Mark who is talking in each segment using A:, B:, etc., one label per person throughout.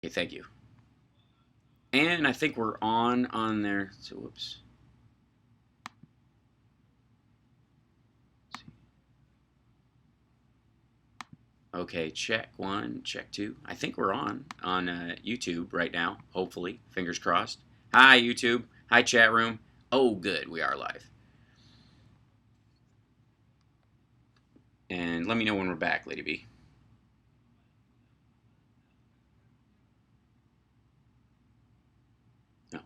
A: Okay, thank you. And I think we're on there. So, whoops. Okay, check one, check two. I think we're on YouTube right now. Hopefully, fingers crossed. Hi YouTube. Hi chat room. Oh, good, we are live. And let me know when we're back, Lady B. No.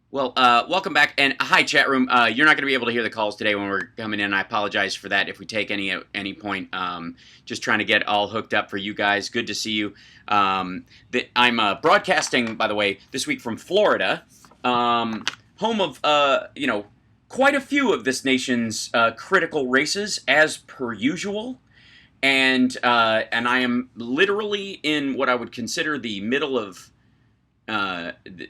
A: Well, welcome back, and hi, chat room. You're not going to be able to hear the calls today when we're coming in. I apologize for that if we take any point. Just trying to get all hooked up for you guys. Good to see you. I'm broadcasting, by the way, this week from Florida, home of quite a few of this nation's critical races, as per usual. And I am literally in what I would consider the middle of.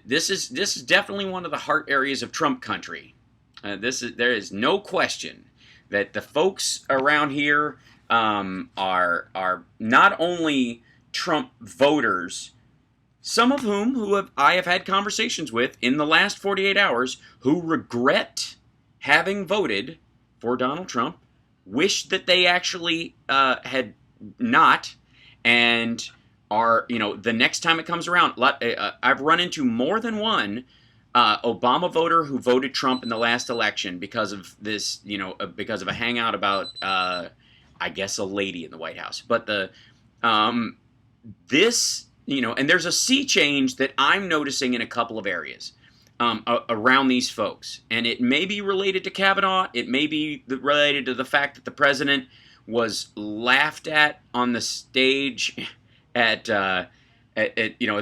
A: This is definitely one of the heart areas of Trump country. There is no question that the folks around here are not only Trump voters, some of whom I have had conversations with in the last 48 hours who regret having voted for Donald Trump, wish that they actually had not, and are, the next time it comes around, I've run into more than one Obama voter who voted Trump in the last election because of this, because of a hangout about, I guess, a lady in the White House. But and there's a sea change that I'm noticing in a couple of areas around these folks. And it may be related to Kavanaugh. It may be related to the fact that the president was laughed at on the stage at the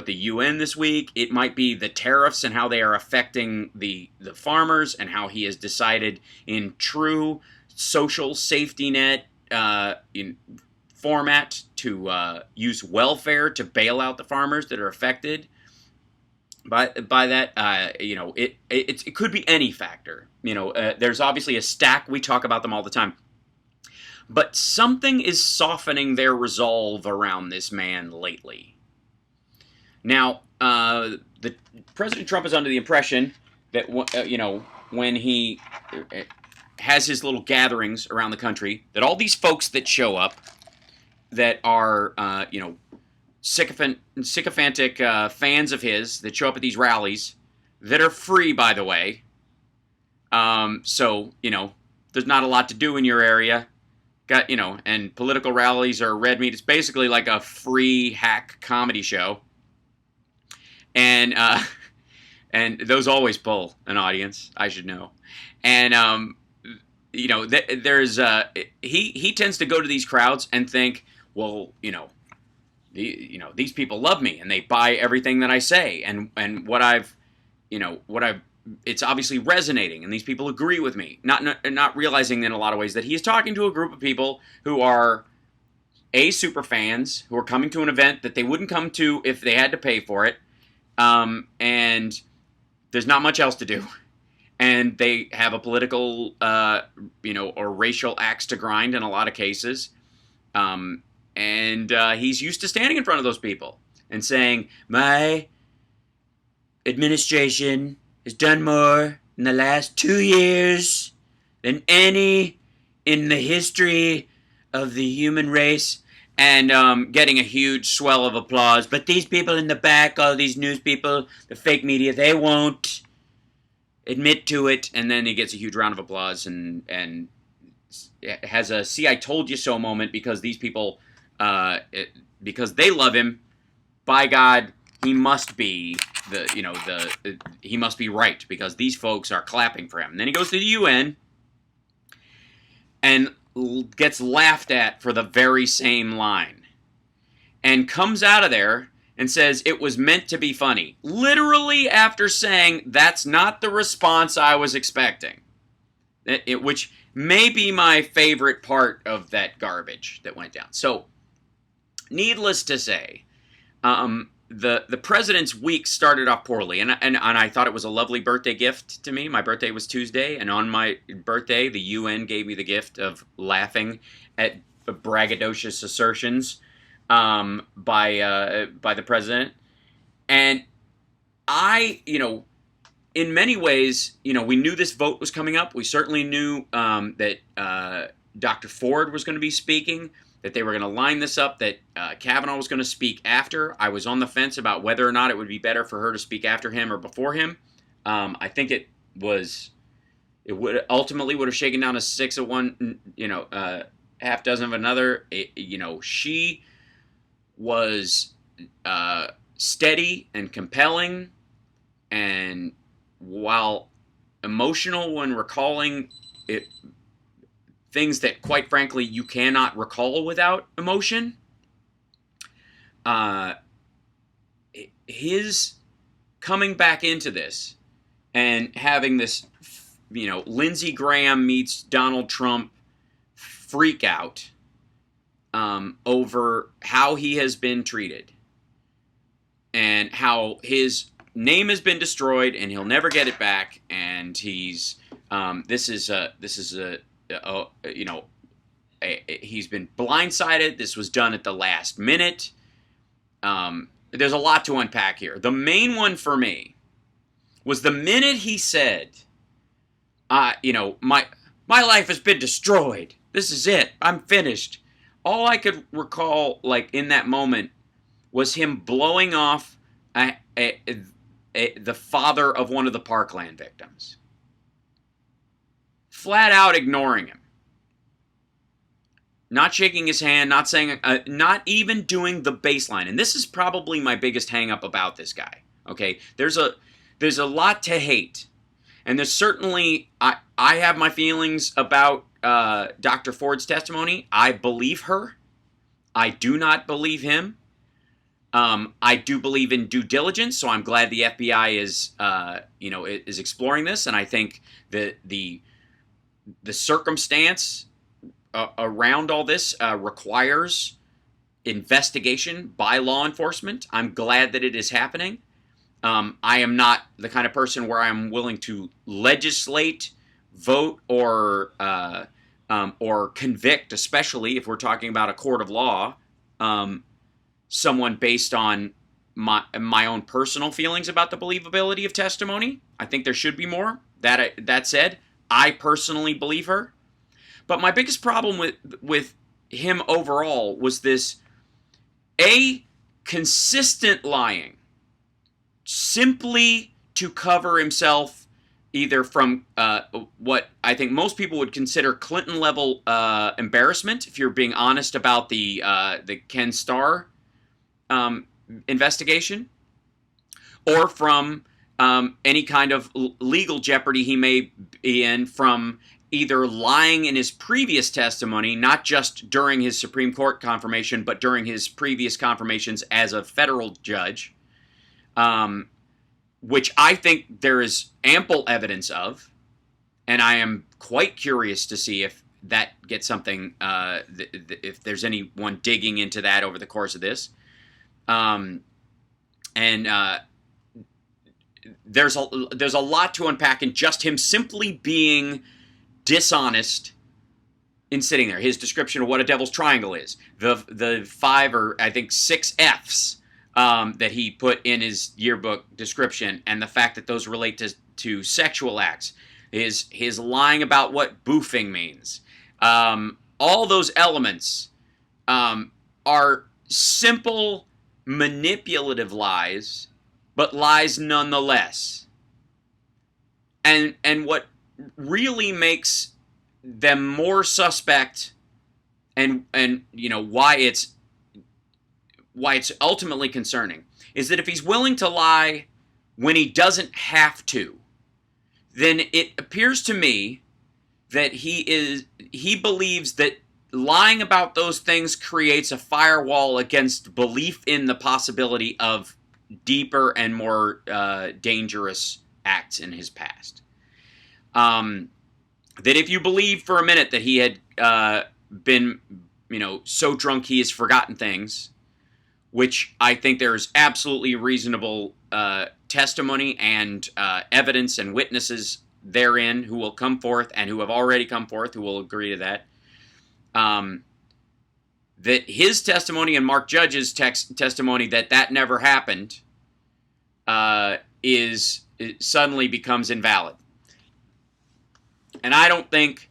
A: UN this week. It might be the tariffs and how they are affecting the farmers, and how he has decided, in true social safety net in format, to use welfare to bail out the farmers that are affected by that. It could be any factor. There's obviously a stack. We talk about them all the time. But something is softening their resolve around this man lately. Now, President Trump is under the impression that when he has his little gatherings around the country, that all these folks that show up, that are sycophantic fans of his, that show up at these rallies, that are free, by the way. So there's not a lot to do in your area. And political rallies are red meat. It's basically like a free hack comedy show. And those always pull an audience, I should know. And there's he tends to go to these crowds and think, well, these people love me and they buy everything that I say, and what I've it's obviously resonating, and these people agree with me. Not realizing in a lot of ways that he is talking to a group of people who are super fans, who are coming to an event that they wouldn't come to if they had to pay for it, and there's not much else to do, and they have a political or racial axe to grind in a lot of cases, and he's used to standing in front of those people and saying, my administration has done more in the last 2 years than any in the history of the human race, and getting a huge swell of applause. But these people in the back, all these news people, the fake media, they won't admit to it. And then he gets a huge round of applause and has a "see, I told you so" moment, because these people, because they love him. By God, he must be he must be right, because these folks are clapping for him. And then he goes to the UN and gets laughed at for the very same line, and comes out of there and says it was meant to be funny, literally after saying that's not the response I was expecting. Which may be my favorite part of that garbage that went down. So, needless to say, the president's week started off poorly, and I thought it was a lovely birthday gift to me. My birthday was Tuesday, and on my birthday, the UN gave me the gift of laughing at braggadocious assertions by the president. And I, in many ways, we knew this vote was coming up. We certainly knew that Dr. Ford was going to be speaking, that they were going to line this up, that Kavanaugh was going to speak after. I was on the fence about whether or not it would be better for her to speak after him or before him. I think it would ultimately would have shaken down a 6 of one, half dozen of another. She was steady and compelling, and while emotional when recalling it, things that, quite frankly, you cannot recall without emotion, his coming back into this and having this, Lindsey Graham meets Donald Trump freak out over how he has been treated and how his name has been destroyed and he'll never get it back, and he's he's been blindsided. This was done at the last minute. There's a lot to unpack here. The main one for me was the minute he said, my life has been destroyed. This is it. I'm finished. All I could recall, in that moment, was him blowing off the father of one of the Parkland victims. Flat out ignoring him. Not shaking his hand, not saying, not even doing the baseline. And this is probably my biggest hang-up about this guy. Okay, there's a lot to hate. And there's certainly, I have my feelings about Dr. Ford's testimony. I believe her. I do not believe him. I do believe in due diligence, so I'm glad the FBI is exploring this, and I think that the circumstance around all this requires investigation by law enforcement. I'm glad that it is happening. I am not the kind of person where I'm willing to legislate, vote, or convict, especially if we're talking about a court of law, someone based on my own personal feelings about the believability of testimony. I think there should be more. That said, I personally believe her. But my biggest problem with him overall was this consistent lying, simply to cover himself, either from what I think most people would consider Clinton-level embarrassment, if you're being honest about the Ken Starr investigation, or from any kind of legal jeopardy he may be in from either lying in his previous testimony, not just during his Supreme Court confirmation, but during his previous confirmations as a federal judge, which I think there is ample evidence of, and I am quite curious to see if that gets something, if there's anyone digging into that over the course of this. There's a lot to unpack in just him simply being dishonest in sitting there. His description of what a devil's triangle is, the 5 or I think 6 F's that he put in his yearbook description, and the fact that those relate to sexual acts, his lying about what boofing means, all those elements are simple manipulative lies, but lies nonetheless. And what really makes them more suspect, and why it's ultimately concerning, is that if he's willing to lie when he doesn't have to, then it appears to me that he believes that lying about those things creates a firewall against belief in the possibility of deeper and more dangerous acts in his past. that if you believe for a minute that he had been, so drunk he has forgotten things, which I think there's absolutely reasonable testimony and evidence and witnesses therein who will come forth and who have already come forth who will agree to that. That his testimony and Mark Judge's testimony that never happened it suddenly becomes invalid. And I don't think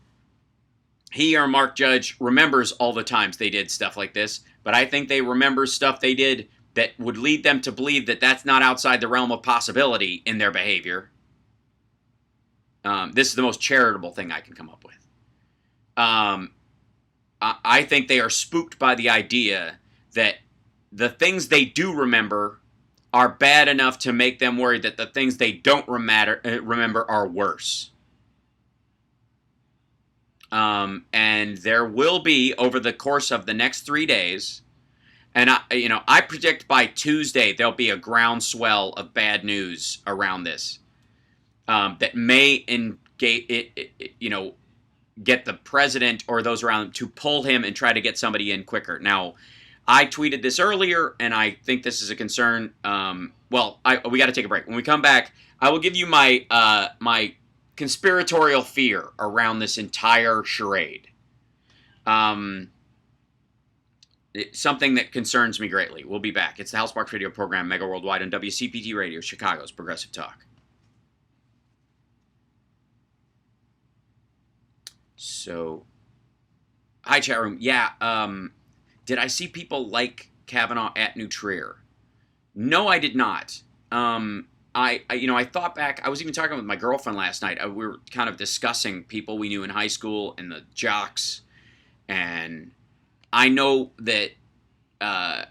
A: he or Mark Judge remembers all the times they did stuff like this, but I think they remember stuff they did that would lead them to believe that that's not outside the realm of possibility in their behavior. This is the most charitable thing I can come up with. I think they are spooked by the idea that the things they do remember are bad enough to make them worried that the things they don't remember are worse. And there will be, over the course of the next 3 days, and I predict by Tuesday there'll be a groundswell of bad news around this that may get the president or those around him to pull him and try to get somebody in quicker. Now, I tweeted this earlier, and I think this is a concern. We got to take a break. When we come back, I will give you my my conspiratorial fear around this entire charade. Something that concerns me greatly. We'll be back. It's the Hal Sparks Radio program, Mega Worldwide on WCPT Radio, Chicago's Progressive Talk. So, hi chat room. Yeah, did I see people like Kavanaugh at New Trier? No, I did not. I thought back. I was even talking with my girlfriend last night. We were kind of discussing people we knew in high school and the jocks, and I know that I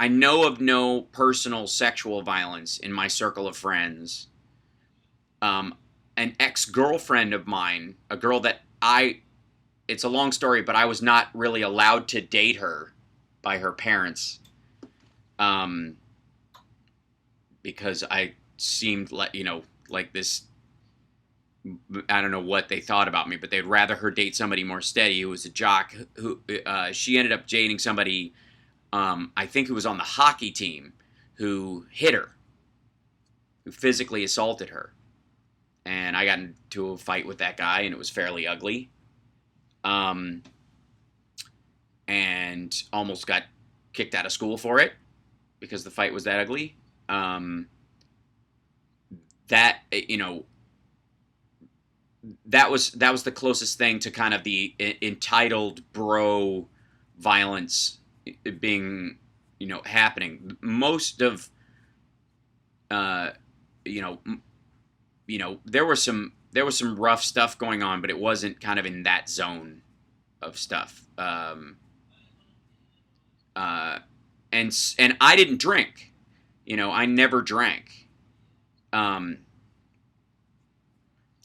A: know of no personal sexual violence in my circle of friends. An ex-girlfriend of mine, a girl that it's a long story, but I was not really allowed to date her by her parents, because I seemed like this, I don't know what they thought about me, but they'd rather her date somebody more steady who was a jock, who she ended up dating somebody, I think who was on the hockey team, who hit her, who physically assaulted her. And I got into a fight with that guy, and it was fairly ugly. And almost got kicked out of school for it because the fight was that ugly. That was the closest thing to kind of the entitled bro violence being, happening. Most of, there was some rough stuff going on, but it wasn't kind of in that zone of stuff. And I didn't drink. I never drank. Well,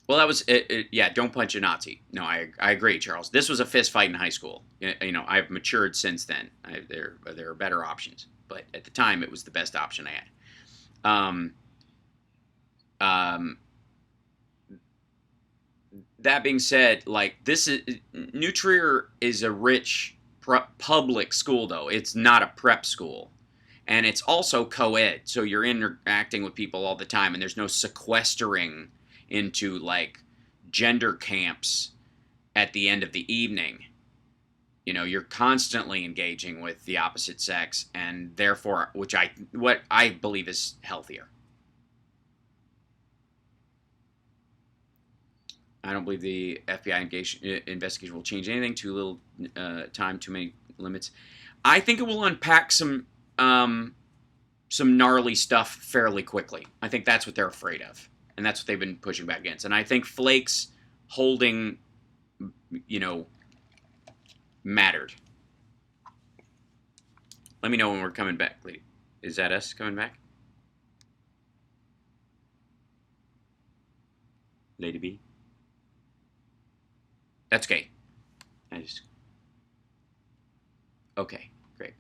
A: that was don't punch a Nazi. No, I agree, Charles. This was a fist fight in high school. I've matured since then. There are better options, but at the time, it was the best option I had. That being said, New Trier is a rich public school, though. It's not a prep school. And it's also co-ed, so you're interacting with people all the time, and there's no sequestering into, gender camps at the end of the evening. You're constantly engaging with the opposite sex, and therefore, what I believe is healthier. I don't believe the FBI investigation will change anything. Too little time, too many limits. I think it will unpack some gnarly stuff fairly quickly. I think that's what they're afraid of, and that's what they've been pushing back against. And I think Flake's holding, mattered. Let me know when we're coming back, lady. Is that us coming back? Lady B? That's okay. Okay, great.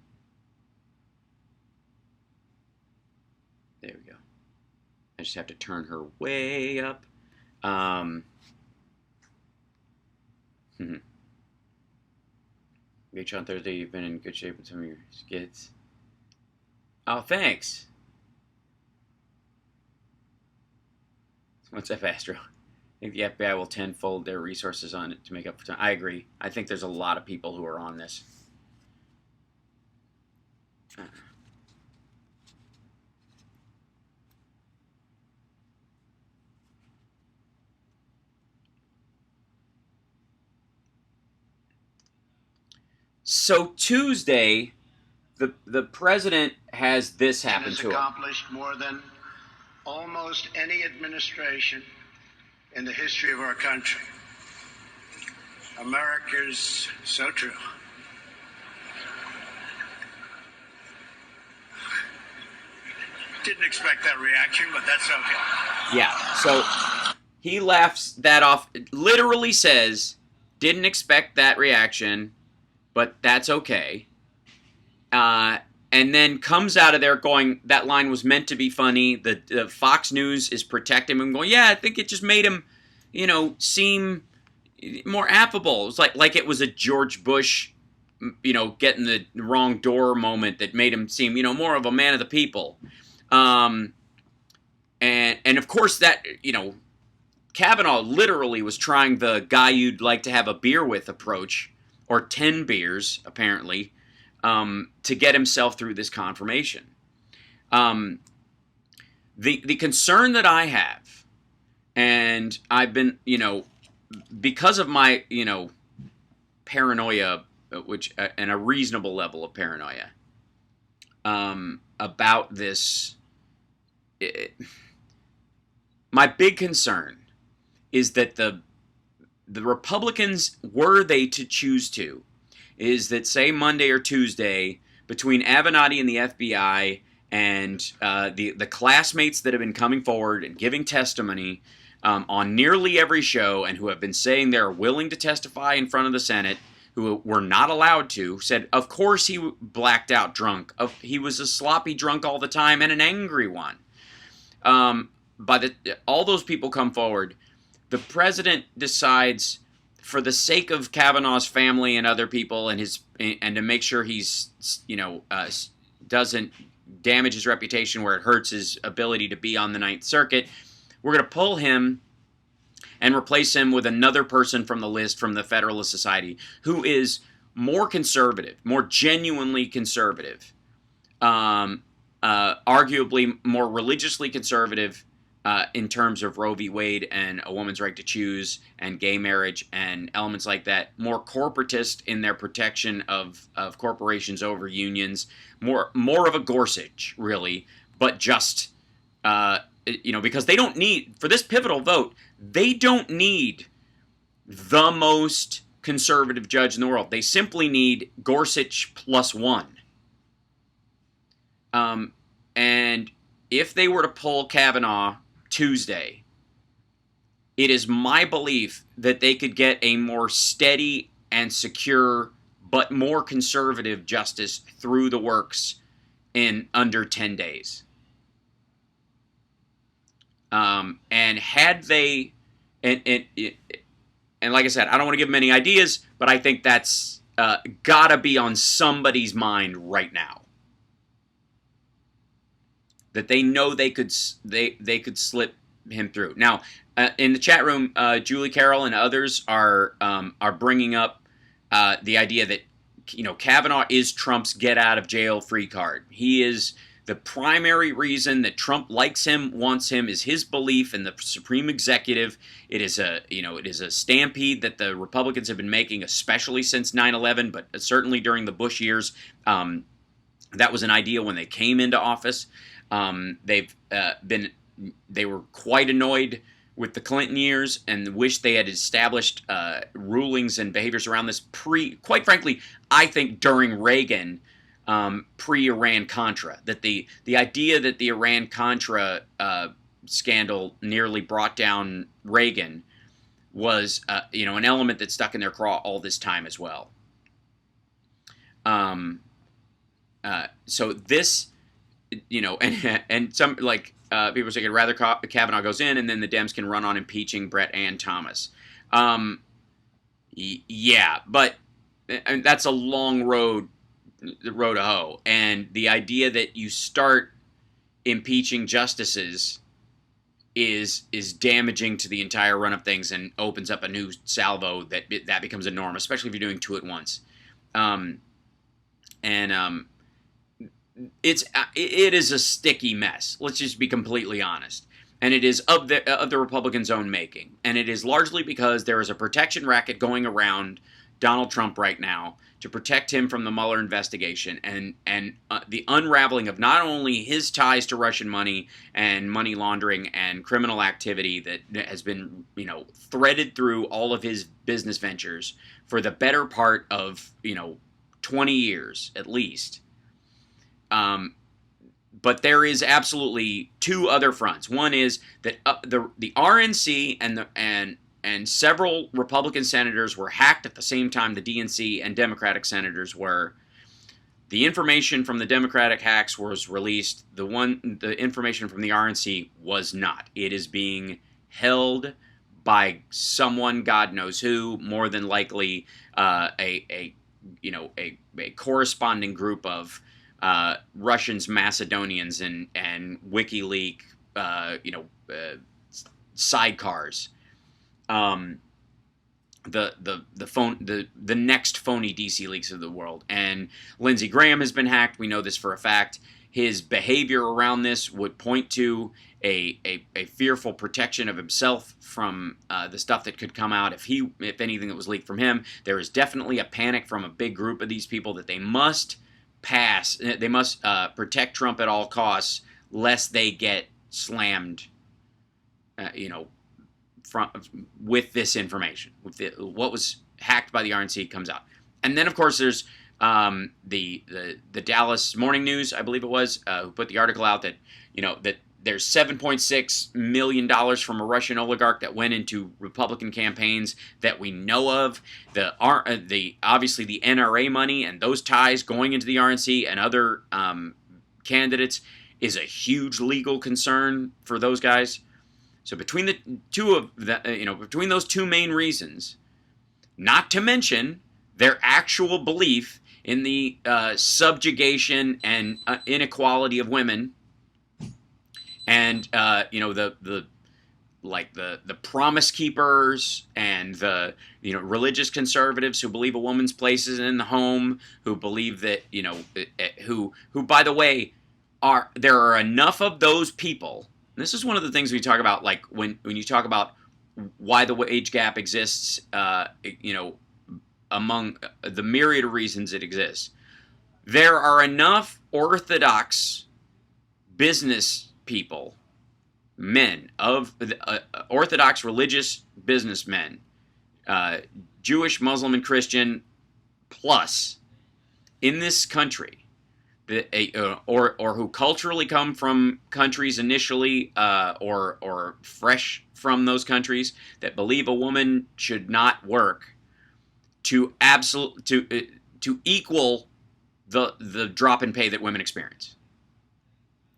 A: There we go. I just have to turn her way up. Mm-hmm. Great show on Thursday. You've been in good shape with some of your skits. Oh, thanks. What's up, Astro? I think the FBI will tenfold their resources on it to make up for time. I agree. I think there's a lot of people who are on this. So Tuesday, the president has this happen to him.
B: Accomplished more than almost any administration in the history of our country. America's so true. Didn't expect that reaction, but that's okay.
A: Yeah, so he laughs that off, literally says, didn't expect that reaction, but that's okay. And then comes out of there going, that line was meant to be funny. The Fox News is protecting him, going, yeah, I think it just made him, seem more affable. It was like it was a George Bush, getting the wrong door moment that made him seem, more of a man of the people. And of course that, Kavanaugh literally was trying the guy you'd like to have a beer with approach, or 10 beers, apparently, to get himself through this confirmation. The concern that I have, and I've been, because of my, paranoia, and a reasonable level of paranoia, about this, my big concern is that the Republicans, were they to choose to, is that, say, Monday or Tuesday, between Avenatti and the FBI and the classmates that have been coming forward and giving testimony on nearly every show, and who have been saying they're willing to testify in front of the Senate, who were not allowed to, said, of course he blacked out drunk. He was a sloppy drunk all the time and an angry one. All those people come forward. The president decides, for the sake of Kavanaugh's family and other people, and to make sure he's, doesn't damage his reputation where it hurts his ability to be on the Ninth Circuit, we're going to pull him and replace him with another person from the list from the Federalist Society who is more conservative, more genuinely conservative, arguably more religiously conservative in terms of Roe v. Wade and a woman's right to choose and gay marriage and elements like that, more corporatist in their protection of corporations over unions, more of a Gorsuch, really, but just, because they don't need, for this pivotal vote, they don't need the most conservative judge in the world. They simply need Gorsuch plus one. And if they were to pull Kavanaugh Tuesday, it is my belief that they could get a more steady and secure but more conservative justice through the works in under 10 days. And had they, and like I said, I don't want to give them any ideas, but I think that's gotta be on somebody's mind right now. That they know they could slip him through. Now, in the chat room, Julie Carroll and others are bringing up the idea that Kavanaugh is Trump's get out of jail free card. He is the primary reason that Trump likes him, wants him, is his belief in the supreme executive. It is a stampede that the Republicans have been making, especially since 9/11, but certainly during the Bush years. That was an idea when they came into office. They were quite annoyed with the Clinton years and wish they had established rulings and behaviors around this quite frankly, I think during Reagan, pre-Iran-Contra, that the idea that the Iran-Contra scandal nearly brought down Reagan was an element that stuck in their craw all this time as well. So this, and some people say, rather Kavanaugh goes in and then the Dems can run on impeaching Brett and Thomas. Yeah, but and that's a long road, the road to hoe. And the idea that you start impeaching justices is damaging to the entire run of things and opens up a new salvo that becomes a norm, especially if you're doing two at once. Um, and it is a sticky mess. Let's just be completely honest. And it is of the Republicans' own making. And it is largely because there is a protection racket going around Donald Trump right now to protect him from the Mueller investigation and the unraveling of not only his ties to Russian money and money laundering and criminal activity that has been, threaded through all of his business ventures for the better part of, 20 years at least. But there is absolutely two other fronts. One is that the RNC and several Republican senators were hacked at the same time the DNC and Democratic senators were. The information from the Democratic hacks was released. The information from the RNC was not. It is being held by someone, God knows who, more than likely a corresponding group of Russians, Macedonians, and WikiLeaks, sidecars. The next phony DC leaks of the world. And Lindsey Graham has been hacked. We know this for a fact. His behavior around this would point to a fearful protection of himself from the stuff that could come out if anything that was leaked from him. There is definitely a panic from a big group of these people that they must protect Trump at all costs, lest they get slammed, with this information. What was hacked by the RNC comes out. And then, of course, there's the Dallas Morning News, I believe it was, who put the article out that, that there's $7.6 million from a Russian oligarch that went into Republican campaigns that we know of. Obviously the NRA money and those ties going into the RNC and other candidates is a huge legal concern for those guys. So between between those two main reasons, not to mention their actual belief in the subjugation and inequality of women. And the promise keepers and the religious conservatives who believe a woman's place is in the home, who believe that who by the way there are enough of those people. And this is one of the things we talk about, like when you talk about why the wage gap exists, among the myriad of reasons it exists. There are enough Orthodox business people, men of Orthodox religious businessmen, Jewish, Muslim, and Christian plus in this country, or who culturally come from countries initially, or fresh from those countries, that believe a woman should not work to equal the drop in pay that women experience.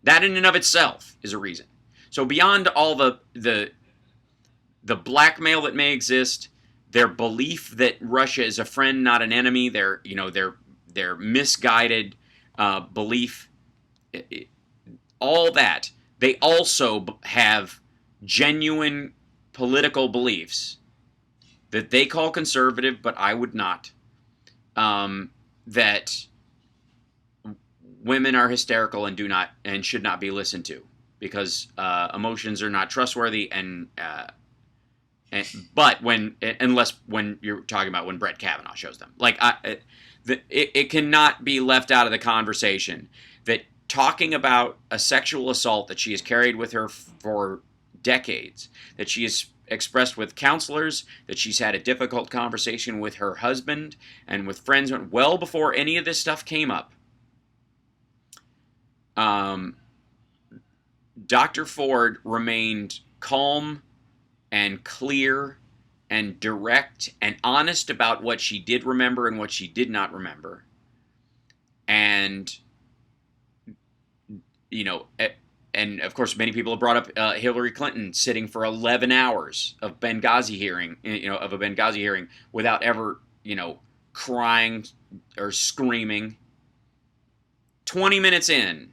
A: That in and of itself is a reason. So beyond all the blackmail that may exist, their belief that Russia is a friend, not an enemy, their misguided belief, all that, they also have genuine political beliefs that they call conservative, but I would not. That women are hysterical and should not be listened to because emotions are not trustworthy, but unless when you're talking about when Brett Kavanaugh shows them, it cannot be left out of the conversation that talking about a sexual assault that she has carried with her for decades, that she has expressed with counselors, that she's had a difficult conversation with her husband and with friends well before any of this stuff came up. Dr. Ford remained calm and clear and direct and honest about what she did remember and what she did not remember. And, and of course, many people have brought up Hillary Clinton sitting for 11 hours of Benghazi hearing, of a Benghazi hearing without ever, crying or screaming. 20 minutes in,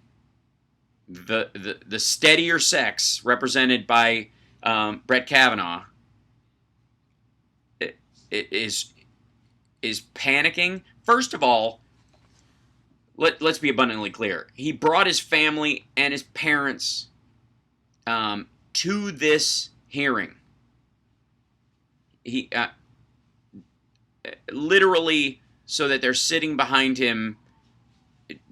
A: the steadier sex represented by Brett Kavanaugh is panicking. First of all, let's be abundantly clear. He brought his family and his parents to this hearing. He literally so that they're sitting behind him,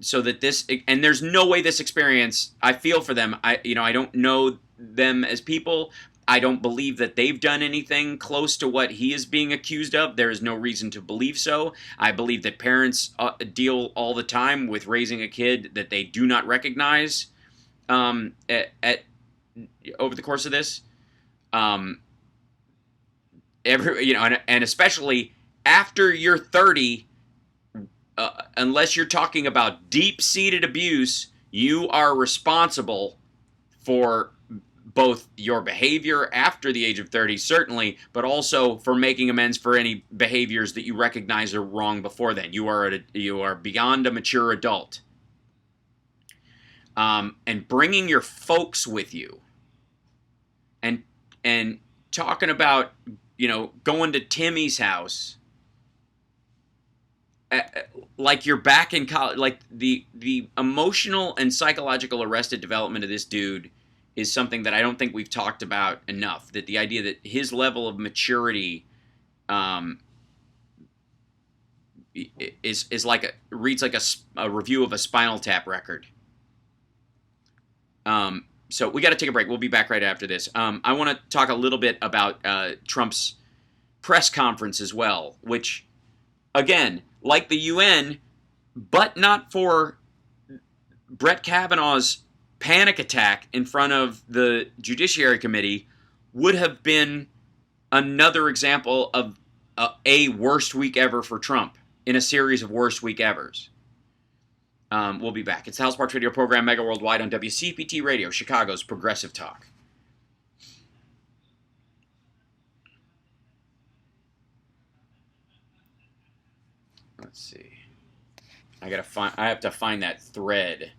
A: so that this, and there's no way this experience, I feel for them. I don't know them as people. I don't believe that they've done anything close to what he is being accused of. There is no reason to believe so. I believe that parents deal all the time with raising a kid that they do not recognize over the course of this. And especially after you're 30, unless you're talking about deep-seated abuse, you are responsible for both your behavior after the age of 30, certainly, but also for making amends for any behaviors that you recognize are wrong before then. You are beyond a mature adult. And bringing your folks with you and talking about, going to Timmy's house like you're back in college. Like the emotional and psychological arrested development of this dude is something that I don't think we've talked about enough. That the idea that his level of maturity reads like a review of a Spinal Tap record. So we got to take a break. We'll be back right after this. I want to talk a little bit about Trump's press conference as well, which, again, like the UN, but not for Brett Kavanaugh's panic attack in front of the Judiciary Committee, would have been another example of a worst week ever for Trump in a series of worst week evers. We'll be back. It's the House Parks Radio program, Mega Worldwide on WCPT Radio, Chicago's Progressive Talk. Let's see. I have to find that thread.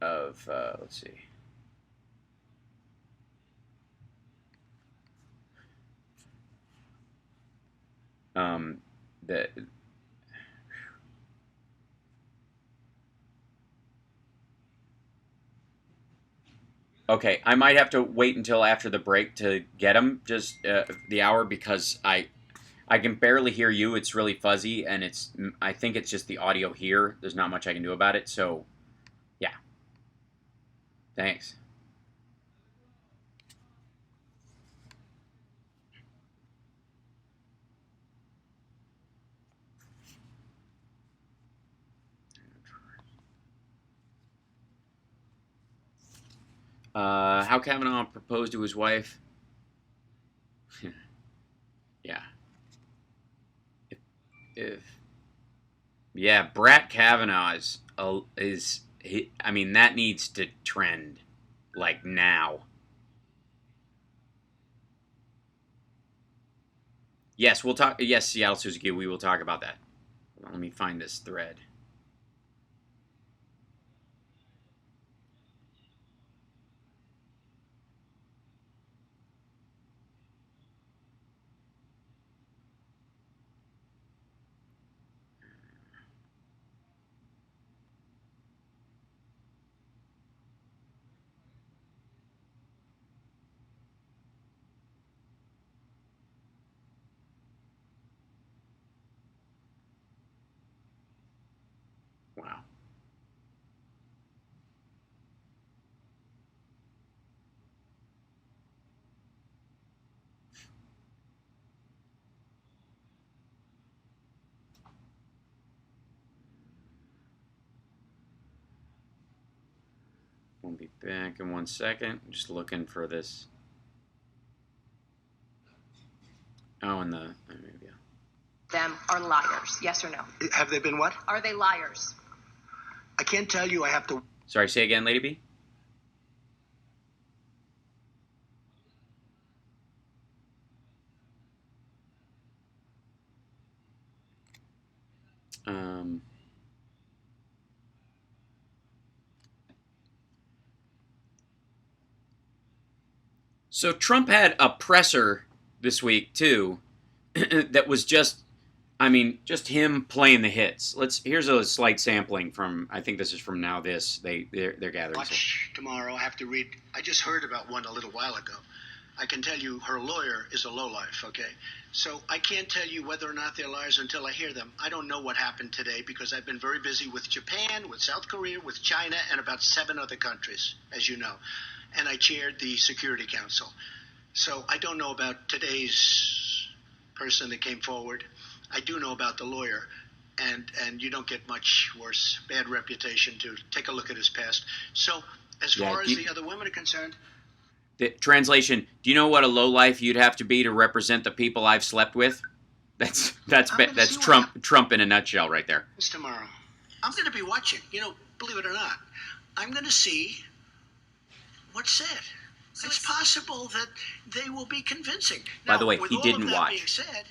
A: Let's see. Okay, I might have to wait until after the break to get them, just the hour, because I can barely hear you. It's really fuzzy, and I think it's just the audio here. There's not much I can do about it, so yeah. Thanks. How Kavanaugh proposed to his wife. Yeah. Yeah, Brett Kavanaugh that needs to trend, like, now. Yes, we'll talk. Yes, Seattle Suzuki, we will talk about that. Let me find this thread. Wow. We'll be back in 1 second. I'm just looking for this. Oh, and maybe.
C: Them are liars, yes or no?
B: Have they been what?
C: Are they liars?
B: I can't tell you I have to.
A: Sorry, say again, Lady B? So Trump had a presser this week too that was just, I mean, just him playing the hits. Here's a slight sampling from, I think this is from Now This. They're gathering.
B: Watch tomorrow. I have to read. I just heard about one a little while ago. I can tell you her lawyer is a lowlife, okay? So I can't tell you whether or not they're liars until I hear them. I don't know what happened today because I've been very busy with Japan, with South Korea, with China, and about 7 other countries, as you know. And I chaired the Security Council. So I don't know about today's person that came forward. I do know about the lawyer. And you don't get much worse, bad reputation to take a look at his past. So as far as the other women are concerned,
A: the translation, do you know what a lowlife you'd have to be to represent the people I've slept with? That's Trump in a nutshell right there.
B: It's tomorrow. I'm going to be watching. You know, believe it or not, I'm going to see what's said. So it's possible that they will be convincing.
A: By
B: Now,
A: the way,
B: with
A: he
B: all
A: didn't
B: of that
A: watch.
B: Being said,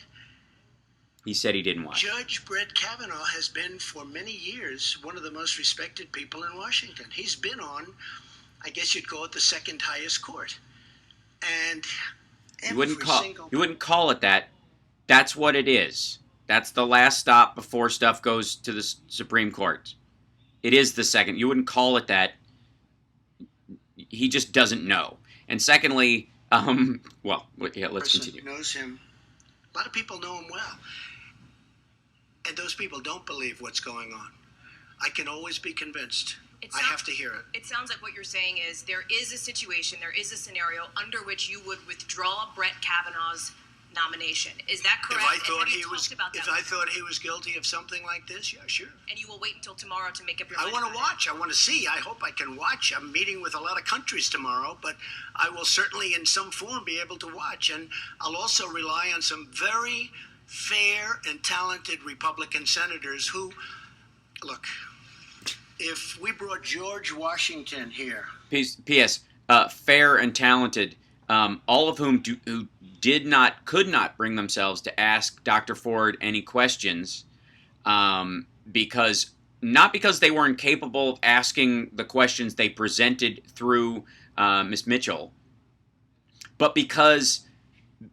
A: he said he didn't watch.
B: Judge Brett Kavanaugh has been for many years one of the most respected people in Washington. He's been on, I guess you'd call it the second highest court. And
A: you wouldn't call it that. That's what it is. That's the last stop before stuff goes to the Supreme Court. It is the second. You wouldn't call it that. He just doesn't know. And secondly, well, yeah, let's continue.
B: Knows him. A lot of people know him well. And those people don't believe what's going on. I can always be convinced. I have to hear it.
C: It sounds like what you're saying is there is a situation, there is a scenario under which you would withdraw Brett Kavanaugh's nomination. Is that correct?
B: If I thought he was guilty of something like this, yeah, sure.
C: And you will wait until tomorrow to make up your
B: mind? I want to watch.
C: It.
B: I want to see. I hope I can watch. I'm meeting with a lot of countries tomorrow, but I will certainly in some form be able to watch. And I'll also rely on some very fair and talented Republican senators who, look, if we brought George Washington here.
A: P.S. Fair and talented, all of whom who could not bring themselves to ask Dr. Ford any questions, not because they weren't capable of asking the questions they presented through Ms. Mitchell, but because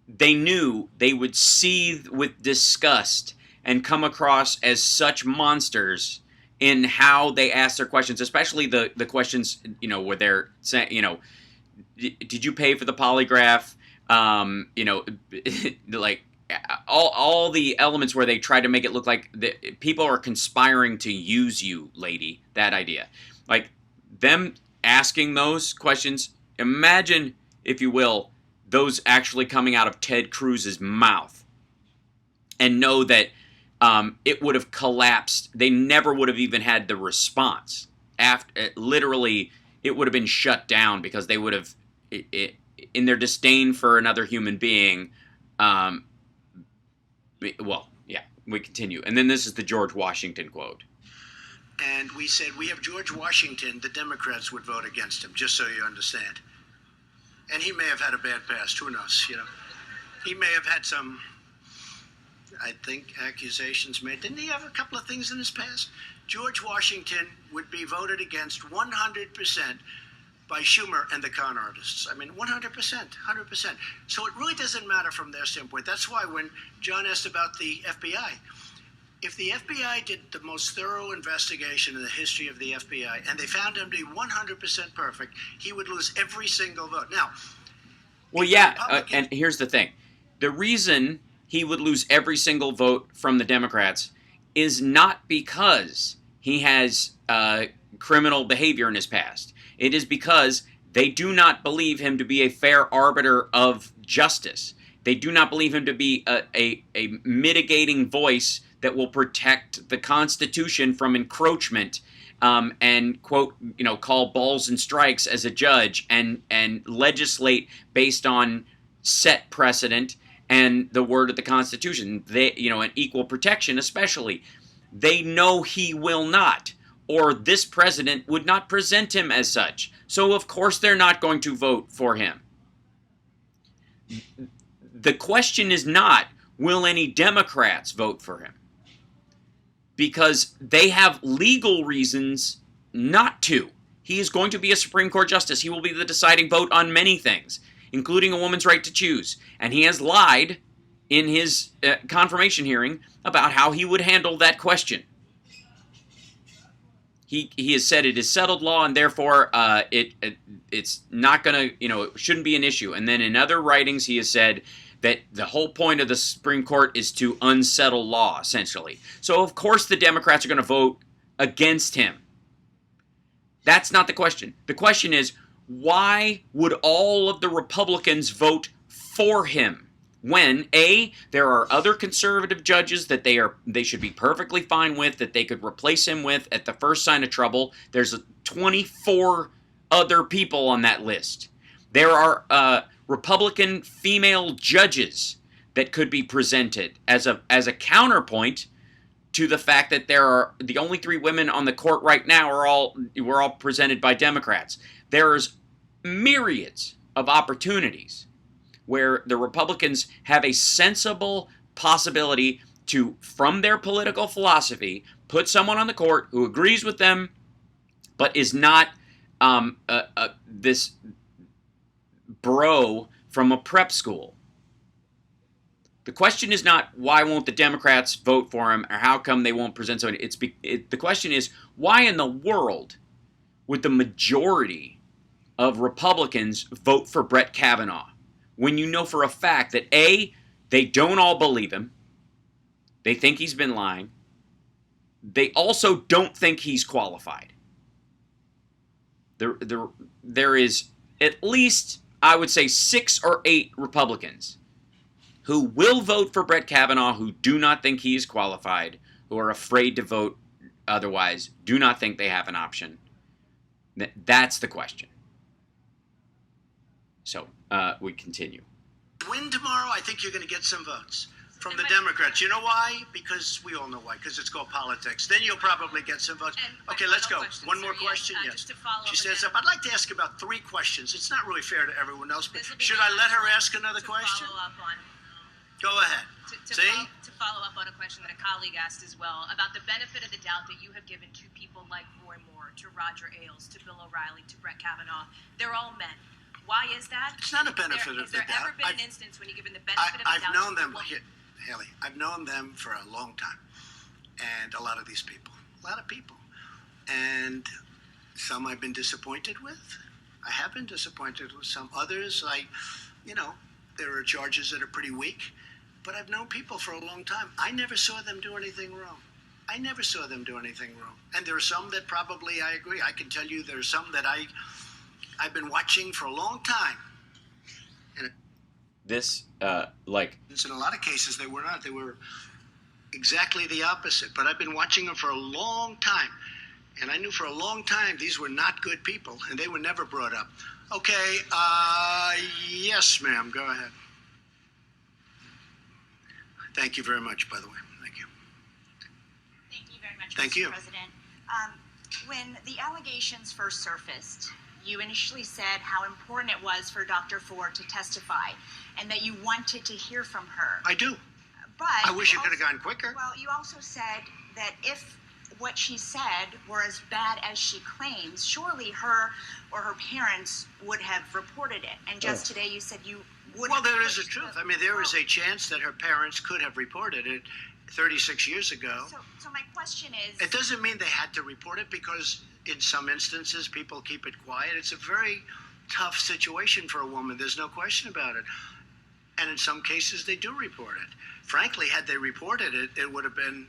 A: they knew they would seethe with disgust and come across as such monsters in how they ask their questions, especially the questions, you know, where they're saying, you know, did you pay for the polygraph? You know, like all the elements where they try to make it look like people are conspiring to use you, lady. That idea, like them asking those questions. Imagine, if you will, those actually coming out of Ted Cruz's mouth, and know that it would have collapsed. They never would have even had the response. Literally, it would have been shut down because they would have, in their disdain for another human being. Well, yeah, we continue. And then this is the George Washington quote.
B: And we said, we have George Washington, the Democrats would vote against him, just so you understand. And he may have had a bad past, who knows, you know. He may have had some, I think, accusations made. Didn't he have a couple of things in his past? George Washington would be voted against 100% by Schumer and the con artists. I mean, 100%, 100%. So it really doesn't matter from their standpoint. That's why when John asked about the FBI, if the FBI did the most thorough investigation in the history of the FBI and they found him to be 100% perfect, he would lose every single vote. Now,
A: well, yeah, and here's the thing. The reason he would lose every single vote from the Democrats is not because he has criminal behavior in his past. It is because they do not believe him to be a fair arbiter of justice. They do not believe him to be a mitigating voice that will protect the Constitution from encroachment, and quote, you know, call balls and strikes as a judge and legislate based on set precedent and the word of the Constitution. They, you know, and equal protection especially. They know he will not. or this president would not present him as such. So of course they're not going to vote for him. The question is not, will any Democrats vote for him? Because they have legal reasons not to. He is going to be a Supreme Court justice. He will be the deciding vote on many things, including a woman's right to choose. And he has lied in his confirmation hearing about how he would handle that question. He has said it is settled law, and therefore it's not going to, it shouldn't be an issue. And then in other writings, he has said that the whole point of the Supreme Court is to unsettle law, essentially. So of course the Democrats are going to vote against him. That's not the question. The question is, why would all of the Republicans vote for him when, A, there are other conservative judges that they should be perfectly fine with, that they could replace him with at the first sign of trouble? There's 24 other people on that list. There are Republican female judges that could be presented as a counterpoint to the fact that there are the only 3 women on the court right now were all presented by Democrats. There's myriads of opportunities where the Republicans have a sensible possibility to, from their political philosophy, put someone on the court who agrees with them, but is not this bro from a prep school. The question is not why won't the Democrats vote for him or how come they won't present somebody. The question is, why in the world would the majority of Republicans vote for Brett Kavanaugh when you know for a fact that A, they don't all believe him, they think he's been lying, they also don't think he's qualified. There is at least, I would say, 6 or 8 Republicans who will vote for Brett Kavanaugh who do not think he is qualified, who are afraid to vote otherwise, do not think they have an option. That's the question. So, we continue.
B: Win tomorrow, I think you're going to get some votes from the Democrats. You know why? Because we all know why. Because it's called politics. Then you'll probably get some votes. Okay, let's go. One more question? Yes. She stands up. I'd like to ask about 3 questions. It's not really fair to everyone else, but should I let her ask another question? Go ahead.
C: To follow up on a question that a colleague asked as well, about the benefit of the doubt that you have given to people like Roy Moore, to Roger Ailes, to Bill O'Reilly, to Brett Kavanaugh. They're all men. Why is that?
B: It's not a benefit of the doubt.
C: Has there ever been an instance when you've given the benefit of the doubt?
B: I've known them, Haley, I've known them for a long time. And a lot of these people. A lot of people. And some I've been disappointed with. I have been disappointed with some. Others, there are charges that are pretty weak. But I've known people for a long time. I never saw them do anything wrong. I never saw them do anything wrong. And there are some that probably I agree. I can tell you there are some that I've been watching for a long time. And
A: this,
B: in a lot of cases, they were not. They were exactly the opposite. But I've been watching them for a long time. And I knew for a long time these were not good people. And they were never brought up. Okay, yes, ma'am. Go ahead. Thank you very much, by the way. Thank you.
D: Thank you very much,
B: Thank
D: Mr.
B: you.
D: President. When the allegations first surfaced, you initially said how important it was for Dr. Ford to testify and that you wanted to hear from her.
B: I do.
D: But
B: I wish it could have gone quicker.
D: Well, you also said that if what she said were as bad as she claims, surely her or her parents would have reported it. And just today you said you would have.
B: Well, there is a truth. I mean, there is a chance that her parents could have reported it 36 years ago.
D: So my question is...
B: It doesn't mean they had to report it because in some instances people keep it quiet. It's a very tough situation for a woman. There's no question about it. And in some cases they do report it. Frankly, had they reported it, it would have been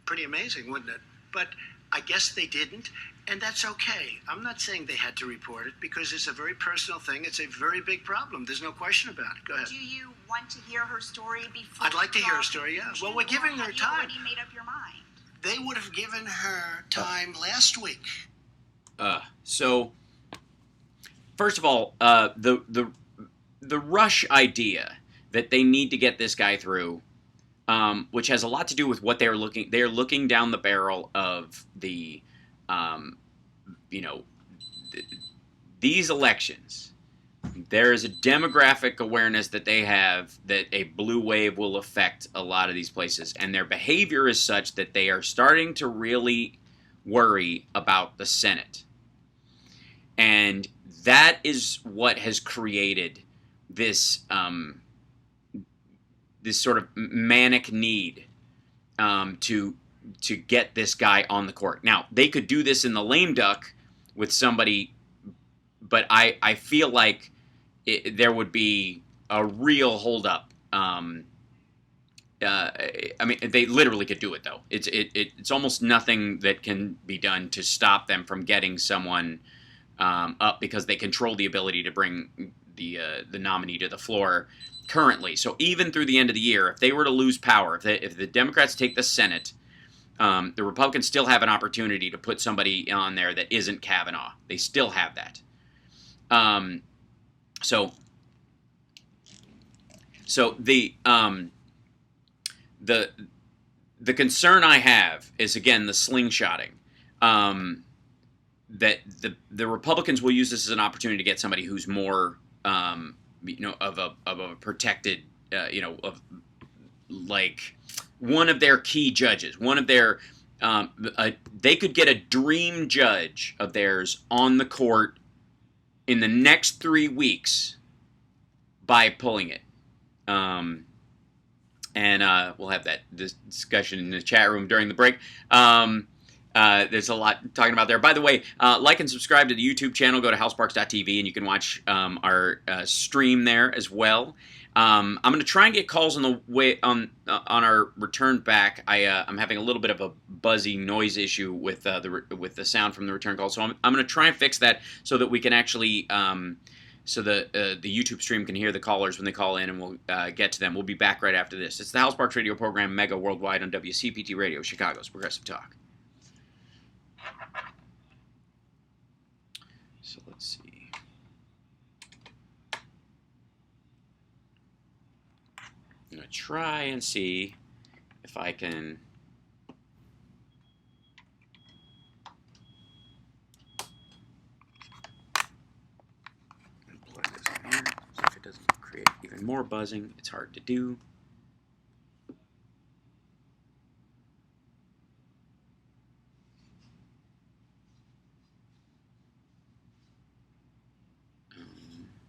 B: pretty amazing, wouldn't it? But I guess they didn't, and that's okay. I'm not saying they had to report it because it's a very personal thing. It's a very big problem. There's no question about it. Go ahead.
D: Do you want to hear her story before?
B: I'd like to hear her story, yeah. Well, we're giving her time.
D: Have you already made up your mind?
B: They would have given her time last week.
A: So, first of all, the rush idea that they need to get this guy through which has a lot to do with what they're looking. They're looking down the barrel of the, you know, these elections. There is a demographic awareness that they have that a blue wave will affect a lot of these places, and their behavior is such that they are starting to really worry about the Senate. And that is what has created this this sort of manic need to get this guy on the court. Now, they could do this in the lame duck with somebody, but I feel like there would be a real holdup. I mean, they literally could do it, though. It's almost nothing that can be done to stop them from getting someone up, because they control the ability to bring the nominee to the floor currently. So even through the end of the year, if they were to lose power, if the Democrats take the Senate, the Republicans still have an opportunity to put somebody on there that isn't Kavanaugh. They still have that. So the concern I have is, again, the slingshotting. That the Republicans will use this as an opportunity to get somebody who's more, you know, of a protected, you know, of like one of their key judges, one of their, they could get a dream judge of theirs on the court in the next 3 weeks by pulling it. And we'll have this discussion in the chat room during the break. There's a lot talking about there. By the way, like and subscribe to the YouTube channel. Go to houseparks.tv and you can watch our stream there as well. I'm going to try and get calls on the way on our return back. I'm having a little bit of a buzzy noise issue with the sound from the return call, so I'm going to try and fix that so that we can actually so the YouTube stream can hear the callers when they call in, and we'll get to them. We'll be back right after this. It's the House Parks Radio program, Mega Worldwide on WCPT Radio, Chicago's Progressive Talk. So let's see. I'm going to try and see if I can plug this in here. See if it doesn't create even more buzzing. It's hard to do.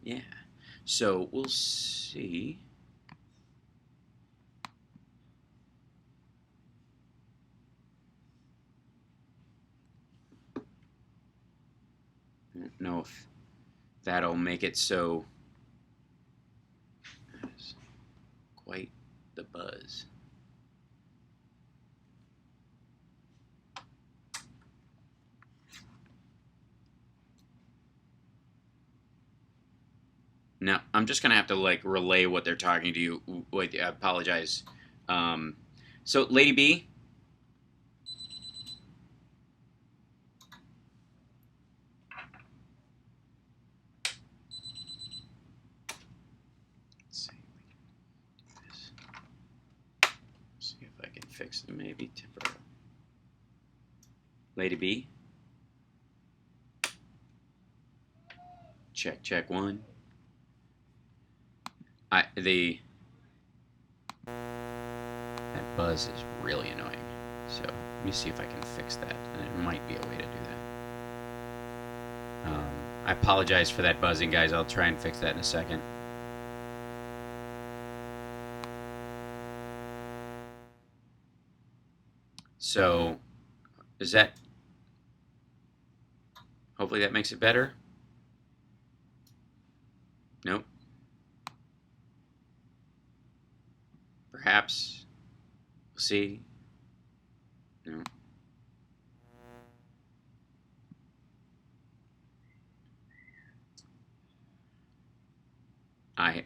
A: Yeah. So we'll see. I don't know if that'll make it so there's quite the buzz. Now, I'm just going to have to, like, relay what they're talking to you. Wait, I apologize. So, Lady B? Let's see. See if I can fix it, maybe temporarily. Lady B? Check, check, one. That buzz is really annoying. So let me see if I can fix that. And there might be a way to do that. I apologize for that buzzing, guys. I'll try and fix that in a second. So is that... Hopefully that makes it better. Nope. Perhaps. We'll see. No.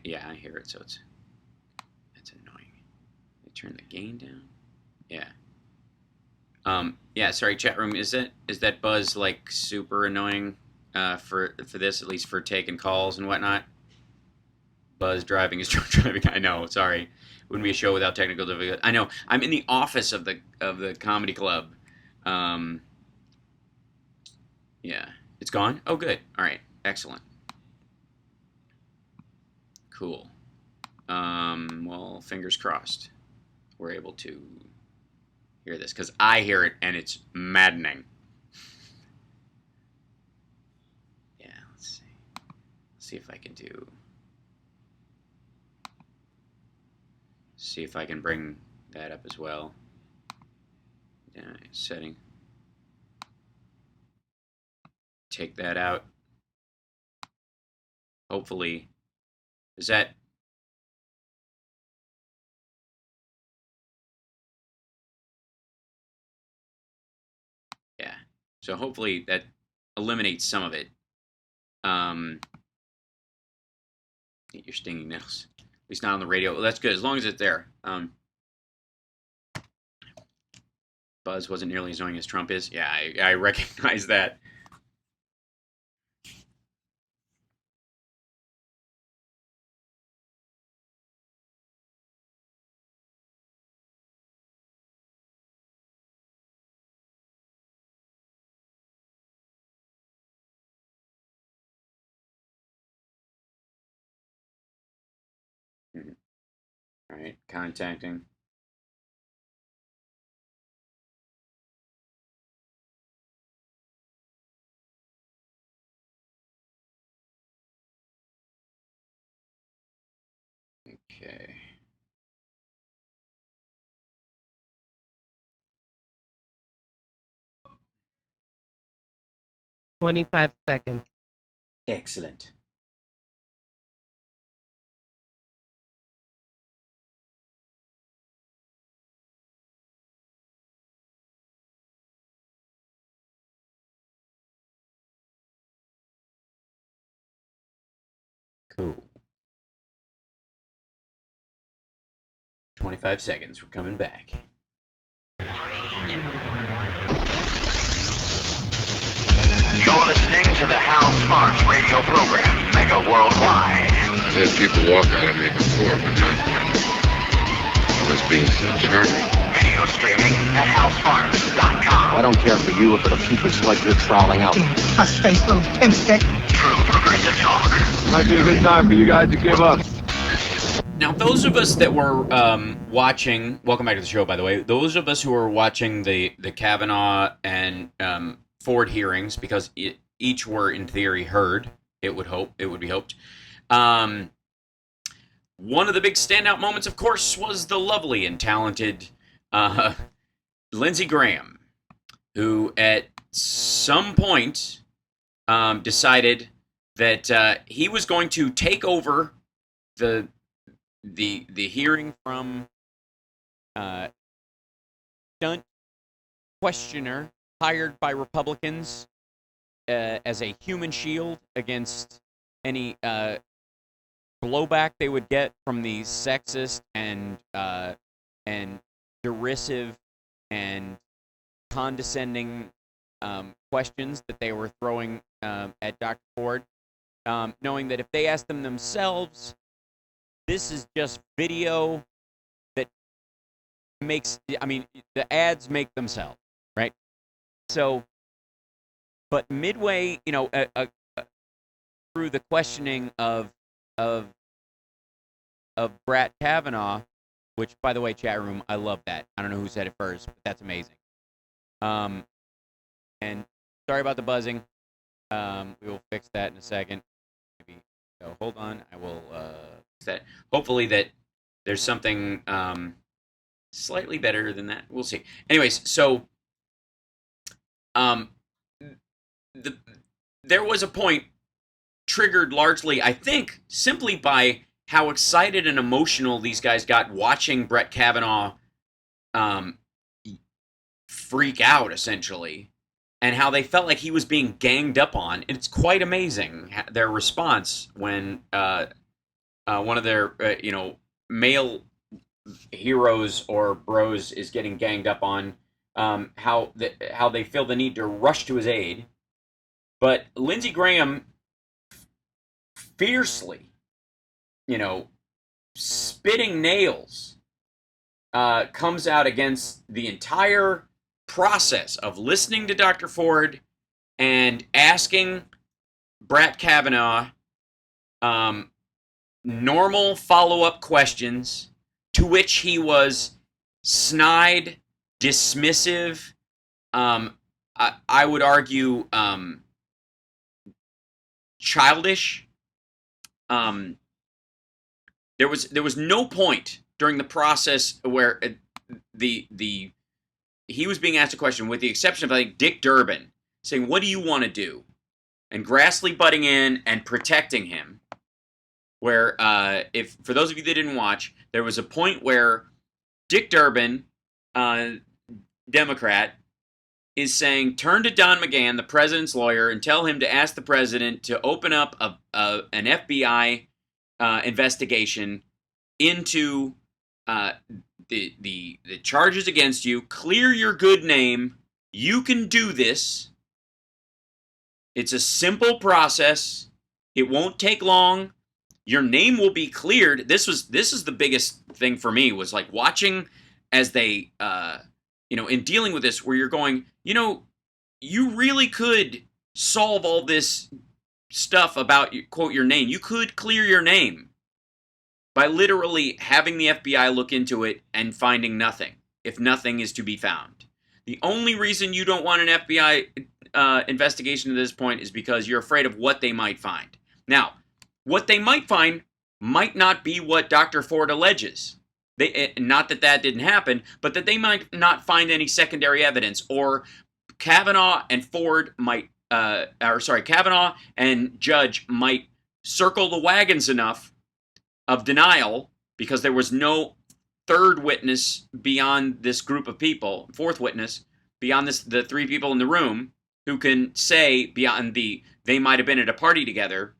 A: Yeah, I hear it, so it's annoying. I turn the gain down. Yeah. Yeah, sorry, chat room. Is that buzz like super annoying for this, at least for taking calls and whatnot? Buzz driving is drunk driving. I know. Sorry, wouldn't be a show without technical difficulties. I know. I'm in the office of the comedy club. Yeah, it's gone. Oh, good. All right, excellent. Cool. Well, fingers crossed. We're able to hear this because I hear it and it's maddening. Yeah, let's see. Let's see if I can do. See if I can bring that up as well. Yeah, setting. Take that out. Hopefully, is that? Yeah. So hopefully that eliminates some of it. Eat your stinging nettles. At least not on the radio. Well, that's good as long as it's there. Buzz wasn't nearly as annoying as Trump is. Yeah, I recognize that. All right, contacting. Okay.
E: $25 seconds.
A: Excellent. Cool. 25 seconds. We're coming back.
F: You're listening to the Hal Sparks radio program, Mega Worldwide.
G: I've had people walk out of me before, but I was being sincere.
F: Video streaming at halsparks.com.
H: I don't care for you if it'll keep us like you're trawling out.
I: Hush-face little pimp stick.
F: True progressive talk.
H: Might be a good time for you guys to give up.
A: Now, those of us that were watching, welcome back to the show, by the way. Those of us who were watching the Kavanaugh and Ford hearings, because each were in theory heard, it would be hoped. One of the big standout moments, of course, was the lovely and talented Lindsey Graham, who at some point decided that he was going to take over the hearing from stunt questioner hired by Republicans as a human shield against any blowback they would get from the sexist and derisive and condescending questions that they were throwing at Dr. Ford, knowing that if they asked them themselves, this is just video that makes, the ads make themselves, right? So, but midway, through the questioning of Brett Kavanaugh, which, by the way, chat room, I love that. I don't know who said it first, but that's amazing. And sorry about the buzzing. We will fix that in a second. Maybe. So hold on. I will fix that. Hopefully that there's something slightly better than that. We'll see. Anyways, so there was a point triggered largely, I think, simply by how excited and emotional these guys got watching Brett Kavanaugh freak out, essentially, and how they felt like he was being ganged up on. And it's quite amazing, their response when one of their male heroes or bros is getting ganged up on, how they feel the need to rush to his aid. But Lindsey Graham fiercely spitting nails comes out against the entire process of listening to Dr. Ford and asking Brett Kavanaugh normal follow-up questions, to which he was snide, dismissive, I would argue childish. There was no point during the process where he was being asked a question, with the exception of, I think, Dick Durbin saying, "What do you want to do?" and Grassley butting in and protecting him. Where, if for those of you that didn't watch, there was a point where Dick Durbin, Democrat, is saying, turn to Don McGahn, the president's lawyer, and tell him to ask the president to open up an FBI investigation into the charges against you. Clear your good name. You can do this. It's a simple process. It won't take long. Your name will be cleared. This is the biggest thing for me, was like watching as they, in dealing with this, where you're going, you really could solve all this stuff about, quote, your name. You could clear your name by literally having the FBI look into it and finding nothing, if nothing is to be found. The only reason you don't want an FBI investigation at this point is because you're afraid of what they might find. Now, what they might find might not be what Dr. Ford alleges. Not that didn't happen, but that they might not find any secondary evidence, or Kavanaugh and Ford might, Kavanaugh and Judge might circle the wagons enough of denial, because there was no third witness beyond this group of people, fourth witness beyond the three people in the room, who can say beyond they might have been at a party together,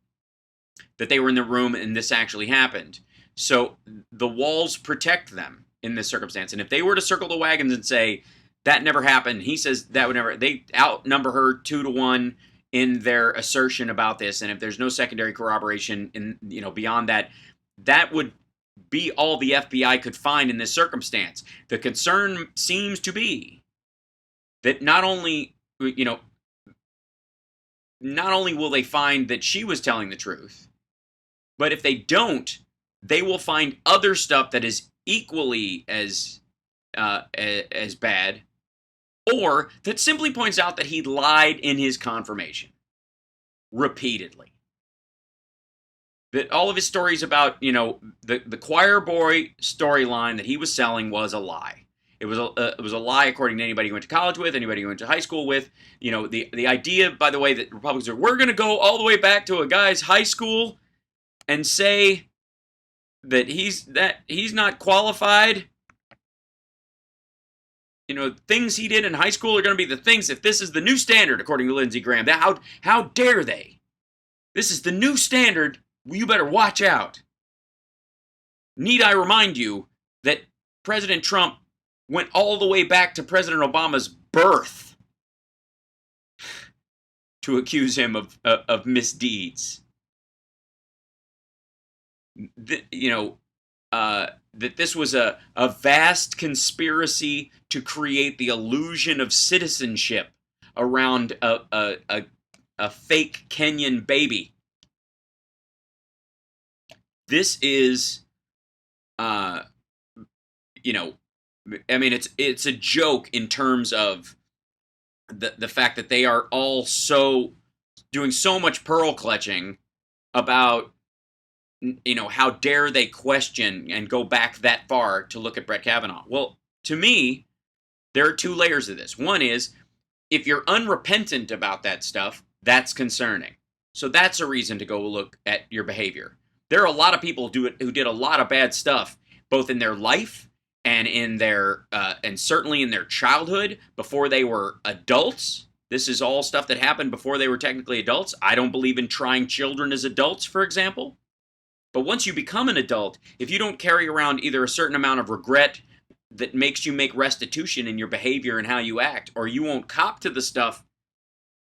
A: that they were in the room and this actually happened. So the walls protect them in this circumstance. And if they were to circle the wagons and say, that never happened, he says that would never, they outnumber her 2-1 in their assertion about this. And if there's no secondary corroboration in, beyond that, that would be all the FBI could find in this circumstance. The concern seems to be that not only will they find that she was telling the truth, but if they don't, they will find other stuff that is equally as bad, or that simply points out that he lied in his confirmation repeatedly. That all of his stories about, the choir boy storyline that he was selling was a lie. It was a lie according to anybody he went to college with, anybody he went to high school with. The idea, by the way, that Republicans are, we're going to go all the way back to a guy's high school and say that he's not qualified. Things he did in high school are going to be the things, if this is the new standard, according to Lindsey Graham. How dare they? This is the new standard. You better watch out. Need I remind you that President Trump went all the way back to President Obama's birth to accuse him of misdeeds. That this was a vast conspiracy to create the illusion of citizenship around a fake Kenyan baby. This is, it's a joke in terms of the fact that they are all doing so much pearl clutching about, how dare they question and go back that far to look at Brett Kavanaugh. Well, to me, there are two layers of this. One is, if you're unrepentant about that stuff, that's concerning. So that's a reason to go look at your behavior. There are a lot of people who did a lot of bad stuff, both in their life and in their and certainly in their childhood before they were adults. This is all stuff that happened before they were technically adults. I don't believe in trying children as adults, for example. But once you become an adult, if you don't carry around either a certain amount of regret that makes you make restitution in your behavior and how you act, or you won't cop to the stuff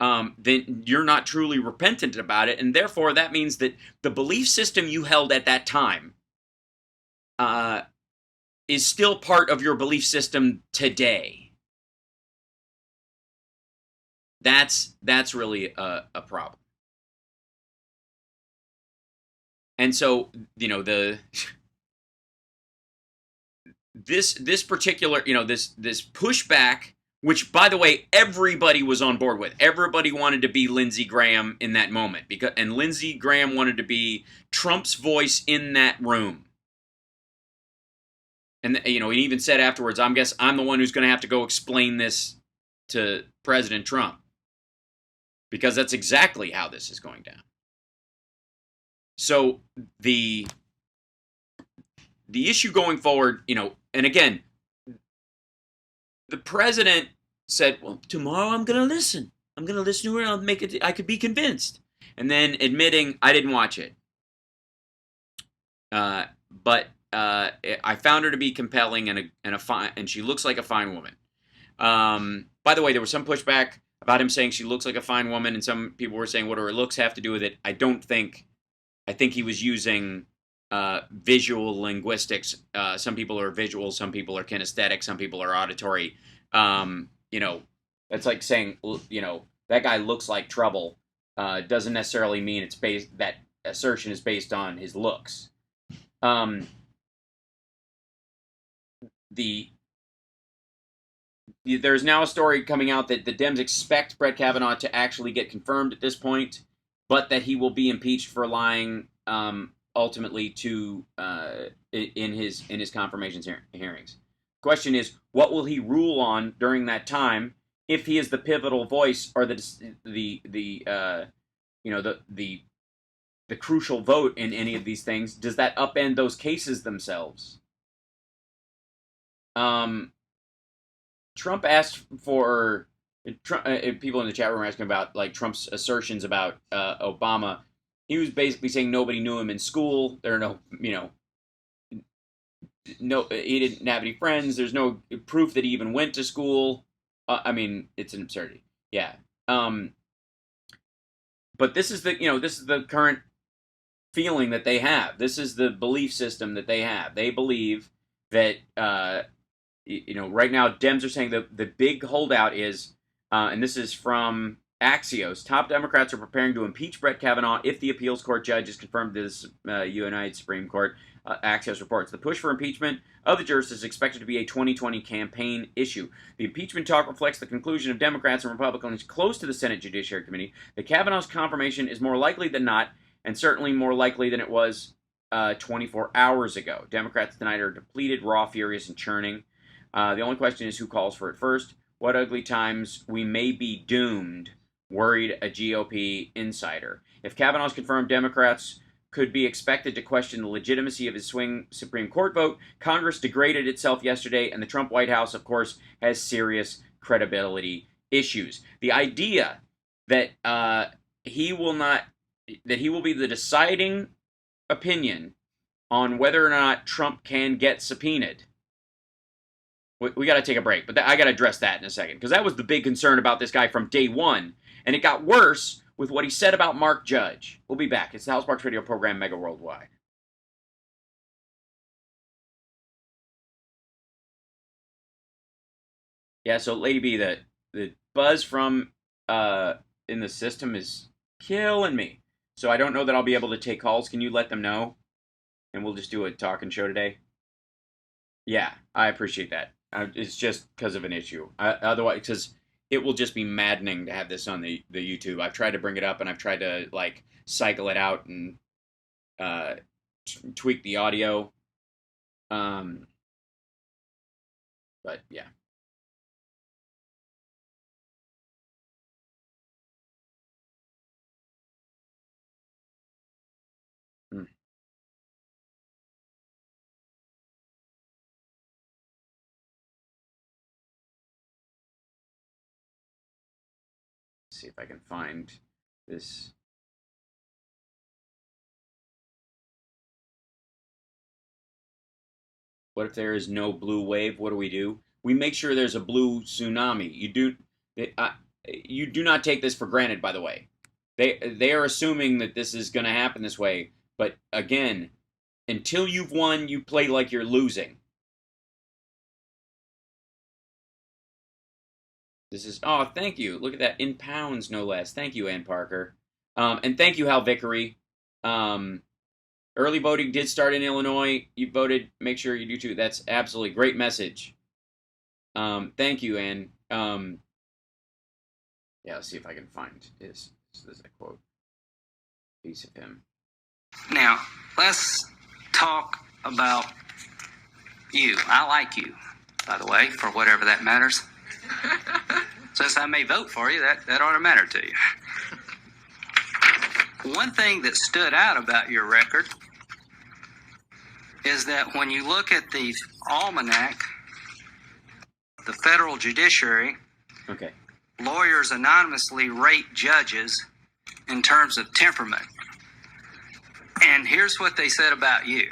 A: then you're not truly repentant about it, and therefore that means that the belief system you held at that time is still part of your belief system today. That's really a problem. And so, this particular, this pushback, which, by the way, everybody was on board with. Everybody wanted to be Lindsey Graham in that moment, and Lindsey Graham wanted to be Trump's voice in that room. And he even said afterwards, I'm the one who's going to have to go explain this to President Trump, because that's exactly how this is going down. So the issue going forward, and again, the president said, well, tomorrow I'm going to listen. I'm going to listen to her and I'll make it, I could be convinced. And then admitting, I didn't watch it. But I found her to be compelling and a fine, and she looks like a fine woman. By the way, there was some pushback about him saying she looks like a fine woman, and some people were saying, what do her looks have to do with it? I think he was using visual linguistics. Some people are visual, some people are kinesthetic, some people are auditory. That's like saying, that guy looks like trouble. Doesn't necessarily mean that assertion is based on his looks. There's now a story coming out that the Dems expect Brett Kavanaugh to actually get confirmed at this point, but that he will be impeached for lying ultimately to in his confirmation hearings. Question is, what will he rule on during that time if he is the pivotal voice or the crucial vote in any of these things? Does that upend those cases themselves? Trump asked for people in the chat room are asking about like Trump's assertions about Obama. He was basically saying nobody knew him in school. There are no, he didn't have any friends. There's no proof that he even went to school. It's an absurdity. Yeah. But this is the current feeling that they have. This is the belief system that they have. They believe that, right now Dems are saying the big holdout is, and this is from Axios, top Democrats are preparing to impeach Brett Kavanaugh if the appeals court judge is confirmed to this United Supreme Court. Axios reports the push for impeachment of the jurist is expected to be a 2020 campaign issue. The impeachment talk reflects the conclusion of Democrats and Republicans close to the Senate Judiciary Committee that Kavanaugh's confirmation is more likely than not, and certainly more likely than it was 24 hours ago. Democrats tonight are depleted, raw, furious, and churning. The only question is who calls for it first. What ugly times we may be doomed, worried a GOP insider. If Kavanaugh's confirmed, Democrats could be expected to question the legitimacy of his swing Supreme Court vote. Congress degraded itself yesterday, and the Trump White House, of course, has serious credibility issues. The idea that he will be the deciding opinion on whether or not Trump can get subpoenaed. We got to take a break, but I got to address that in a second, because that was the big concern about this guy from day one, and it got worse with what he said about Mark Judge. We'll be back. It's the House Sparks Radio program, Mega Worldwide. Yeah, so Lady B, the buzz from in the system is killing me. So I don't know that I'll be able to take calls. Can you let them know? And we'll just do a talking show today. Yeah, I appreciate that. It's just because of an issue. Otherwise, because it will just be maddening to have this on the YouTube. I've tried to bring it up, and I've tried to cycle it out and tweak the audio. But yeah. See if I can find this. What if there is no blue wave? What do? We make sure there's a blue tsunami. You do. you do not take this for granted, by the way. They are assuming that this is going to happen this way. But again, until you've won, you play like you're losing. This is, oh, thank you. Look at that, in pounds, no less. Thank you, Ann Parker. And thank you, Hal Vickery. Early voting did start in Illinois. You voted. Make sure you do too. That's absolutely great message. Thank you, Ann. Yeah, let's see if I can find this. This is a quote. Piece of him.
J: Now, let's talk about you. I like you, by the way, for whatever that matters. Since I may vote for you, that ought to matter to you. One thing that stood out about your record is that when you look at the almanac, the federal judiciary,
A: okay,
J: lawyers anonymously rate judges in terms of temperament. And here's what they said about you.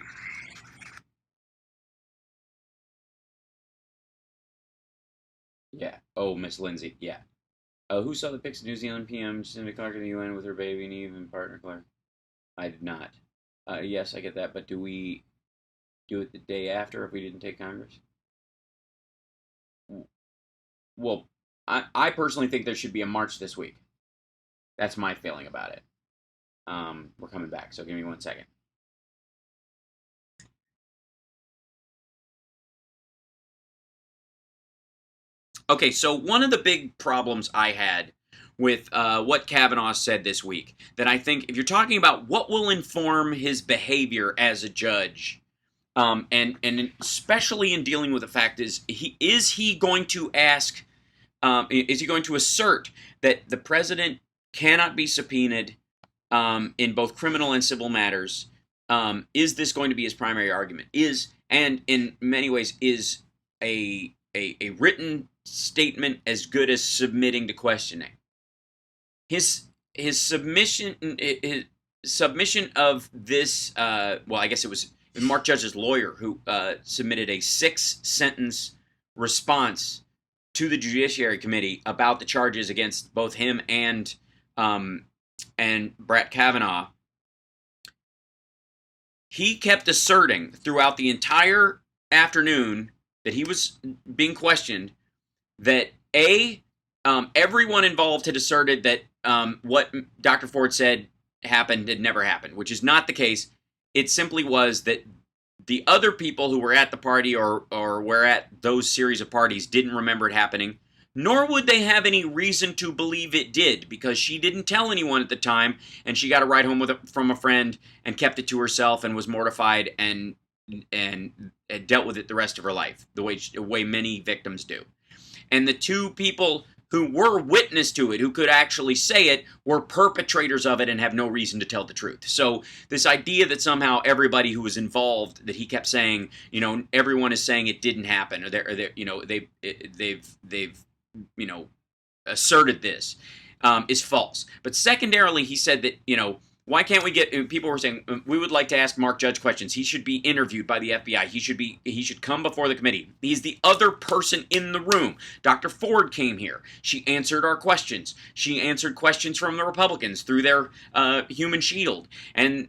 A: Yeah. Oh, Miss Lindsay. Yeah. Who saw the pics of New Zealand PM Cindy Clark in the UN with her baby and Eve and partner Clark? I did not. Yes, I get that, but do we do it the day after if we didn't take Congress? Well, I personally think there should be a march this week. That's my feeling about it. We're coming back, so give me 1 second. Okay, so one of the big problems I had with what Kavanaugh said this week, that I think if you're talking about what will inform his behavior as a judge, and especially in dealing with the fact is he going to ask, is he going to assert that the president cannot be subpoenaed in both criminal and civil matters? Is this going to be his primary argument? And in many ways, is a written statement as good as submitting to questioning? His submission of this, well, I guess it was Mark Judge's lawyer who submitted a 6-sentence response to the Judiciary Committee about the charges against both him and Brett Kavanaugh. He kept asserting throughout the entire afternoon that he was being questioned that everyone involved had asserted that what Dr. Ford said happened had never happened, which is not the case. It simply was that the other people who were at the party or were at those series of parties didn't remember it happening, nor would they have any reason to believe it did, because she didn't tell anyone at the time, and she got a ride home from a friend and kept it to herself and was mortified and dealt with it the rest of her life, the way many victims do. And the two people who were witness to it, who could actually say it, were perpetrators of it and have no reason to tell the truth. So this idea that somehow everybody who was involved, that he kept saying, everyone is saying it didn't happen, or they've asserted this, is false. But secondarily, he said that, why can't we get, people were saying, we would like to ask Mark Judge questions. He should be interviewed by the FBI. He should come before the committee. He's the other person in the room. Dr. Ford came here. She answered our questions. She answered questions from the Republicans through their human shield. And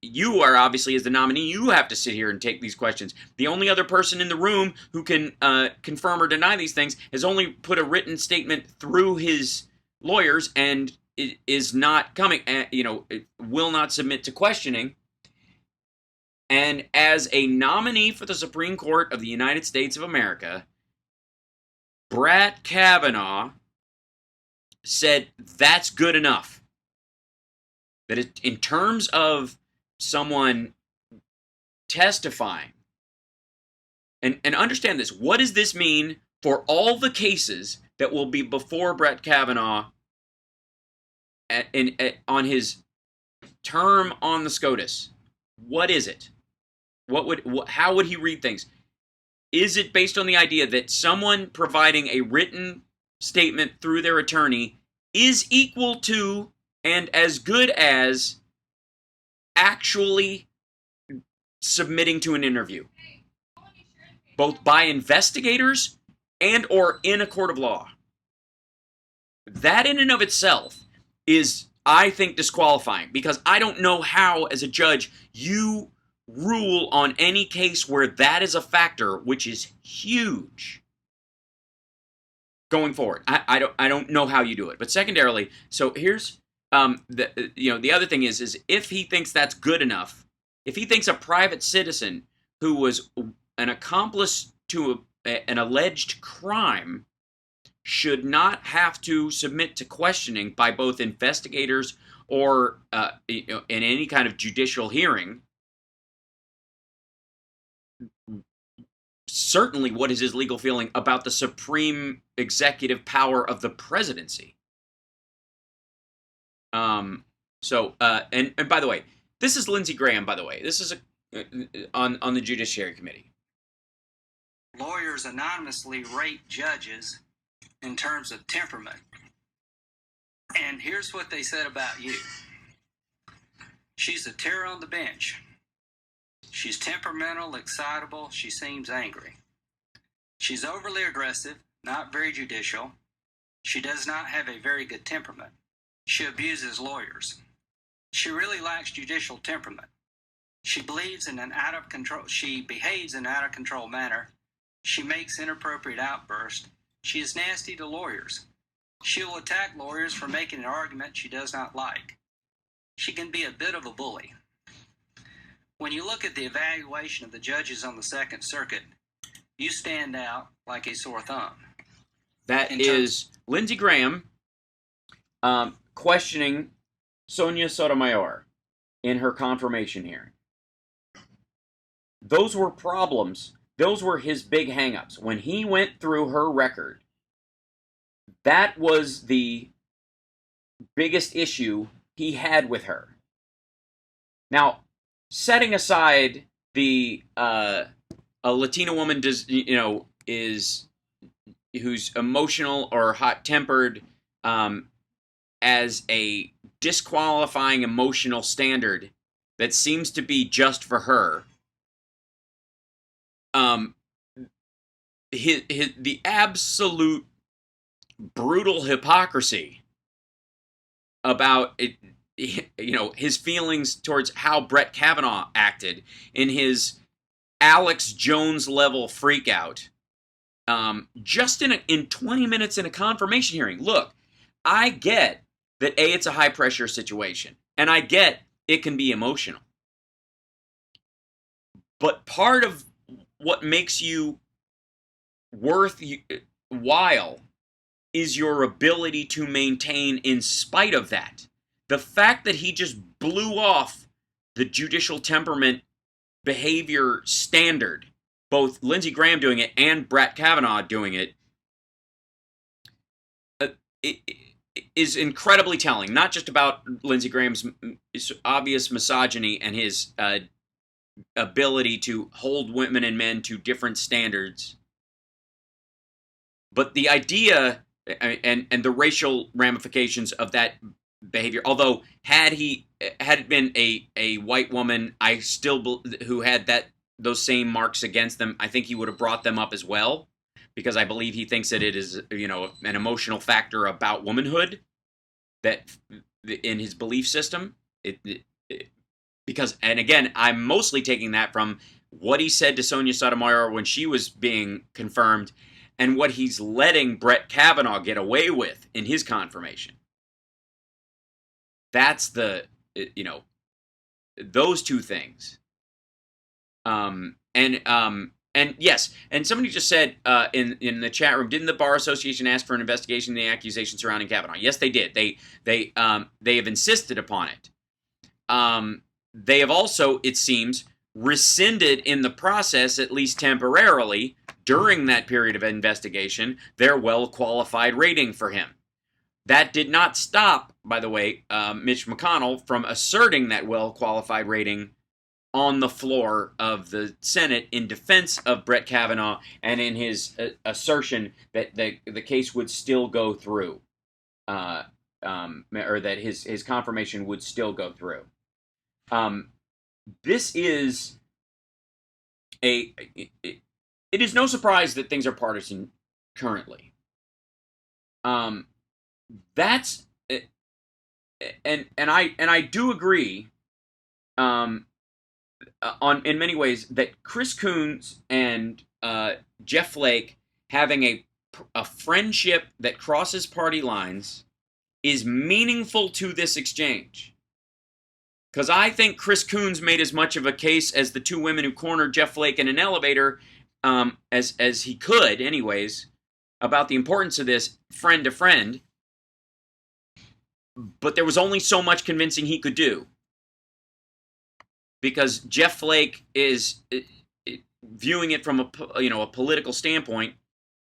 A: you are obviously, as the nominee, you have to sit here and take these questions. The only other person in the room who can confirm or deny these things has only put a written statement through his lawyers, and it is not coming, it will not submit to questioning. And as a nominee for the Supreme Court of the United States of America, Brett Kavanaugh said that's good enough. That in terms of someone testifying, and understand this, what does this mean for all the cases that will be before Brett Kavanaugh on his term on the SCOTUS? What is it? How would he read things? Is it based on the idea that someone providing a written statement through their attorney is equal to and as good as actually submitting to an interview, both by investigators and or in a court of law? that in and of itself is, I think, disqualifying, because I don't know how, as a judge, you rule on any case where that is a factor, which is huge going forward. I don't know how you do it. But secondarily, so here's the other thing is if he thinks that's good enough, if he thinks a private citizen who was an accomplice to an alleged crime should not have to submit to questioning by both investigators or in any kind of judicial hearing, certainly what is his legal feeling about the supreme executive power of the presidency? And by the way, this is Lindsey Graham, by the way. This is on the Judiciary Committee.
J: Lawyers anonymously rate judges in terms of temperament. And here's what they said about you. She's a terror on the bench. She's temperamental, excitable. She seems angry. She's overly aggressive, not very judicial. She does not have a very good temperament. She abuses lawyers. She really lacks judicial temperament. She behaves in an out of control manner. She makes inappropriate outbursts. She is nasty to lawyers. She will attack lawyers for making an argument she does not like. She can be a bit of a bully. When you look at the evaluation of the judges on the Second Circuit, you stand out like a sore thumb.
A: That is Lindsey Graham questioning Sonia Sotomayor in her confirmation hearing. Those were problems. Those were his big hangups. When he went through her record, that was the biggest issue he had with her. Now, setting aside the a Latina woman who's emotional or hot-tempered as a disqualifying emotional standard that seems to be just for her. The absolute brutal hypocrisy about it, his feelings towards how Brett Kavanaugh acted in his Alex Jones level freakout, just in 20 minutes in a confirmation hearing. Look, I get that it's a high pressure situation, and I get it can be emotional, but part of what makes you worthwhile is your ability to maintain in spite of that. The fact that he just blew off the judicial temperament behavior standard, both Lindsey Graham doing it and Brett Kavanaugh doing it, is incredibly telling. Not just about Lindsey Graham's obvious misogyny and his ability to hold women and men to different standards, but the idea and the racial ramifications of that behavior. Although had it been a white woman, who had those same marks against them, I think he would have brought them up as well, because I believe he thinks that it is an emotional factor about womanhood that in his belief system. Because, and again, I'm mostly taking that from what he said to Sonia Sotomayor when she was being confirmed, and what he's letting Brett Kavanaugh get away with in his confirmation. That's those two things. And yes, and somebody just said in the chat room, didn't the Bar Association ask for an investigation of the accusations surrounding Kavanaugh? Yes, they did. They have insisted upon it. They have also, it seems, rescinded in the process, at least temporarily, during that period of investigation, their well-qualified rating for him. That did not stop, by the way, Mitch McConnell from asserting that well-qualified rating on the floor of the Senate in defense of Brett Kavanaugh and in his assertion that the case would still go through, or that his confirmation would still go through. This is it is no surprise that things are partisan currently. that's and I do agree on in many ways that Chris Coons and Jeff Flake having a friendship that crosses party lines is meaningful to this exchange. Because I think Chris Coons made as much of a case as the two women who cornered Jeff Flake in an elevator as he could, anyways, about the importance of this friend to friend. But there was only so much convincing he could do. Because Jeff Flake is viewing it from a political standpoint,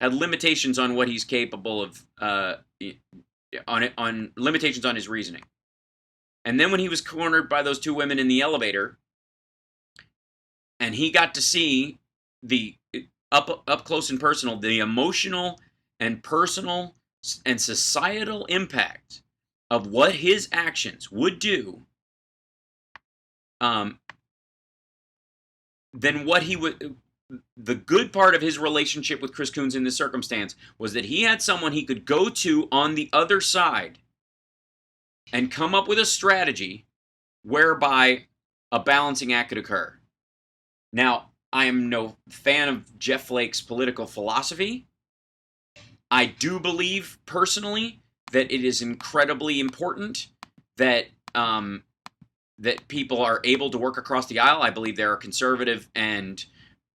A: had limitations on what he's capable of, on limitations on his reasoning. And then when he was cornered by those two women in the elevator, and he got to see the up close and personal, the emotional and personal and societal impact of what his actions would do, then what he would, the good part of his relationship with Chris Coons in this circumstance was that he had someone he could go to on the other side and come up with a strategy whereby a balancing act could occur. Now, I am no fan of Jeff Flake's political philosophy. I do believe personally that it is incredibly important that that people are able to work across the aisle. I believe there are conservative and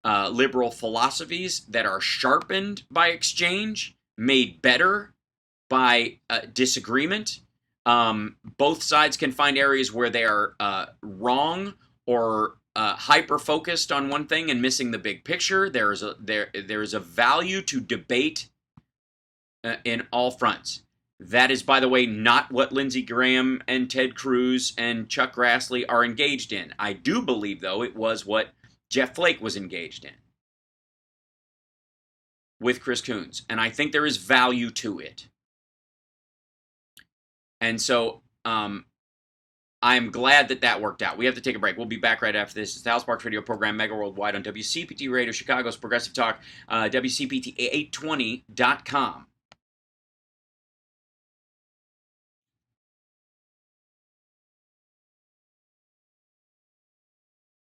A: liberal philosophies that are sharpened by exchange, made better by disagreement. Both sides can find areas where they are wrong or hyper-focused on one thing and missing the big picture. There is a value to debate in all fronts. That is, by the way, not what Lindsey Graham and Ted Cruz and Chuck Grassley are engaged in. I do believe, though, it was what Jeff Flake was engaged in with Chris Coons. And I think there is value to it. And so I'm glad that that worked out. We have to take a break. We'll be back right after this. It's the Hal Sparks radio program, Mega Worldwide on WCPT Radio, Chicago's Progressive Talk, WCPT820.com.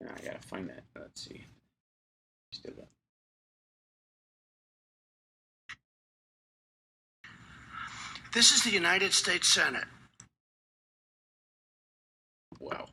A: I gotta find that. Let's see. Still got.
B: This is the United States Senate.
A: Wow.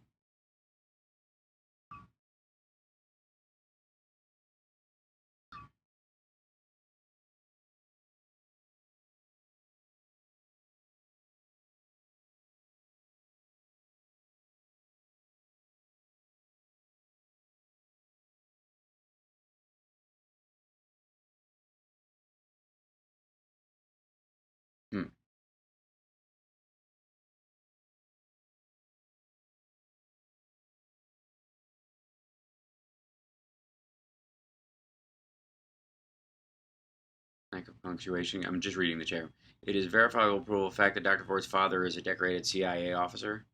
A: Lack of punctuation. I'm just reading the chat. It is verifiable proof of fact that Dr. Ford's father is a decorated CIA officer.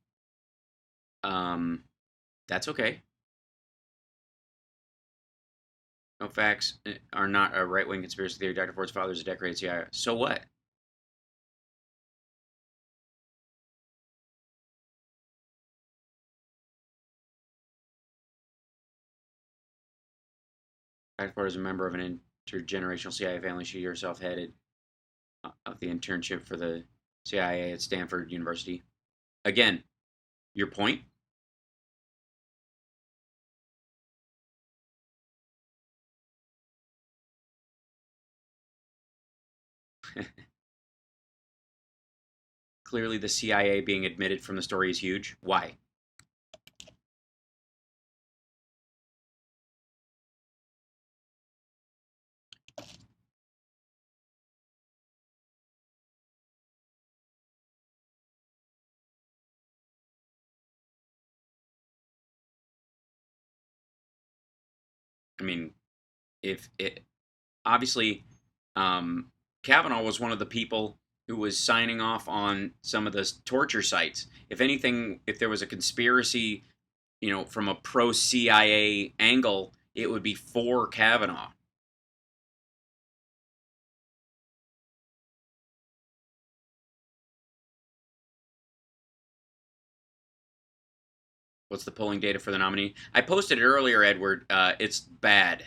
A: That's okay. No, facts are not a right-wing conspiracy theory. Dr. Ford's father is a decorated CIA. So what? Dr. Ford is a member of an intergenerational CIA family. She herself headed of the internship for the CIA at Stanford University. Again, your point? Clearly, the CIA being admitted from the story is huge. Why? I mean, if it obviously Kavanaugh was one of the people who was signing off on some of the torture sites. If anything, if there was a conspiracy, from a pro-CIA angle, it would be for Kavanaugh. What's the polling data for the nominee? I posted it earlier, Edward. It's bad.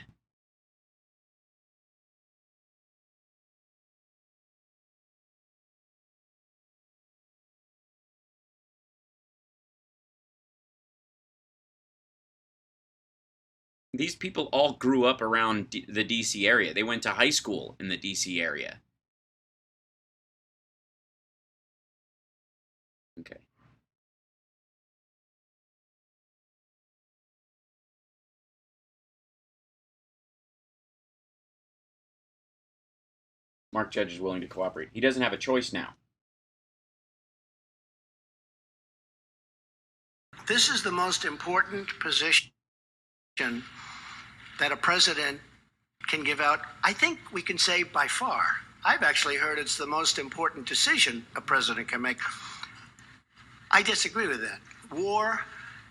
A: These people all grew up around the D.C. area. They went to high school in the D.C. area. Okay. Mark Judge is willing to cooperate. He doesn't have a choice now.
B: This is the most important position that a president can give out. I think we can say by far. I've actually heard it's the most important decision a president can make. I disagree with that. War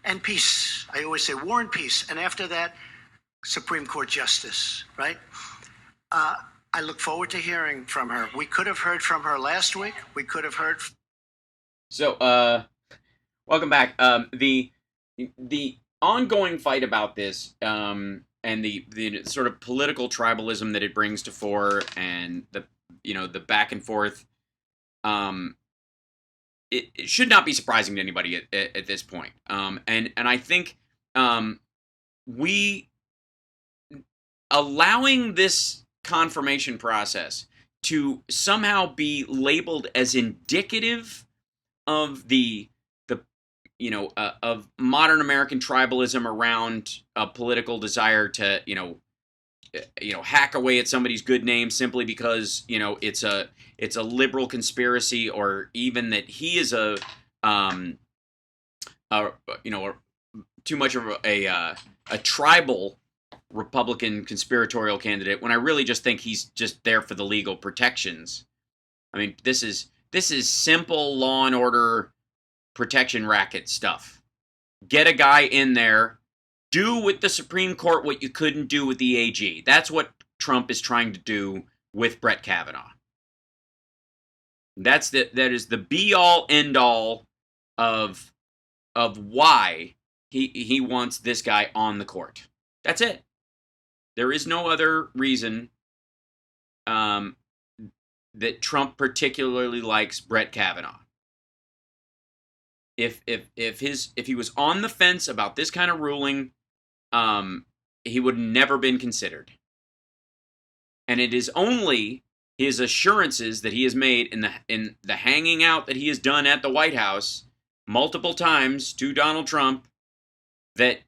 B: and peace. I always say war and peace. And after that, Supreme Court justice, right? I look forward to hearing from her. We could have heard from her last week. We could have heard.
A: So, welcome back. The ongoing fight about this, and the sort of political tribalism that it brings to fore, and the back and forth, it should not be surprising to anybody at this point. And I think we allowing this confirmation process to somehow be labeled as indicative of of modern American tribalism around a political desire to hack away at somebody's good name simply because it's a liberal conspiracy, or even that he is too much of a tribal Republican conspiratorial candidate, when I really just think he's just there for the legal protections. I mean, this is simple law and order protection racket stuff. Get a guy in there, do with the Supreme Court what you couldn't do with the AG. That's what Trump is trying to do with Brett Kavanaugh. That is the be all end all of why he wants this guy on the court. That's it. There is no other reason that Trump particularly likes Brett Kavanaugh. If he was on the fence about this kind of ruling, he would never been considered. And it is only his assurances that he has made in the hanging out that he has done at the White House multiple times to Donald Trump that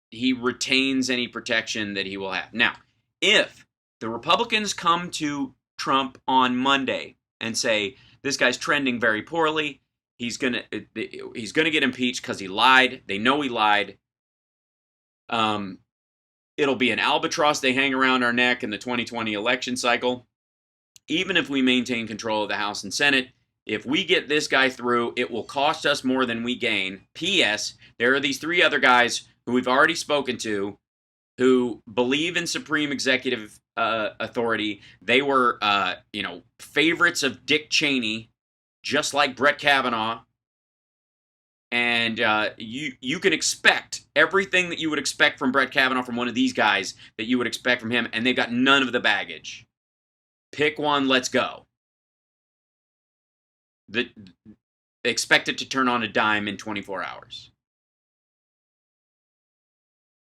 A: he retains any protection that he will have. Now, if the Republicans come to Trump on Monday and say, this guy's trending very poorly, he's gonna get impeached because he lied, they know he lied, it'll be an albatross they hang around our neck in the 2020 election cycle. Even if we maintain control of the House and Senate, if we get this guy through, it will cost us more than we gain. P.S. There are these three other guys who we've already spoken to, who believe in supreme executive authority. They were, favorites of Dick Cheney, just like Brett Kavanaugh. And you can expect everything that you would expect from Brett Kavanaugh from one of these guys that you would expect from him, and they've got none of the baggage. Pick one, let's go. Expect it to turn on a dime in 24 hours.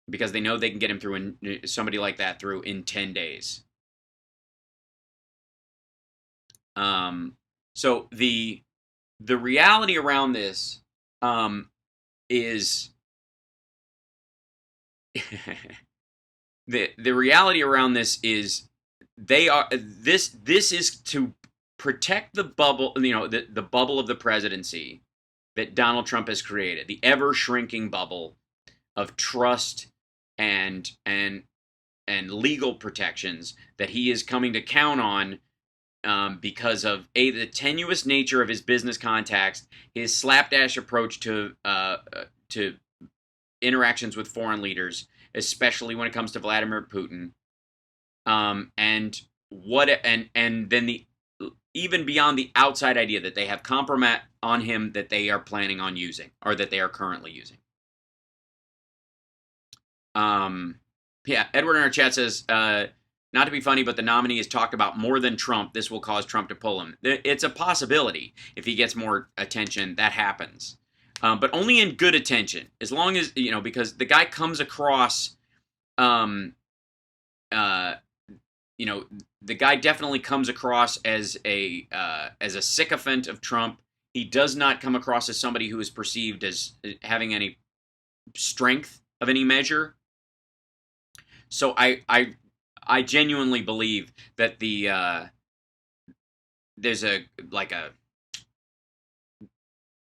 A: Because they know they can get him through somebody like that through in 10 days. So the reality around this is the reality around this is this is to protect the bubble, the bubble of the presidency that Donald Trump has created, the ever shrinking bubble of trust and legal protections that he is coming to count on because of the tenuous nature of his business contacts, his slapdash approach to interactions with foreign leaders, especially when it comes to Vladimir Putin, and then even beyond the outside idea that they have compromise on him that they are planning on using, or that they are currently using. Yeah, Edward in our chat says, not to be funny, but the nominee is talked about more than Trump. This will cause Trump to pull him. It's a possibility. If he gets more attention, that happens. But only in good attention. As long as, because the guy comes across, the guy definitely comes across as a sycophant of Trump. He does not come across as somebody who is perceived as having any strength of any measure. So I genuinely believe that there's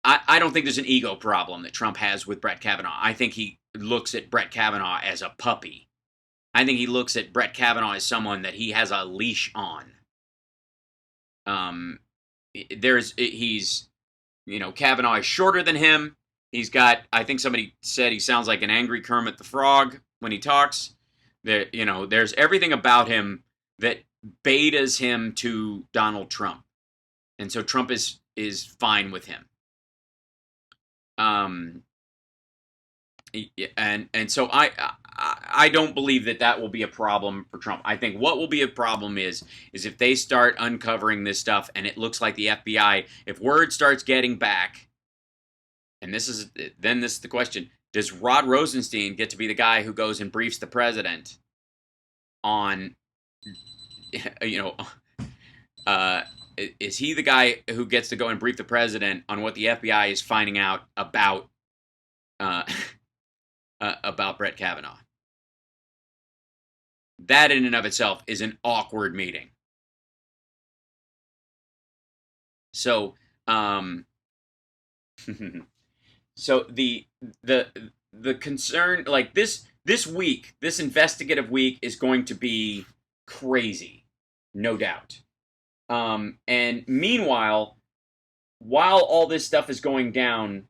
A: I don't think there's an ego problem that Trump has with Brett Kavanaugh. I think he looks at Brett Kavanaugh as a puppy. I think he looks at Brett Kavanaugh as someone that he has a leash on. Kavanaugh is shorter than him. He's got, I think somebody said he sounds like an angry Kermit the Frog when he talks. There's everything about him that betas him to Donald Trump. And so Trump is fine with him. And so I don't believe that will be a problem for Trump. I think what will be a problem is if they start uncovering this stuff and it looks like the FBI, if word starts getting back, and this is the question, does Rod Rosenstein get to be the guy who goes and briefs the president on, is he the guy who gets to go and brief the president on what the FBI is finding out about Brett Kavanaugh? That in and of itself is an awkward meeting. So, so the concern, like this week, this investigative week is going to be crazy, no doubt. And meanwhile, while all this stuff is going down,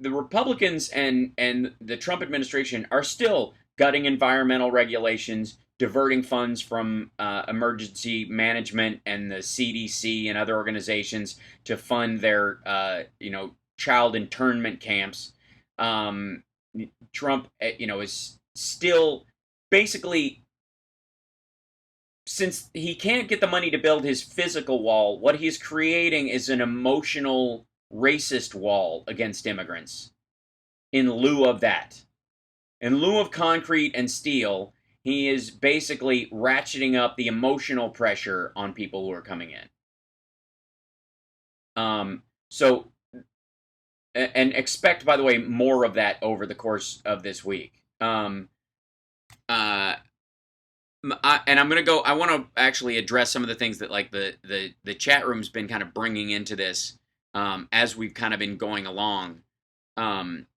A: the Republicans and the Trump administration are still gutting environmental regulations, diverting funds from emergency management and the CDC and other organizations to fund their, child internment camps. Trump, is still basically, since he can't get the money to build his physical wall, what he's creating is an emotional racist wall against immigrants. In lieu of that, in lieu of concrete and steel, he is basically ratcheting up the emotional pressure on people who are coming in. And expect, by the way, more of that over the course of this week. And I'm gonna go. I want to actually address some of the things that, like, the chat room's been kind of bringing into this as we've kind of been going along. Sam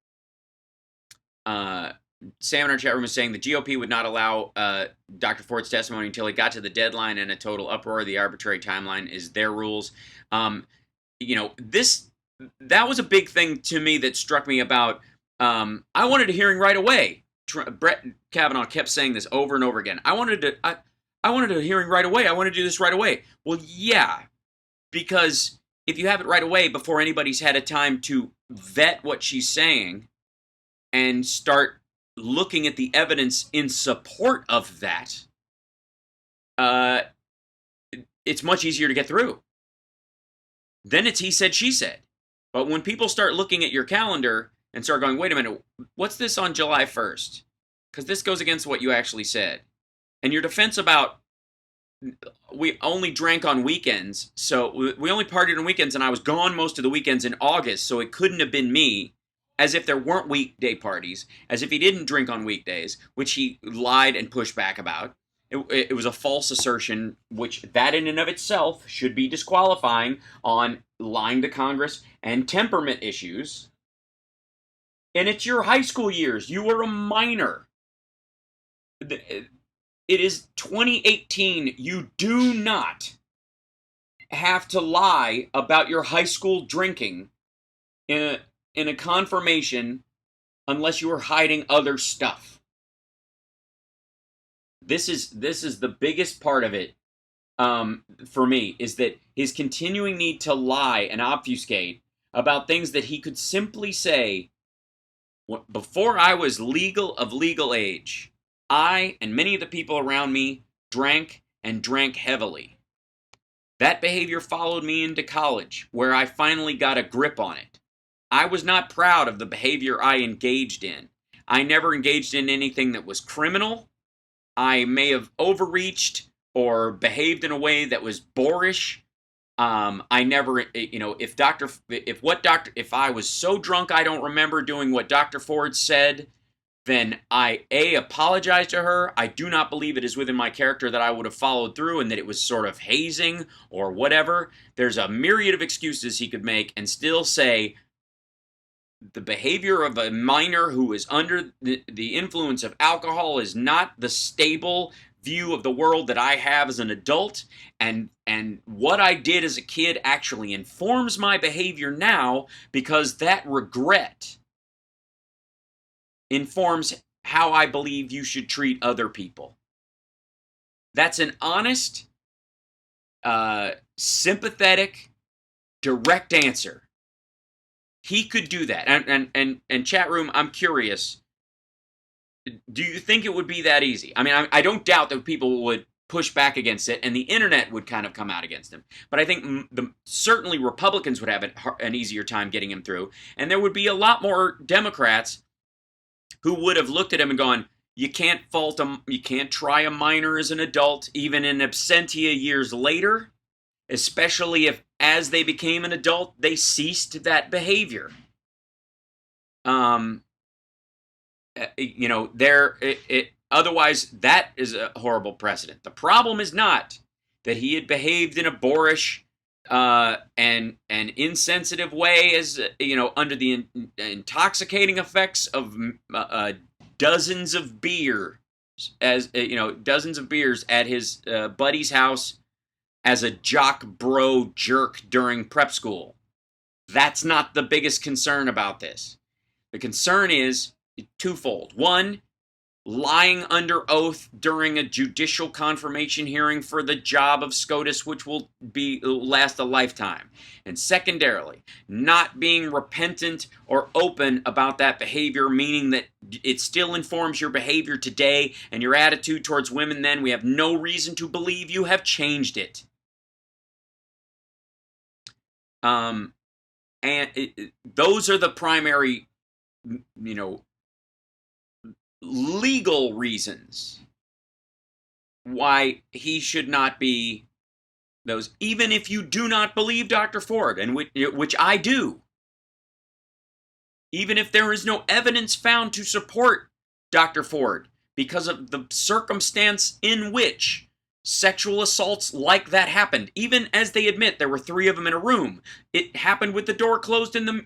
A: in our chat room is saying the GOP would not allow Dr. Ford's testimony until he got to the deadline and a total uproar. The arbitrary timeline is their rules. That was a big thing to me that struck me about. I wanted a hearing right away. Brett Kavanaugh kept saying this over and over again. I wanted a hearing right away. I want to do this right away. Well, yeah, because if you have it right away before anybody's had a time to vet what she's saying and start looking at the evidence in support of that, it's much easier to get through. Then it's he said, she said. But when people start looking at your calendar and start going, wait a minute, what's this on July 1st? Because this goes against what you actually said. And your defense about, we only drank on weekends, so we only partied on weekends, and I was gone most of the weekends in August, so it couldn't have been me, as if there weren't weekday parties, as if he didn't drink on weekdays, which he lied and pushed back about. It was a false assertion, which that in and of itself should be disqualifying on lying to Congress and temperament issues. And it's your high school years. You were a minor. It is 2018. You do not have to lie about your high school drinking in a confirmation unless you are hiding other stuff. This is the biggest part of it for me, is that his continuing need to lie and obfuscate about things that he could simply say Before I was of legal age, I and many of the people around me drank and drank heavily. That behavior followed me into college, where I finally got a grip on it. I was not proud of the behavior I engaged in. I never engaged in anything that was criminal. I may have overreached or behaved in a way that was boorish. I never, if I was so drunk I don't remember doing what Dr. Ford said, then I apologize to her. I do not believe it is within my character that I would have followed through and that it was sort of hazing or whatever. There's a myriad of excuses he could make and still say the behavior of a minor who is under the influence of alcohol is not the stable view of the world that I have as an adult, and what I did as a kid actually informs my behavior now, because that regret informs how I believe you should treat other people. That's an honest, sympathetic, direct answer. He could do that. And chat room, I'm curious, do you think it would be that easy? I mean, I don't doubt that people would push back against it, and the internet would kind of come out against him. But I think certainly Republicans would have an easier time getting him through, and there would be a lot more Democrats who would have looked at him and gone, you can't fault him, you can't try a minor as an adult, even in absentia years later, especially if, as they became an adult, they ceased that behavior. Otherwise, that is a horrible precedent. The problem is not that he had behaved in a boorish and insensitive way, as under the intoxicating effects of dozens of beers at his buddy's house as a jock bro jerk during prep school. That's not the biggest concern about this. The concern is twofold. One, lying under oath during a judicial confirmation hearing for the job of SCOTUS, which will last a lifetime. And secondarily, not being repentant or open about that behavior, meaning that it still informs your behavior today and your attitude towards women then. We have no reason to believe you have changed it. Those are the primary, legal reasons why he should not be those, even if you do not believe Dr. Ford, and which I do. Even if there is no evidence found to support Dr. Ford because of the circumstance in which sexual assaults like that happened, even as they admit there were 3 of them in a room. It happened with the door closed and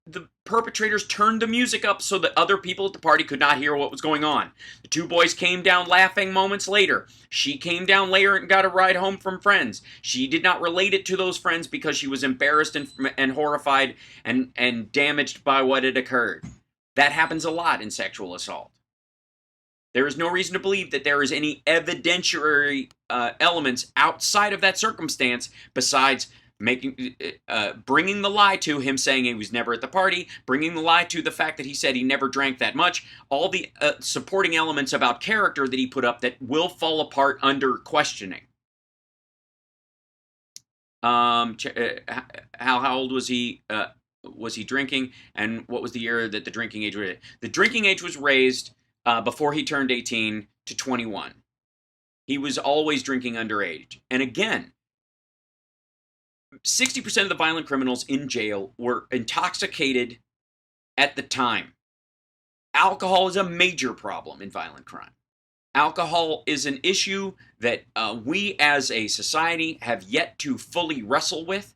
A: the perpetrators turned the music up so that other people at the party could not hear what was going on. The 2 boys came down laughing moments later. She came down later and got a ride home from friends. She did not relate it to those friends because she was embarrassed and horrified and damaged by what had occurred. That happens a lot in sexual assault. There is no reason to believe that there is any evidentiary elements outside of that circumstance besides bringing the lie to him saying he was never at the party, bringing the lie to the fact that he said he never drank that much, all the supporting elements about character that he put up that will fall apart under questioning. How old was he? Was he drinking? And what was the year that the drinking age was? The drinking age was raised before he turned 18 to 21. He was always drinking underage. And again, 60% of the violent criminals in jail were intoxicated at the time. Alcohol is a major problem in violent crime. Alcohol is an issue that we as a society have yet to fully wrestle with.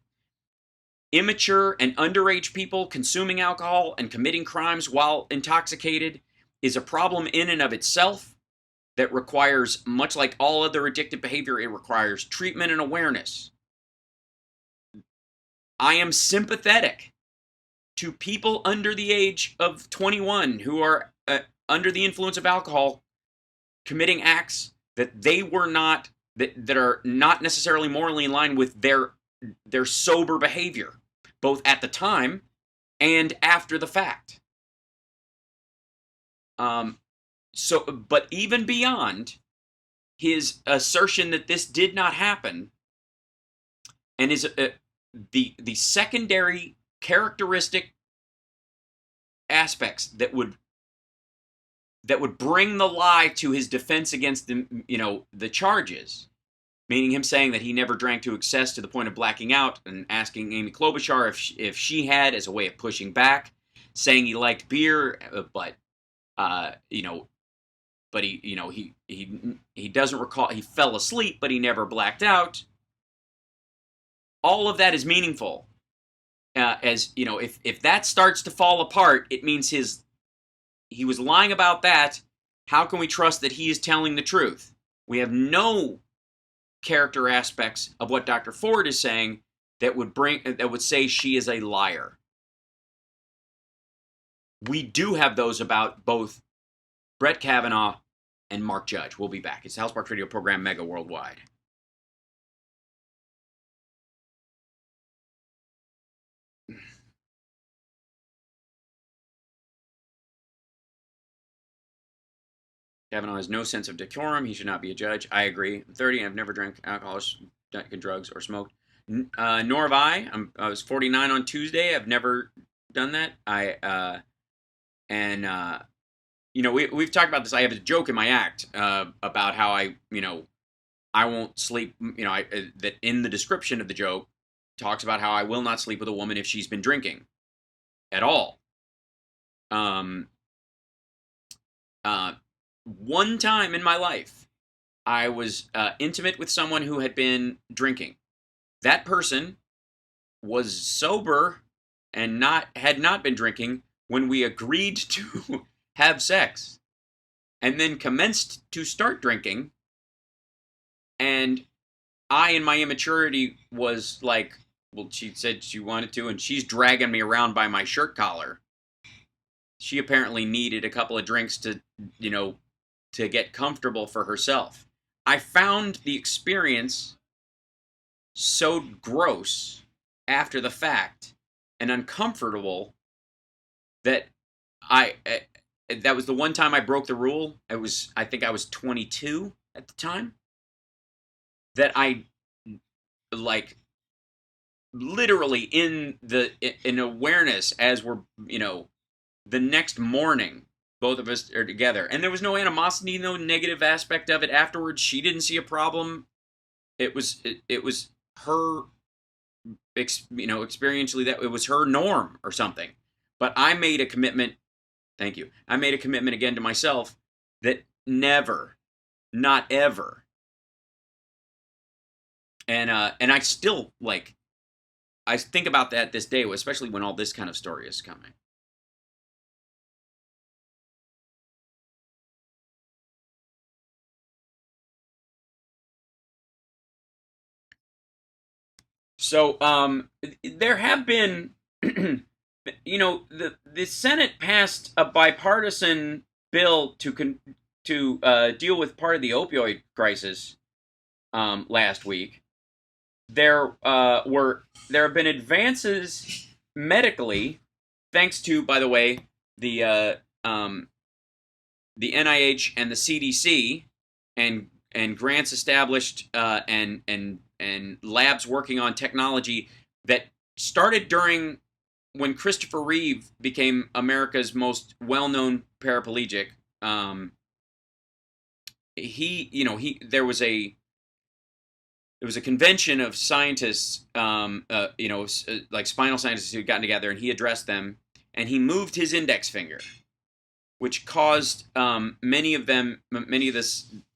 A: Immature and underage people consuming alcohol and committing crimes while intoxicated is a problem in and of itself that requires, much like all other addictive behavior, it requires treatment and awareness. I am sympathetic to people under the age of 21 who are under the influence of alcohol committing acts that they were not, that are not necessarily morally in line with their sober behavior, both at the time and after the fact. But even beyond his assertion that this did not happen, and is the secondary characteristic aspects that would bring the lie to his defense against the charges, meaning him saying that he never drank to excess to the point of blacking out, and asking Amy Klobuchar if she had, as a way of pushing back, saying he liked beer, but he doesn't recall, he fell asleep, but he never blacked out. All of that is meaningful. If that starts to fall apart, it means he was lying about that. How can we trust that he is telling the truth? We have no character aspects of what Dr. Ford is saying that would say she is a liar. We do have those about both Brett Kavanaugh and Mark Judge. We'll be back. It's the House Parks Radio program, Mega Worldwide. Kavanaugh has no sense of decorum. He should not be a judge. I agree. I'm 30 and I've never drank alcohol, drugs, or smoked. Nor have I. I was 49 on Tuesday. I've never done that. We've talked about this. I have a joke in my act about how I won't sleep. That in the description of the joke talks about how I will not sleep with a woman if she's been drinking at all. One time in my life, I was intimate with someone who had been drinking. That person was sober and had not been drinking when we agreed to have sex, and then commenced to start drinking. And I, in my immaturity, was like, well, she said she wanted to, and she's dragging me around by my shirt collar. She apparently needed a couple of drinks to get comfortable for herself. I found the experience so gross after the fact and uncomfortable that that was the one time I broke the rule. I think I was 22 at the time. That I, literally in awareness as we're, the next morning, both of us are together. And there was no animosity, no negative aspect of it afterwards. She didn't see a problem. It was her, experientially, that it was her norm or something. But I made a commitment. Thank you. I made a commitment again to myself that never, not ever. And I still, I think about that this day, especially when all this kind of story is coming. So, there have been, the Senate passed a bipartisan bill to deal with part of the opioid crisis last week. There have been advances medically, thanks to, by the way, the NIH and the CDC, and grants established and labs working on technology that started during when Christopher Reeve became America's most well-known paraplegic. There was a convention of scientists, like spinal scientists, who had gotten together, and he addressed them, and he moved his index finger, which caused many of the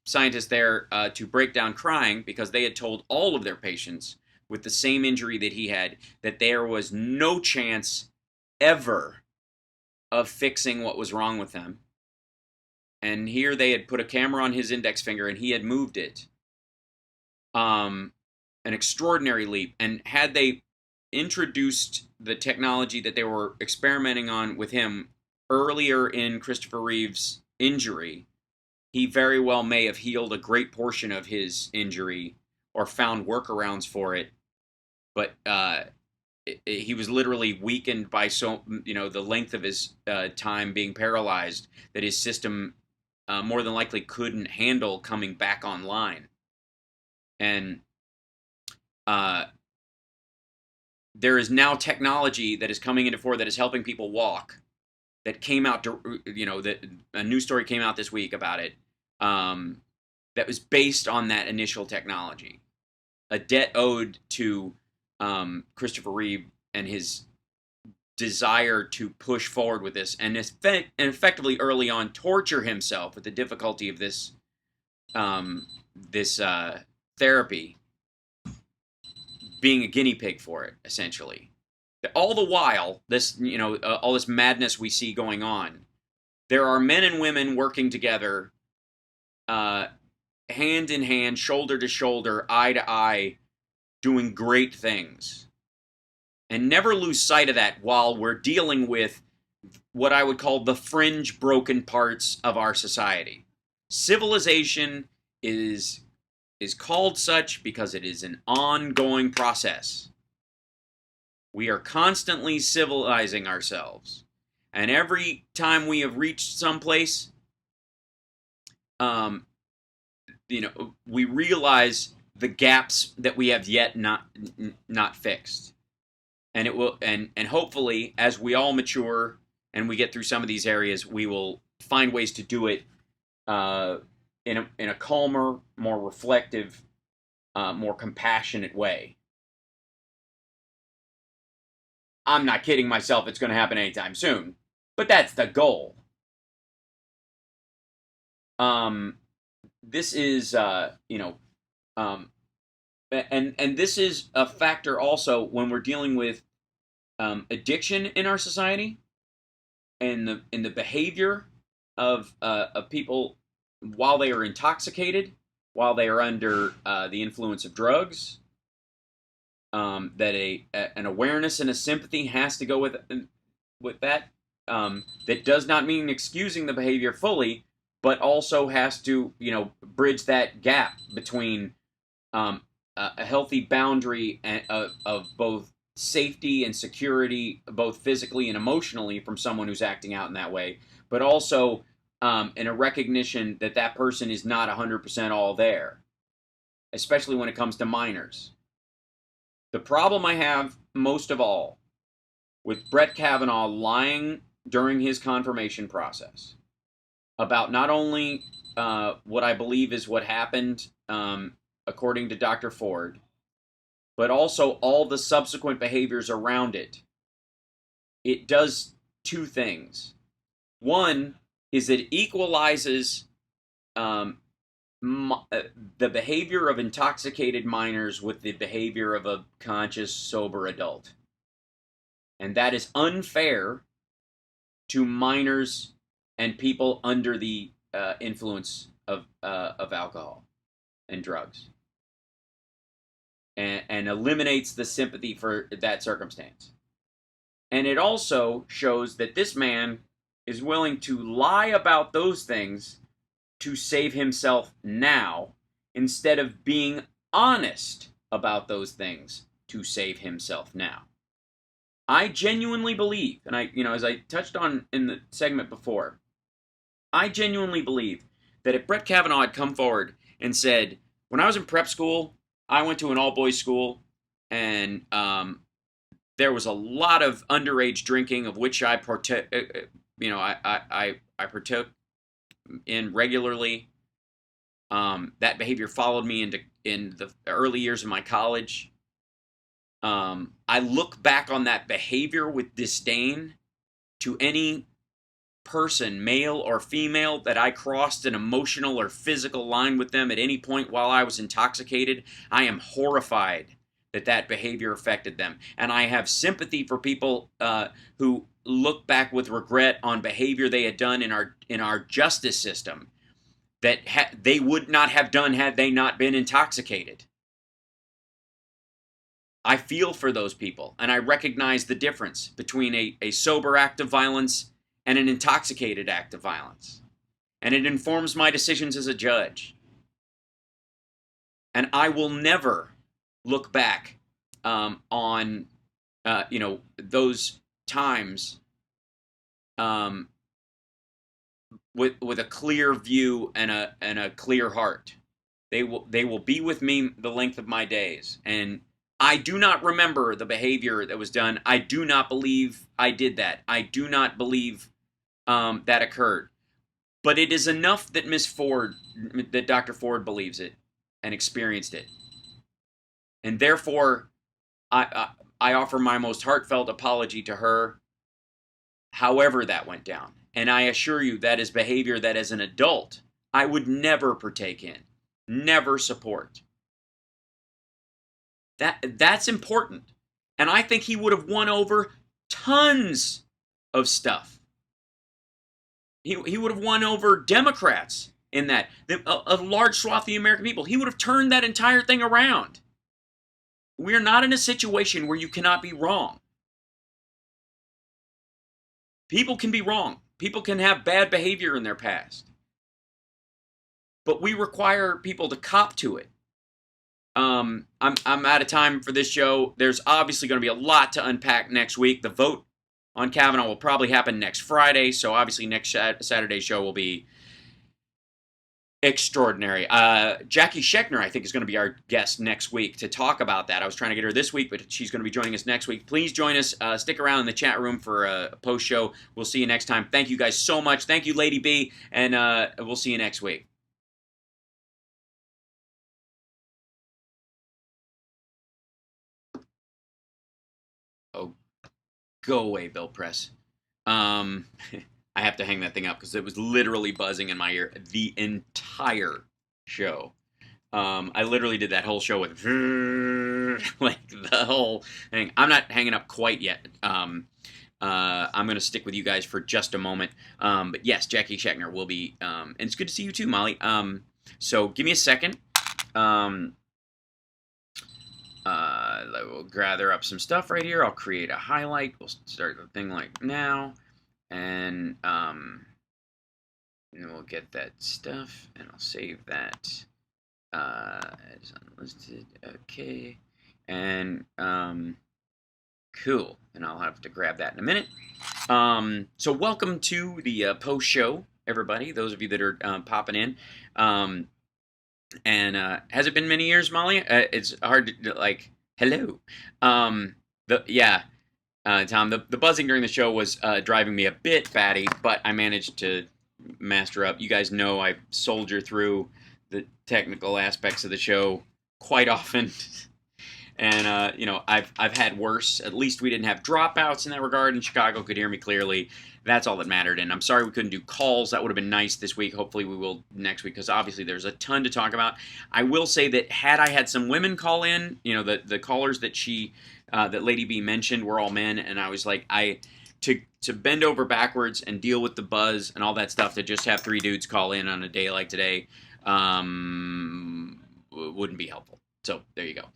A: scientists there to break down crying, because they had told all of their patients with the same injury that he had that there was no chance ever of fixing what was wrong with them. And here they had put a camera on his index finger, and he had moved it. An extraordinary leap. And had they introduced the technology that they were experimenting on with him earlier in Christopher Reeve's injury, he very well may have healed a great portion of his injury or found workarounds for it. But he was literally weakened by the length of his time being paralyzed, that his system more than likely couldn't handle coming back online. And there is now technology that is coming into fore that is helping people walk. That came out, that a news story came out this week about it. That was based on that initial technology, a debt owed to Christopher Reeve and his desire to push forward with this, and effectively early on torture himself with the difficulty of this therapy, being a guinea pig for it, essentially. All the while, all this madness we see going on, there are men and women working together, hand in hand, shoulder to shoulder, eye to eye, doing great things. And never lose sight of that while we're dealing with what I would call the fringe broken parts of our society. Civilization is called such because it is an ongoing process. We are constantly civilizing ourselves. And every time we have reached someplace, we realize the gaps that we have yet not fixed. And it will, and hopefully, as we all mature and we get through some of these areas, we will find ways to do it in a calmer, more reflective, more compassionate way. I'm not kidding myself, it's going to happen anytime soon. But that's the goal. This is, and this is a factor also when we're dealing with addiction in our society, and in the behavior of people while they are intoxicated, while they are under the influence of drugs. That an awareness and a sympathy has to go with that. That does not mean excusing the behavior fully, but also has to, bridge that gap between a healthy boundary of both safety and security, both physically and emotionally, from someone who's acting out in that way, but also in a recognition that that person is not 100% all there, especially when it comes to minors. The problem I have most of all with Brett Kavanaugh lying during his confirmation process about not only what I believe is what happened according to Dr. Ford, but also all the subsequent behaviors around it. It does two things. One is it equalizes the behavior of intoxicated minors with the behavior of a conscious, sober adult. And that is unfair to minors and people under the influence of alcohol and drugs. And eliminates the sympathy for that circumstance. And it also shows that this man is willing to lie about those things to save himself now, instead of being honest about those things to save himself now. I genuinely believe, and as I touched on in the segment before, I genuinely believe that if Brett Kavanaugh had come forward and said, when I was in prep school, I went to an all-boys school, and there was a lot of underage drinking, of which I partook in regularly. That behavior followed me in the early years of my college. I look back on that behavior with disdain to any person, male or female, that I crossed an emotional or physical line with them at any point while I was intoxicated. I am horrified that behavior affected them. And I have sympathy for people who look back with regret on behavior they had done in our justice system that they would not have done had they not been intoxicated. I feel for those people, and I recognize the difference between a sober act of violence and an intoxicated act of violence. And it informs my decisions as a judge. And I will never look back on those times with a clear view and a clear heart. They will be with me the length of my days. And I do not remember the behavior that was done. I do not believe I did that. I do not believe that occurred. But it is enough that that Dr. Ford believes it and experienced it. And therefore, I offer my most heartfelt apology to her, however that went down. And I assure you that is behavior that as an adult, I would never partake in, never support. That's important. And I think he would have won over tons of stuff. He would have won over Democrats in that. A large swath of the American people. He would have turned that entire thing around. We're not in a situation where you cannot be wrong. People can be wrong. People can have bad behavior in their past. But we require people to cop to it. I'm out of time for this show. There's obviously going to be a lot to unpack next week. The vote on Kavanaugh will probably happen next Friday, so obviously next Saturday's show will be extraordinary. Jackie Schechner, I think, is going to be our guest next week to talk about that. I was trying to get her this week, but she's going to be joining us next week. Please join us. Stick around in the chat room for a post-show. We'll see you next time. Thank you guys so much. Thank you, Lady B, and we'll see you next week. Oh, go away, Bill Press. I have to hang that thing up because it was literally buzzing in my ear the entire show. I literally did that whole show with like the whole thing. I'm not hanging up quite yet. I'm going to stick with you guys for just a moment. But yes, Jackie Schechner will be, and it's good to see you too, Molly. So give me a second. We'll gather up some stuff right here. I'll create a highlight. We'll start the thing like now. And we'll get that stuff, and I'll save that as unlisted. Okay, and cool. And I'll have to grab that in a minute. So welcome to the post show, everybody. Those of you that are popping in. And has it been many years, Molly? It's hard to like. Hello. Tom, the buzzing during the show was driving me a bit batty, but I managed to master up. You guys know I soldier through the technical aspects of the show quite often. And, I've had worse. At least we didn't have dropouts in that regard, and Chicago could hear me clearly. That's all that mattered. And I'm sorry we couldn't do calls. That would have been nice this week. Hopefully we will next week, because obviously there's a ton to talk about. I will say that had I had some women call in, the callers that that Lady B mentioned were all men, and I was like, to bend over backwards and deal with the buzz and all that stuff, to just have 3 dudes call in on a day like today wouldn't be helpful. So there you go.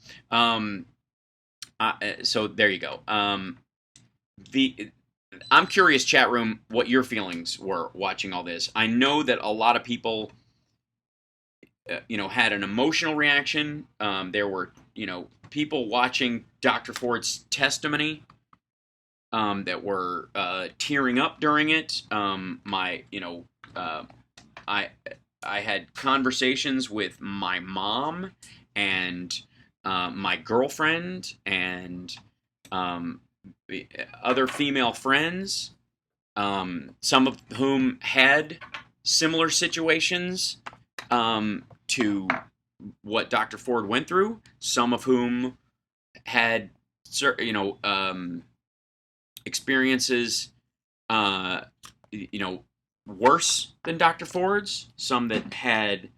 A: I'm curious, chat room, what your feelings were watching all this. I know that a lot of people, had an emotional reaction. There were, people watching Dr. Ford's testimony that were tearing up during it. I had conversations with my mom and my girlfriend and other female friends, some of whom had similar situations to what Dr. Ford went through, some of whom had, experiences, worse than Dr. Ford's, some that had,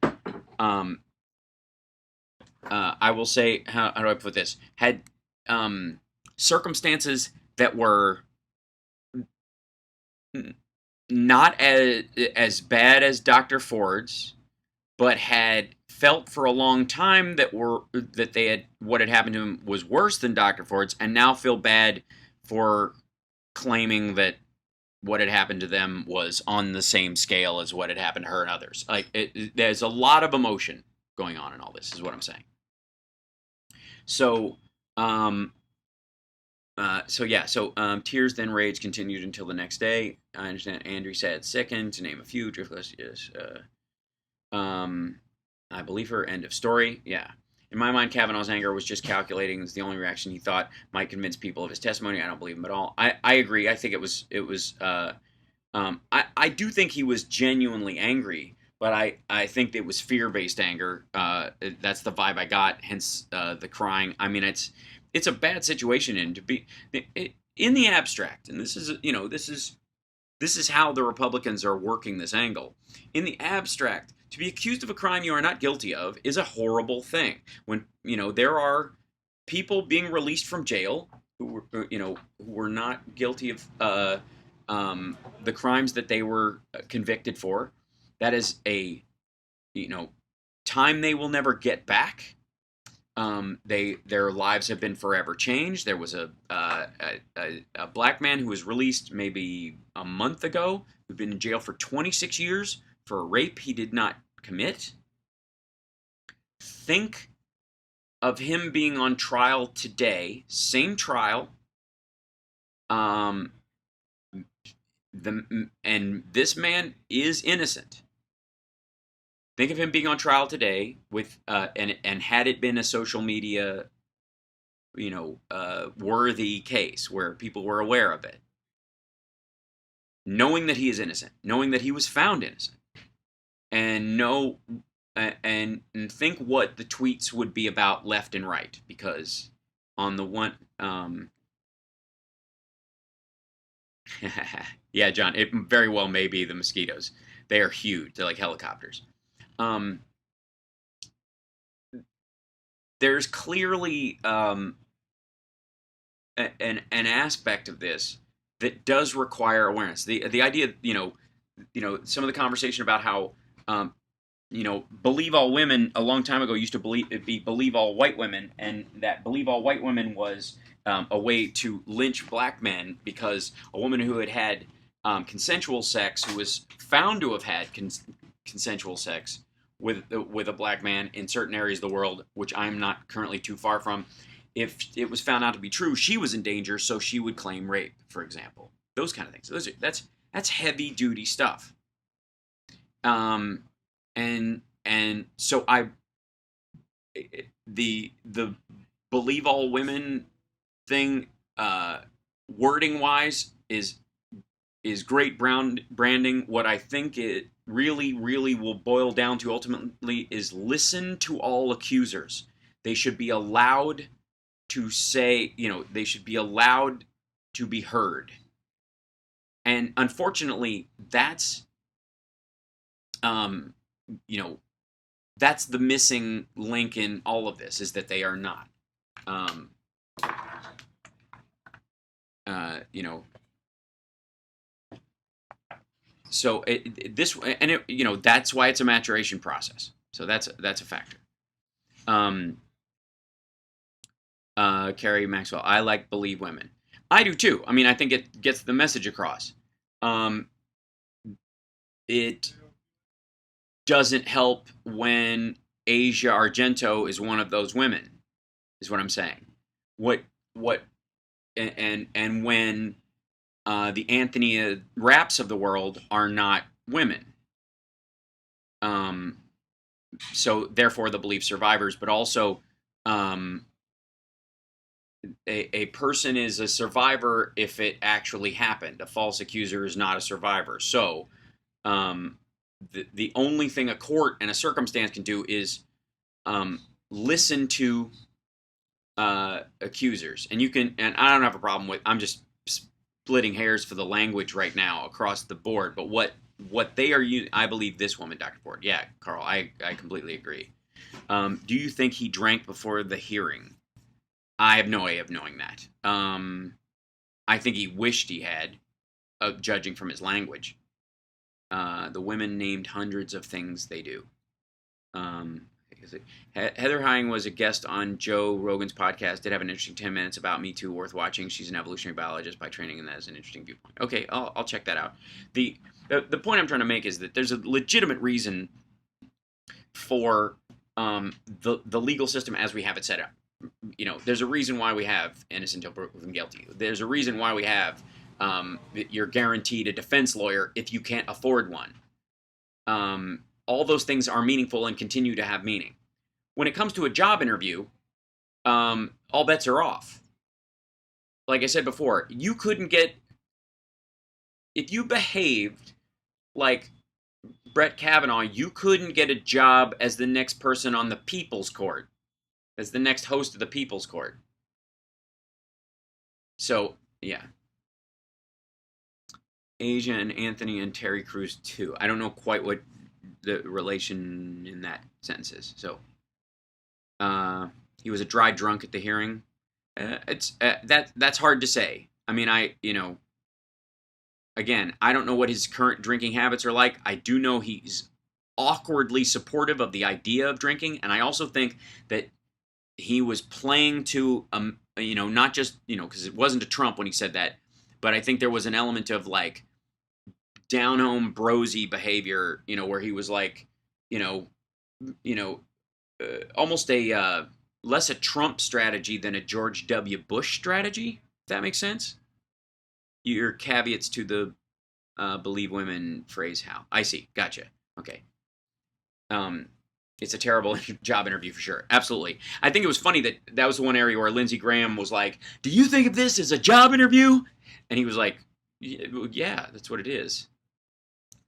A: I will say, how do I put this, had circumstances that were not as bad as Dr. Ford's, but had felt for a long time that what had happened to him was worse than Dr. Ford's, and now feel bad for claiming that what had happened to them was on the same scale as what had happened to her and others. There's a lot of emotion going on in all this, is what I'm saying. So, tears then rage continued until the next day. I understand Andrew said second, to name a few. Driftless is, I believe her. End of story. Yeah. In my mind, Kavanaugh's anger was just calculating. It's the only reaction he thought might convince people of his testimony. I don't believe him at all. I agree. I think it was. I do think he was genuinely angry, but I think it was fear-based anger. That's the vibe I got. Hence the crying. I mean, it's a bad situation, and to be in the abstract. And this is how the Republicans are working this angle. In the abstract, to be accused of a crime you are not guilty of is a horrible thing. When there are people being released from jail who were not guilty of the crimes that they were convicted for, that is a time they will never get back. Their lives have been forever changed. There was a black man who was released maybe a month ago, who'd been in jail for 26 years for a rape he did not commit. Think of him being on trial today, same trial. And this man is innocent. Think of him being on trial today with and had it been a social media, worthy case where people were aware of it, knowing that he is innocent, knowing that he was found innocent, and think what the tweets would be about left and right, because on the one, yeah, John, it very well may be the mosquitoes. They are huge. They're like helicopters. There's clearly an aspect of this that does require awareness. The idea, some of the conversation about how, believe all women a long time ago used to believe all white women, and that believe all white women was a way to lynch black men, because a woman who had consensual sex, who was found to have had consensual sex with a black man in certain areas of the world, which I'm not currently too far from, if it was found out to be true, she was in danger, so she would claim rape, for example. Those kind of things. That's heavy duty stuff. And so the believe all women thing, wording wise, is great branding. What I think it really, really will boil down to ultimately is listen to all accusers. They should be allowed to say, they should be allowed to be heard. And unfortunately, that's the missing link in all of this, is that they are not. So that's why it's a maturation process. So that's a factor. Carrie Maxwell, I like believe women. I do too. I mean, I think it gets the message across. It doesn't help when Asia Argento is one of those women, is what I'm saying. And when the Anthony Rapps of the world are not women. So therefore the belief survivors, but also a person is a survivor if it actually happened. A false accuser is not a survivor. So the only thing a court and a circumstance can do is listen to accusers. And I don't have a problem with, I'm just splitting hairs for the language right now across the board, but what they are using, I believe this woman, Dr. Ford. Yeah, Carl, I completely agree. Do you think he drank before the hearing? I have no way of knowing that. I think he wished he had, judging from his language. The women named hundreds of things they do. Heather Heying was a guest on Joe Rogan's podcast. Did have an interesting 10 minutes about Me Too, worth watching. She's an evolutionary biologist by training, and that is an interesting viewpoint. Okay, I'll check that out. The point I'm trying to make is that there's a legitimate reason for the legal system as we have it set up. there's a reason why we have innocent until proven guilty. There's a reason why we have you're guaranteed a defense lawyer if you can't afford one. All those things are meaningful and continue to have meaning. When it comes to a job interview, all bets are off. Like I said before, you couldn't get, if you behaved like Brett Kavanaugh, you couldn't get a job as the next person on the People's Court, as the next host of the People's Court. So, yeah. Asia and Anthony and Terry Crews too. I don't know quite what the relation in that sentence is. So, he was a dry drunk at the hearing. That's hard to say. I mean, again, I don't know what his current drinking habits are like. I do know he's awkwardly supportive of the idea of drinking, and I also think that he was playing to, not just, because it wasn't to Trump when he said that, but I think there was an element of like down-home brosy behavior, where he was like, almost a less a Trump strategy than a George W. Bush strategy, if that makes sense. Your caveats to the believe women phrase how. I see. Gotcha. Okay. It's a terrible job interview for sure. Absolutely. I think it was funny that was the one area where Lindsey Graham was like, do you think of this as a job interview? And he was like, yeah, that's what it is.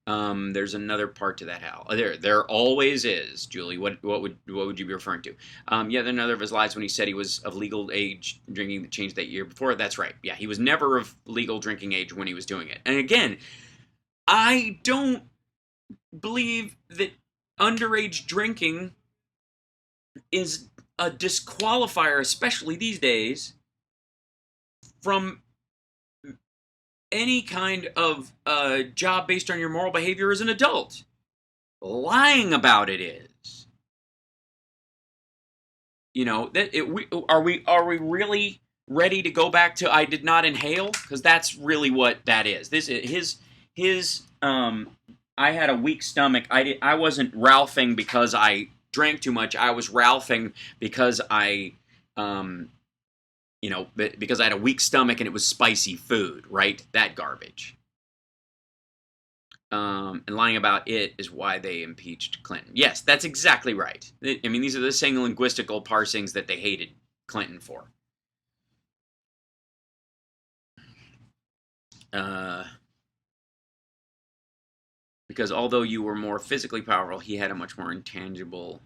A: There's another part to that, Hal. There always is, Julie. What would you be referring to? Yeah, another of his lies when he said he was of legal age drinking that changed that year before. That's right. Yeah, he was never of legal drinking age when he was doing it. And again, I don't believe that underage drinking is a disqualifier, especially these days, from any kind of job based on your moral behavior as an adult. Lying about it is. Are we really ready to go back to I did not inhale? Because that's really what that is. This is his I had a weak stomach. I wasn't Ralphing because I drank too much. I was Ralphing because because I had a weak stomach and it was spicy food, right? That garbage. And lying about it is why they impeached Clinton. Yes, that's exactly right. I mean, these are the same linguistical parsings that they hated Clinton for. Because although you were more physically powerful, he had a much more intangible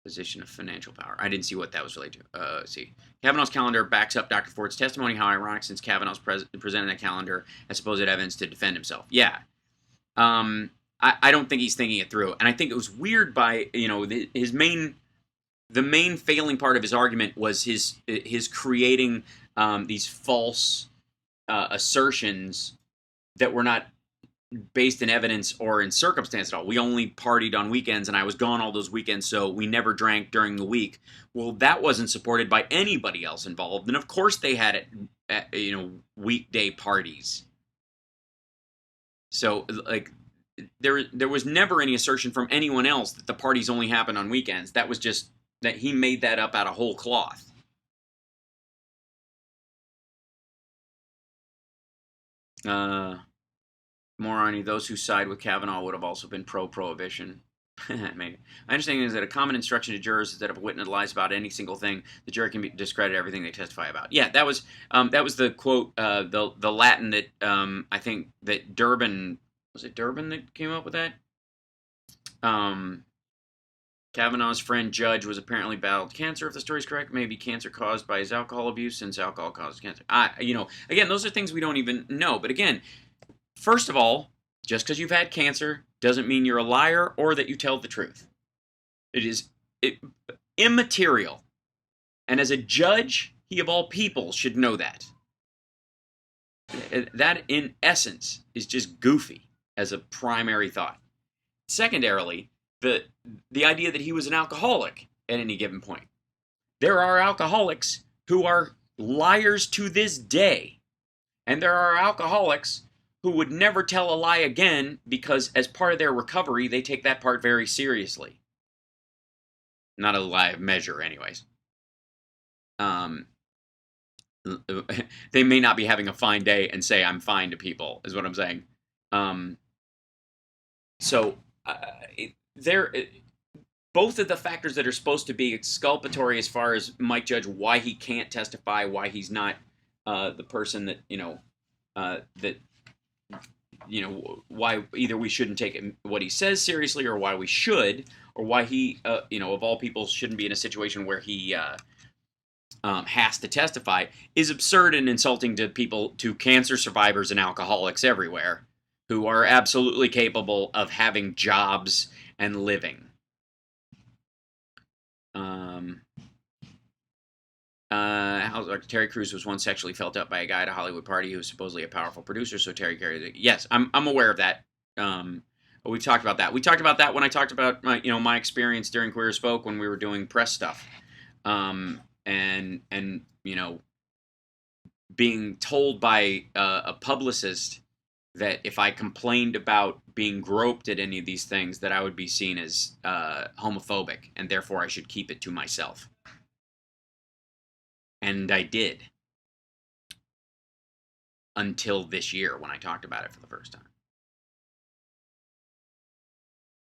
A: position of financial power. I didn't see what that was related to. See. Kavanaugh's calendar backs up Dr. Ford's testimony. How ironic, since Kavanaugh's presented that calendar as supposed evidence to defend himself. Yeah. I don't think he's thinking it through. And I think it was weird by, the main failing part of his argument was his creating these false assertions that were not based in evidence or in circumstance at all. We only partied on weekends, and I was gone all those weekends, so we never drank during the week. Well, that wasn't supported by anybody else involved, and of course they had it at, weekday parties. So, like, there was never any assertion from anyone else that the parties only happened on weekends. That was just that he made that up out of whole cloth. Moroni, those who side with Kavanaugh would have also been pro-prohibition. Maybe. My understanding is that a common instruction to jurors is that if a witness lies about any single thing, the jury can discredit everything they testify about. Yeah, that was the quote, the Latin that I think that Durbin, was it Durbin that came up with that? Kavanaugh's friend Judge was apparently battled cancer, if the story's correct. Maybe cancer caused by his alcohol abuse, since alcohol causes cancer. Again, those are things we don't even know. But again, first of all, just because you've had cancer doesn't mean you're a liar or that you tell the truth. It is immaterial. And as a judge, he of all people should know that. That, in essence, is just goofy as a primary thought. Secondarily, the idea that he was an alcoholic at any given point. There are alcoholics who are liars to this day. And there are alcoholics who would never tell a lie again because as part of their recovery, they take that part very seriously. Not a lie of measure, anyways. they may not be having a fine day and say I'm fine to people, is what I'm saying. So both of the factors that are supposed to be exculpatory as far as Mike Judge, why he can't testify, why he's not the person that why either we shouldn't take what he says seriously, or why we should, or why he of all people shouldn't be in a situation where he has to testify, is absurd and insulting to cancer survivors and alcoholics everywhere who are absolutely capable of having jobs and living. Terry Crews was once sexually felt up by a guy at a Hollywood party who was supposedly a powerful producer, so Terry carried it. Yes, I'm aware of that. We've talked about that. We talked about that when I talked about my experience during Queer as Folk when we were doing press stuff. And being told by a publicist that if I complained about being groped at any of these things, that I would be seen as homophobic, and therefore I should keep it to myself. And I did. Until this year when I talked about it for the first time.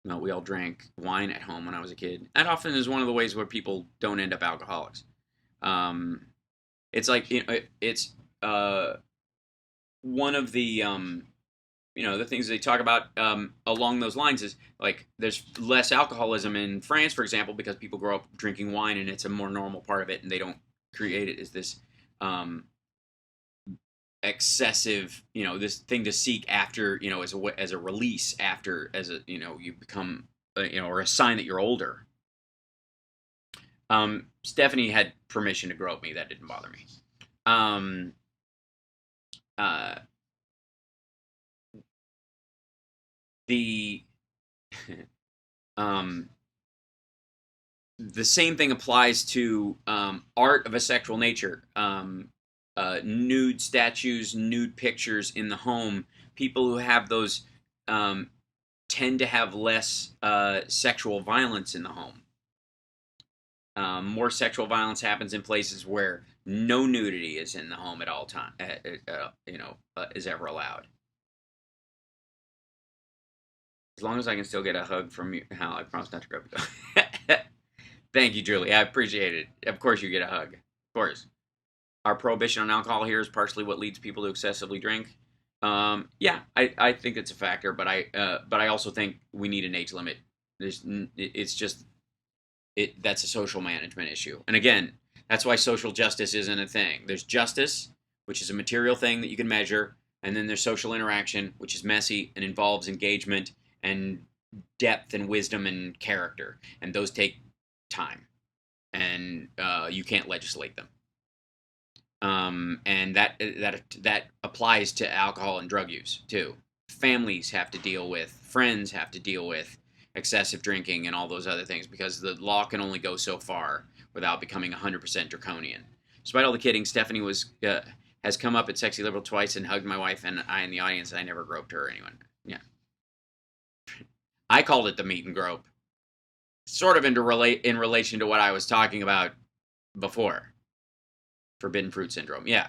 A: No, we all drank wine at home when I was a kid. That often is one of the ways where people don't end up alcoholics. It's like, it's one of the the things they talk about along those lines is like there's less alcoholism in France, for example, because people grow up drinking wine and it's a more normal part of it, and they don't create it as this excessive, this thing to seek after, as a release after, you become, or a sign that you're older. Stephanie had permission to grope me. That didn't bother me. The same thing applies to art of a sexual nature. Nude statues, nude pictures in the home. People who have those tend to have less sexual violence in the home. More sexual violence happens in places where no nudity is in the home at all time. Is ever allowed. As long as I can still get a hug from you, Hal, I promise not to grab you. Thank you, Julie. I appreciate it. Of course you get a hug. Of course. Our prohibition on alcohol here is partially what leads people to excessively drink. Yeah, I think it's a factor, but I also think we need an age limit. That's a social management issue. And again, that's why social justice isn't a thing. There's justice, which is a material thing that you can measure, and then there's social interaction, which is messy and involves engagement and depth and wisdom and character, and those take time, and you can't legislate them. And that applies to alcohol and drug use too. Families have to deal with, friends have to deal with excessive drinking and all those other things, because the law can only go so far without becoming 100% draconian. Despite all the kidding, Stephanie has come up at Sexy Liberal twice and hugged my wife and I in the audience. I never groped her or anyone. Yeah. I called it the meet and grope. Sort of in relation to what I was talking about before. Forbidden fruit syndrome. Yeah.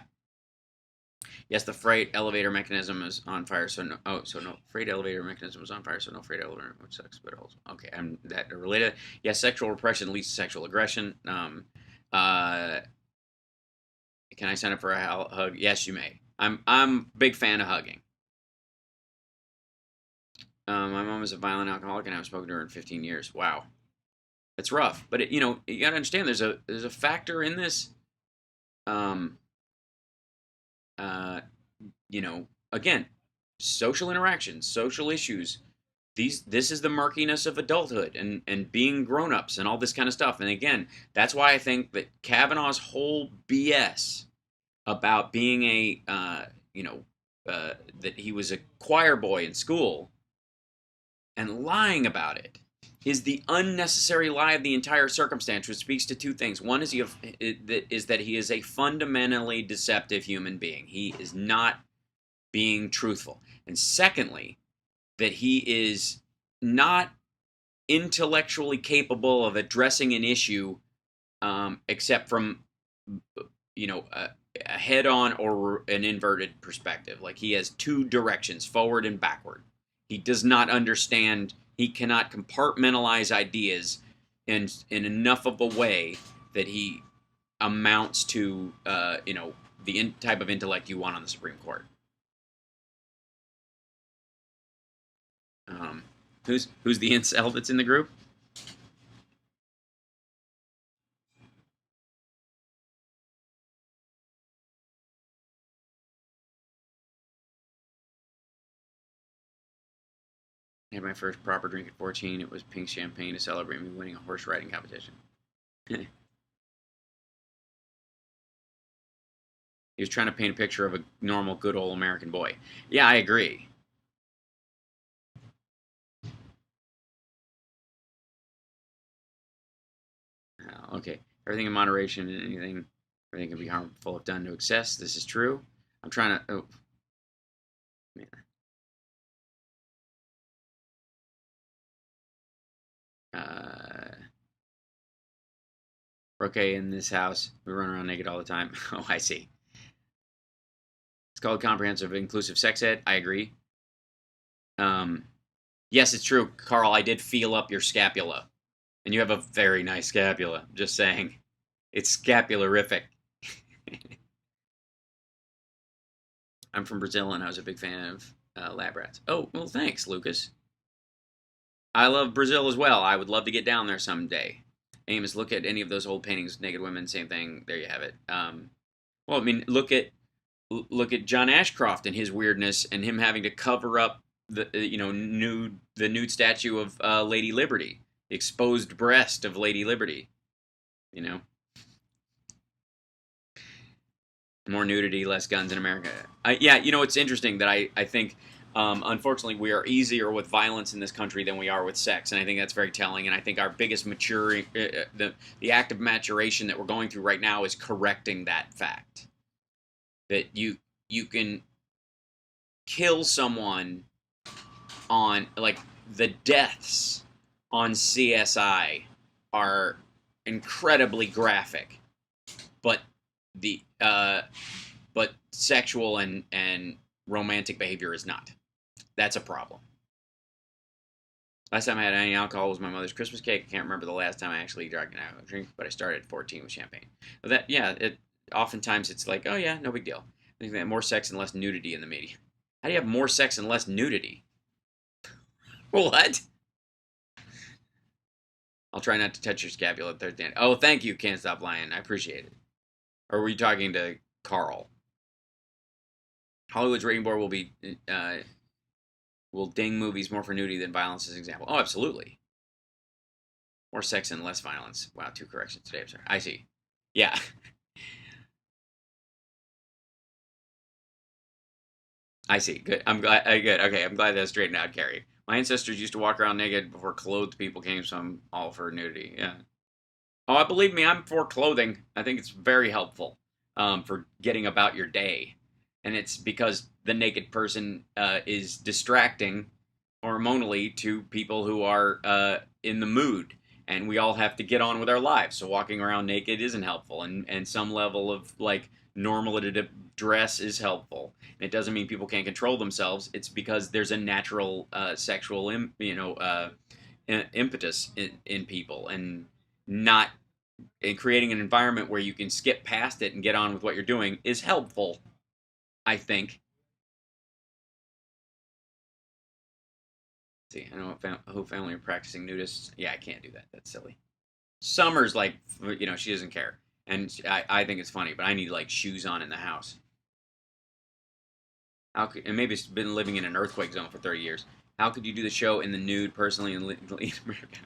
A: Yes, the freight elevator mechanism is on fire, so no. Oh, so no freight elevator mechanism is on fire, so no freight elevator, which sucks, but also okay. I'm that related. Yes, sexual repression leads to sexual aggression. Can I sign up for a hug? Yes, you may. I'm a big fan of hugging. My mom is a violent alcoholic, and I haven't spoken to her in 15 years. Wow, it's rough. But you gotta understand there's a factor in this. Again, social interactions, social issues. This is the murkiness of adulthood and being grown-ups and all this kind of stuff. And again, that's why I think that Kavanaugh's whole BS about being that he was a choir boy in school and lying about it is the unnecessary lie of the entire circumstance, which speaks to two things. One is that he is a fundamentally deceptive human being. He is not being truthful. And secondly, that he is not intellectually capable of addressing an issue except from a head-on or an inverted perspective. Like he has two directions, forward and backward. He does not understand. He cannot compartmentalize ideas in enough of a way that he amounts to the type of intellect you want on the Supreme Court. Who's the incel that's in the group? I had my first proper drink at 14. It was pink champagne to celebrate me winning a horse riding competition. He was trying to paint a picture of a normal, good old American boy. Yeah, I agree. Okay, everything in moderation and everything can be harmful if done to excess. This is true. I'm trying to. Oh, man. Okay, in this house, we run around naked all the time. Oh, I see. It's called comprehensive inclusive sex ed. I agree. Yes, it's true, Carl. I did feel up your scapula, and you have a very nice scapula. Just saying, it's scapularific. I'm from Brazil, and I was a big fan of lab rats. Oh, well, thanks, Lucas. I love Brazil as well. I would love to get down there someday. Amos, look at any of those old paintings of naked women. Same thing. There you have it. Well, I mean, look at John Ashcroft and his weirdness, and him having to cover up the nude statue of Lady Liberty, the exposed breast of Lady Liberty. More nudity, less guns in America. It's interesting that I think. Unfortunately, we are easier with violence in this country than we are with sex, and I think that's very telling. And I think our biggest maturing, the act of maturation that we're going through right now is correcting that fact. That you can kill someone on, like, the deaths on CSI are incredibly graphic, but but sexual and romantic behavior is not. That's a problem. Last time I had any alcohol was my mother's Christmas cake. I can't remember the last time I actually drank an alcohol drink, but I started at 14 with champagne. But oftentimes it's like, oh yeah, no big deal. I think that more sex and less nudity in the media. How do you have more sex and less nudity? What? I'll try not to touch your scapula Thursday. Oh, thank you, Can't Stop Lying. I appreciate it. Or were you talking to Carl? Hollywood's rating board will ding movies more for nudity than violence as an example. Oh, absolutely. More sex and less violence. Wow, 2 corrections today. I'm sorry. I see. Yeah. I see. Good. I'm glad. Good. Okay, I'm glad that's straightened out, Carrie. My ancestors used to walk around naked before clothed people came, so I'm all for nudity. Yeah. Oh, believe me, I'm for clothing. I think it's very helpful for getting about your day. And it's because the naked person is distracting hormonally to people who are in the mood. And we all have to get on with our lives. So walking around naked isn't helpful. And some level of, like, normative dress is helpful. And it doesn't mean people can't control themselves. It's because there's a natural sexual impetus in people. And not in creating an environment where you can skip past it and get on with what you're doing is helpful, I think. See, I know a whole family of practicing nudists. Yeah, I can't do that. That's silly. Summer's like, she doesn't care. And I think it's funny, but I need, like, shoes on in the house. And maybe it's been living in an earthquake zone for 30 years. How could you do the show in the nude personally in America?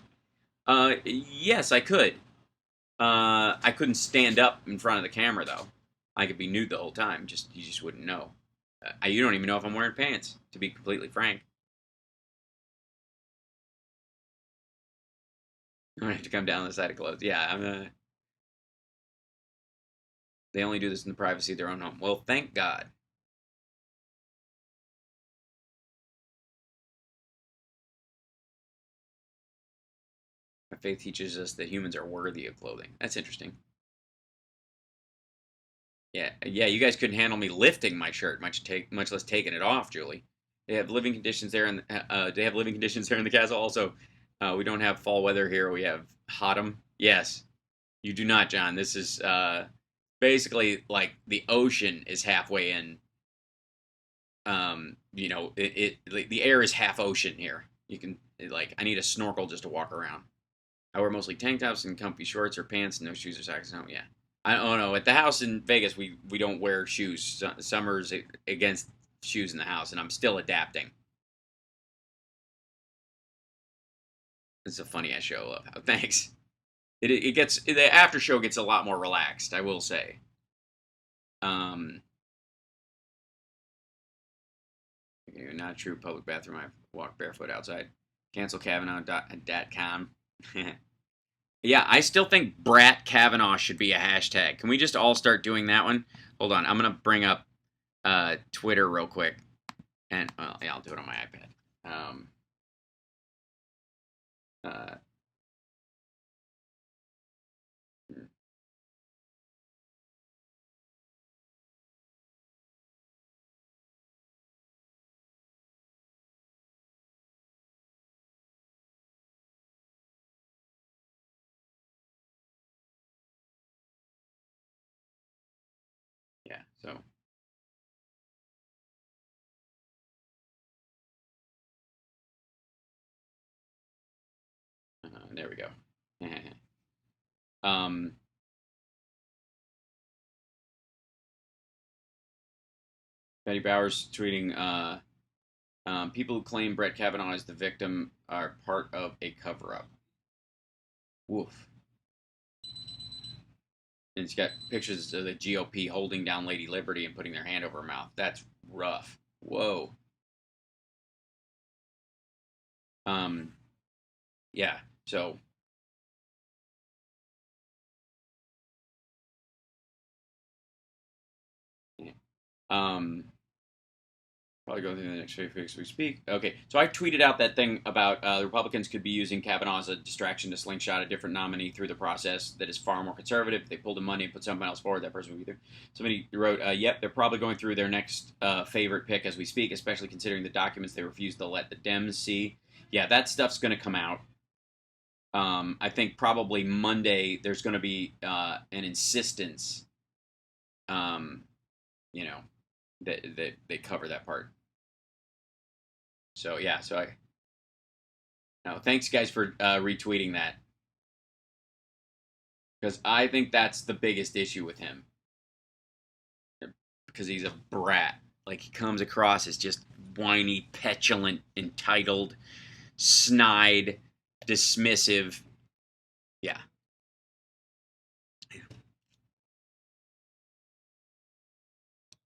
A: Yes, I could. I couldn't stand up in front of the camera, though. I could be nude the whole time. You just wouldn't know. You don't even know if I'm wearing pants, to be completely frank. I'm gonna have to come down the side of clothes. Yeah, they only do this in the privacy of their own home. Well, thank God. My faith teaches us that humans are worthy of clothing. That's interesting. Yeah. You guys couldn't handle me lifting my shirt, much less taking it off, Julie. They have living conditions there, and they have living conditions there in the castle. Also, we don't have fall weather here. We have autumn. Yes, you do not, John. This is basically like the ocean is halfway in. The air is half ocean here. You can I need a snorkel just to walk around. I wear mostly tank tops and comfy shorts or pants, no shoes or socks. No, yeah. I don't know. At the house in Vegas, we don't wear shoes. Summer's against shoes in the house, and I'm still adapting. It's a funny ass show. Thanks. The after show gets a lot more relaxed, I will say. Not true. Public bathroom. I walk barefoot outside. Cancel Kavanaugh.com. Yeah, I still think Brat Kavanaugh should be a hashtag. Can we just all start doing that one? Hold on, I'm gonna bring up Twitter real quick, and I'll do it on my iPad. Yeah, so. There we go. Betty Bowers tweeting, people who claim Brett Kavanaugh is the victim are part of a cover-up. Woof. And it's got pictures of the GOP holding down Lady Liberty and putting their hand over her mouth. That's rough. Whoa. Yeah, so. Yeah. Probably going through the next few weeks we speak. Okay, so I tweeted out that thing about the Republicans could be using Kavanaugh as a distraction to slingshot a different nominee through the process that is far more conservative. If they pulled the money and put someone else forward, that person would be there. Somebody wrote, yep, they're probably going through their next favorite pick as we speak, especially considering the documents they refused to let the Dems see. Yeah, that stuff's going to come out. I think probably Monday there's going to be an insistence, that they cover that part. So yeah, thanks guys for retweeting that, because I think that's the biggest issue with him, because he's a brat. Like, he comes across as just whiny, petulant, entitled, snide, dismissive. Yeah.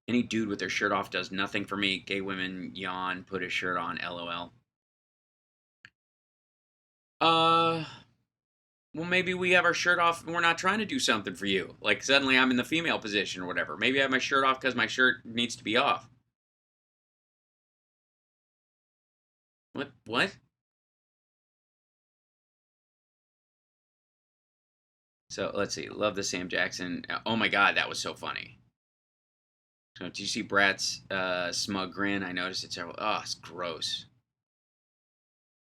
A: Any dude with their shirt off does nothing for me. Gay women yawn, put his shirt on, LOL. Well, maybe we have our shirt off and we're not trying to do something for you. Like, suddenly I'm in the female position or whatever. Maybe I have my shirt off because my shirt needs to be off. What? So, let's see. Love the Sam Jackson. Oh my god, that was so funny. So, did you see Brat's smug grin? I noticed it several. Oh, it's gross.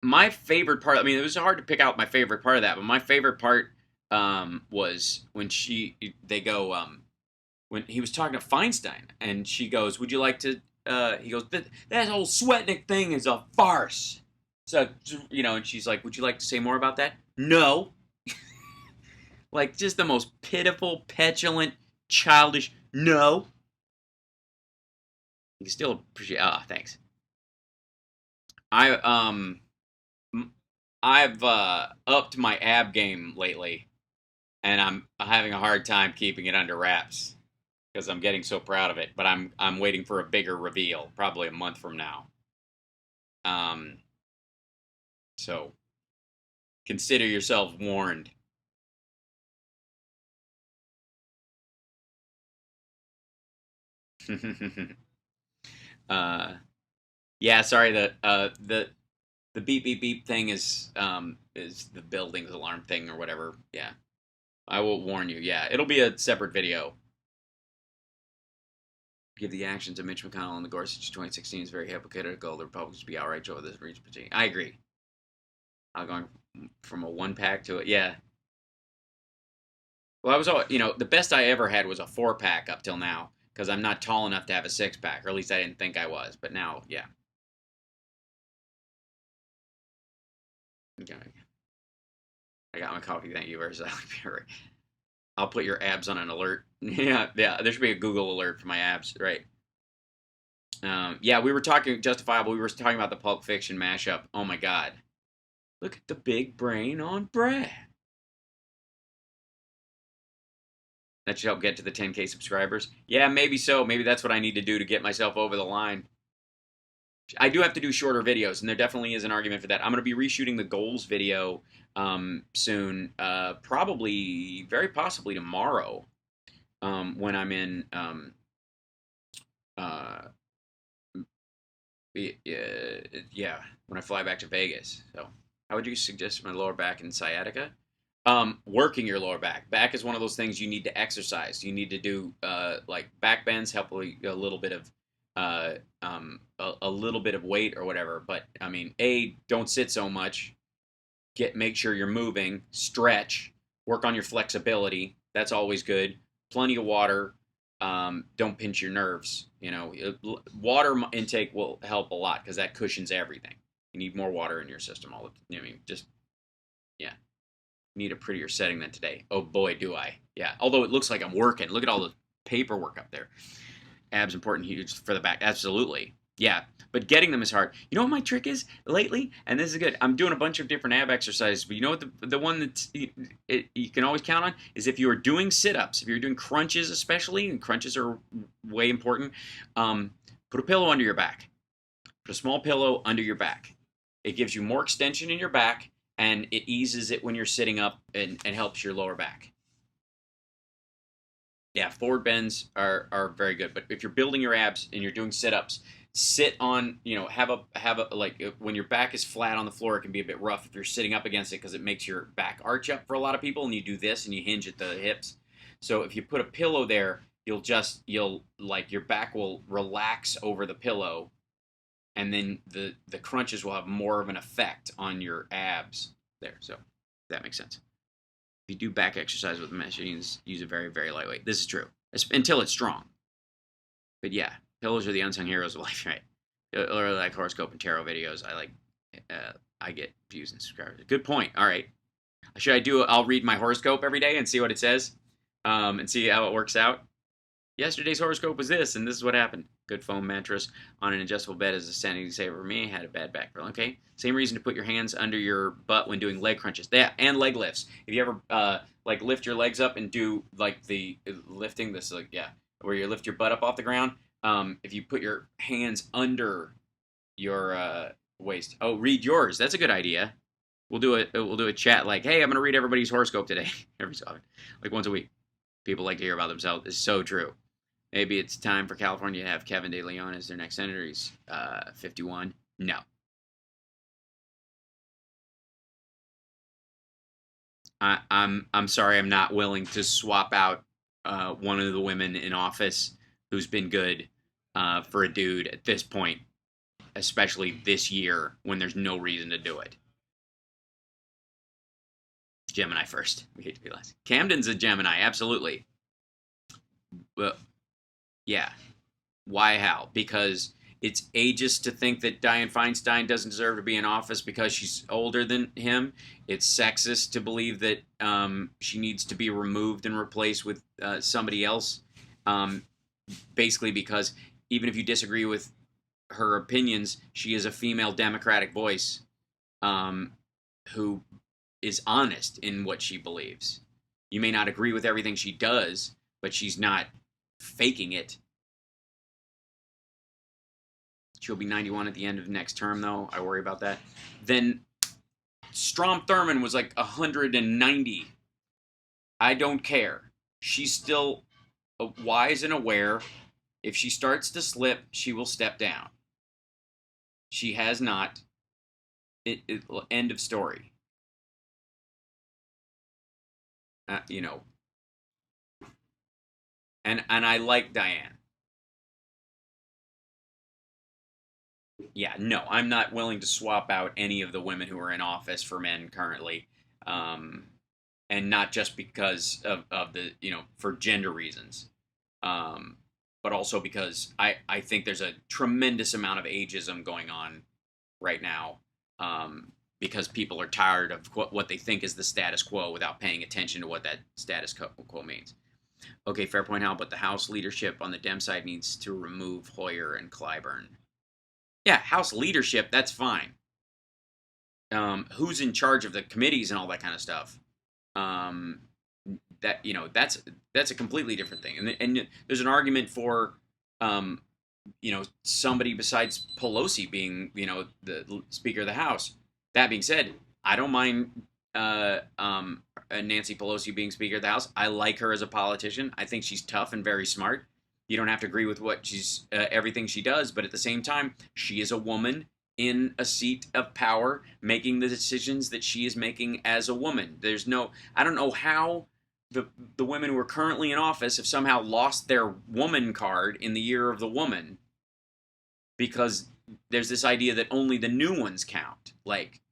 A: My favorite part, I mean, it was hard to pick out my favorite part of that, but my favorite part was when when he was talking to Feinstein, and she goes, would you like to, he goes, that whole Sweatnik thing is a farce. So, and she's like, would you like to say more about that? No. Like, just the most pitiful, petulant, childish, no. You can still appreciate, thanks. I've upped my ab game lately, and I'm having a hard time keeping it under wraps because I'm getting so proud of it. But I'm waiting for a bigger reveal, probably a month from now. So consider yourself warned. Yeah, sorry. The beep beep beep thing is the building's alarm thing or whatever. Yeah, I will warn you. Yeah, it'll be a separate video. give the actions of Mitch McConnell and the Gorsuch 2016 is very hypocritical. The Republicans would be outraged over this reach. I agree. I'm going from a 1-pack to a, yeah. Well, I was all, the best I ever had was a 4-pack up till now, because I'm not tall enough to have a 6-pack, or at least I didn't think I was. But now, yeah. Okay. I got my coffee. Thank you very much. I'll put your abs on an alert. Yeah. There should be a Google alert for my abs, right? Yeah, we were talking justifiable. We were talking about the Pulp Fiction mashup. Oh my God, look at the big brain on Brad. That should help get to the 10K subscribers. Yeah, maybe so. Maybe that's what I need to do to get myself over the line. I do have to do shorter videos, and there definitely is an argument for that. I'm going to be reshooting the goals video soon, probably, very possibly tomorrow, when I'm in, yeah, when I fly back to Vegas. So, how would you suggest my lower back and sciatica? Working your lower back. Back is one of those things you need to exercise. You need to do like back bends, help a little bit of a little bit of weight or whatever. But I mean, don't sit so much. Make sure you're moving, stretch, work on your flexibility. That's always good. Plenty of water. Don't pinch your nerves. Water intake will help a lot because that cushions everything. You need more water in your system. Need a prettier setting than today. Oh boy, do I. Yeah, although it looks like I'm working. Look at all the paperwork up there. Abs important, huge for the back. Absolutely. Yeah, but getting them is hard. You know what my trick is lately? And this is good. I'm doing a bunch of different ab exercises, but you know what the one that you can always count on is if you are doing sit-ups, if you're doing crunches especially, and crunches are way important, put a pillow under your back. Put a small pillow under your back. It gives you more extension in your back, and it eases it when you're sitting up and helps your lower back. Yeah, forward bends are very good. But if you're building your abs and you're doing sit-ups, sit on, have a like when your back is flat on the floor, it can be a bit rough if you're sitting up against it because it makes your back arch up for a lot of people, and you do this and you hinge at the hips. So if you put a pillow there, your back will relax over the pillow, and then the crunches will have more of an effect on your abs there. So that makes sense. If you do back exercise with machines, use it very, very lightweight. This is true. Until it's strong. But yeah, pillows are the unsung heroes of life, right? Or like horoscope and tarot videos. I get views and subscribers. Good point. All right. I'll read my horoscope every day and see what it says, and see how it works out. Yesterday's horoscope was this, and this is what happened. Good foam mattress on an adjustable bed is a sanity saver for me. Had a bad back. Okay. Same reason to put your hands under your butt when doing leg crunches. Yeah, and leg lifts. If you ever lift your legs up and do the lifting, where you lift your butt up off the ground. If you put your hands under your waist. Oh, read yours. That's a good idea. We'll do a chat like, hey, I'm gonna read everybody's horoscope today. Every so often, like once a week. People like to hear about themselves. It's so true. Maybe it's time for California to have Kevin De Leon as their next senator. He's 51. No. I'm sorry. I'm not willing to swap out one of the women in office who's been good for a dude at this point, especially this year when there's no reason to do it. Gemini first. We hate to be last. Camden's a Gemini, absolutely. Well, yeah. Why, how? Because it's ageist to think that Dianne Feinstein doesn't deserve to be in office because she's older than him. It's sexist to believe that she needs to be removed and replaced with somebody else. Basically because even if you disagree with her opinions, she is a female Democratic voice who is honest in what she believes. You may not agree with everything she does, but she's not faking it. She'll be 91 at the end of next term, though. I worry about that. Then Strom Thurmond was like 190. I don't care. She's still wise and aware. If she starts to slip, she will step down. She has not. End of story. And I like Dianne. Yeah, no, I'm not willing to swap out any of the women who are in office for men currently, and not just because of the for gender reasons, but also because I think there's a tremendous amount of ageism going on right now, because people are tired of what they think is the status quo without paying attention to what that status quo means. Okay, fair point, Hal, but the House leadership on the Dem side needs to remove Hoyer and Clyburn. Yeah, House leadership, that's fine. Who's in charge of the committees and all that kind of stuff? That's a completely different thing. And there's an argument for somebody besides Pelosi being the Speaker of the House. That being said, I don't mind Nancy Pelosi being Speaker of the House. I like her as a politician. I think she's tough and very smart. You don't have to agree with what she's everything she does, but at the same time, she is a woman in a seat of power, making the decisions that she is making as a woman. I don't know how the women who are currently in office have somehow lost their woman card in the year of the woman, because there's this idea that only the new ones count. Like,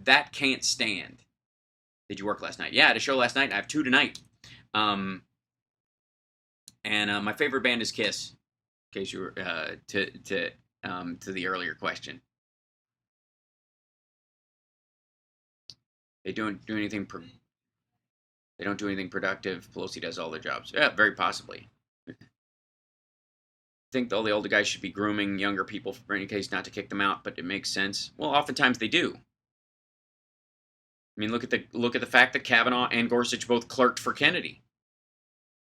A: that can't stand. Did you work last night? Yeah, I had a show last night. I have 2 tonight. And my favorite band is Kiss. In case you were to the earlier question, they don't do anything. They don't do anything productive. Pelosi does all their jobs. Yeah, very possibly. I think all the older guys should be grooming younger people for any case not to kick them out, but it makes sense. Well, oftentimes they do. I mean, look at the fact that Kavanaugh and Gorsuch both clerked for Kennedy.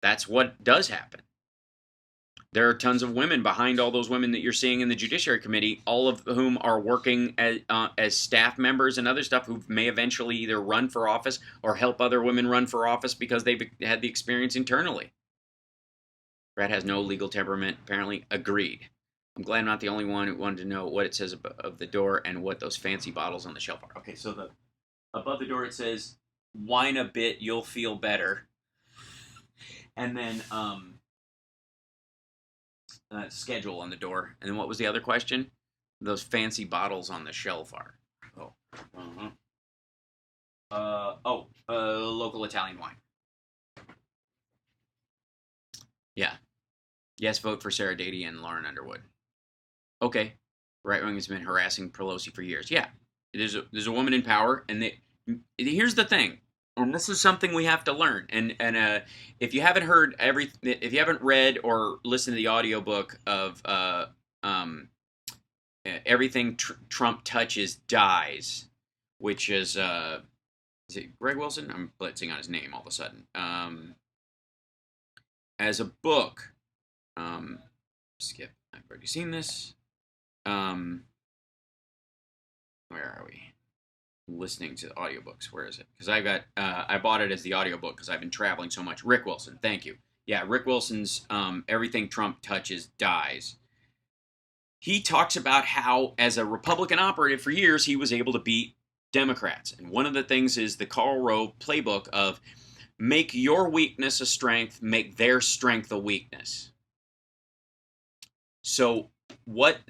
A: That's what does happen. There are tons of women behind all those women that you're seeing in the Judiciary Committee, all of whom are working as staff members and other stuff, who may eventually either run for office or help other women run for office because they've had the experience internally. Brad has no legal temperament, apparently. Agreed. I'm glad I'm not the only one who wanted to know what it says above the door and what those fancy bottles on the shelf are. Okay, so above the door it says, "Whine a bit, you'll feel better." And then schedule on the door. And then what was the other question? Those fancy bottles on the shelf are. Local Italian wine. Yeah. Yes, vote for Sarah Dady and Lauren Underwood. Okay. Right wing has been harassing Pelosi for years. Yeah. There's a woman in power, and here's the thing. And this is something we have to learn. And if you haven't if you haven't read or listened to the audiobook of Everything Trump Touches Dies, which is it Greg Wilson? I'm blitzing on his name all of a sudden. As a book, skip. I've already seen this. Where are we? Listening to audiobooks. Where is it? Because I bought it as the audiobook because I've been traveling so much. Rick Wilson, thank you. Yeah, Rick Wilson's Everything Trump Touches Dies. He talks about how, as a Republican operative for years, he was able to beat Democrats. And one of the things is the Karl Rove playbook of make your weakness a strength, make their strength a weakness. So what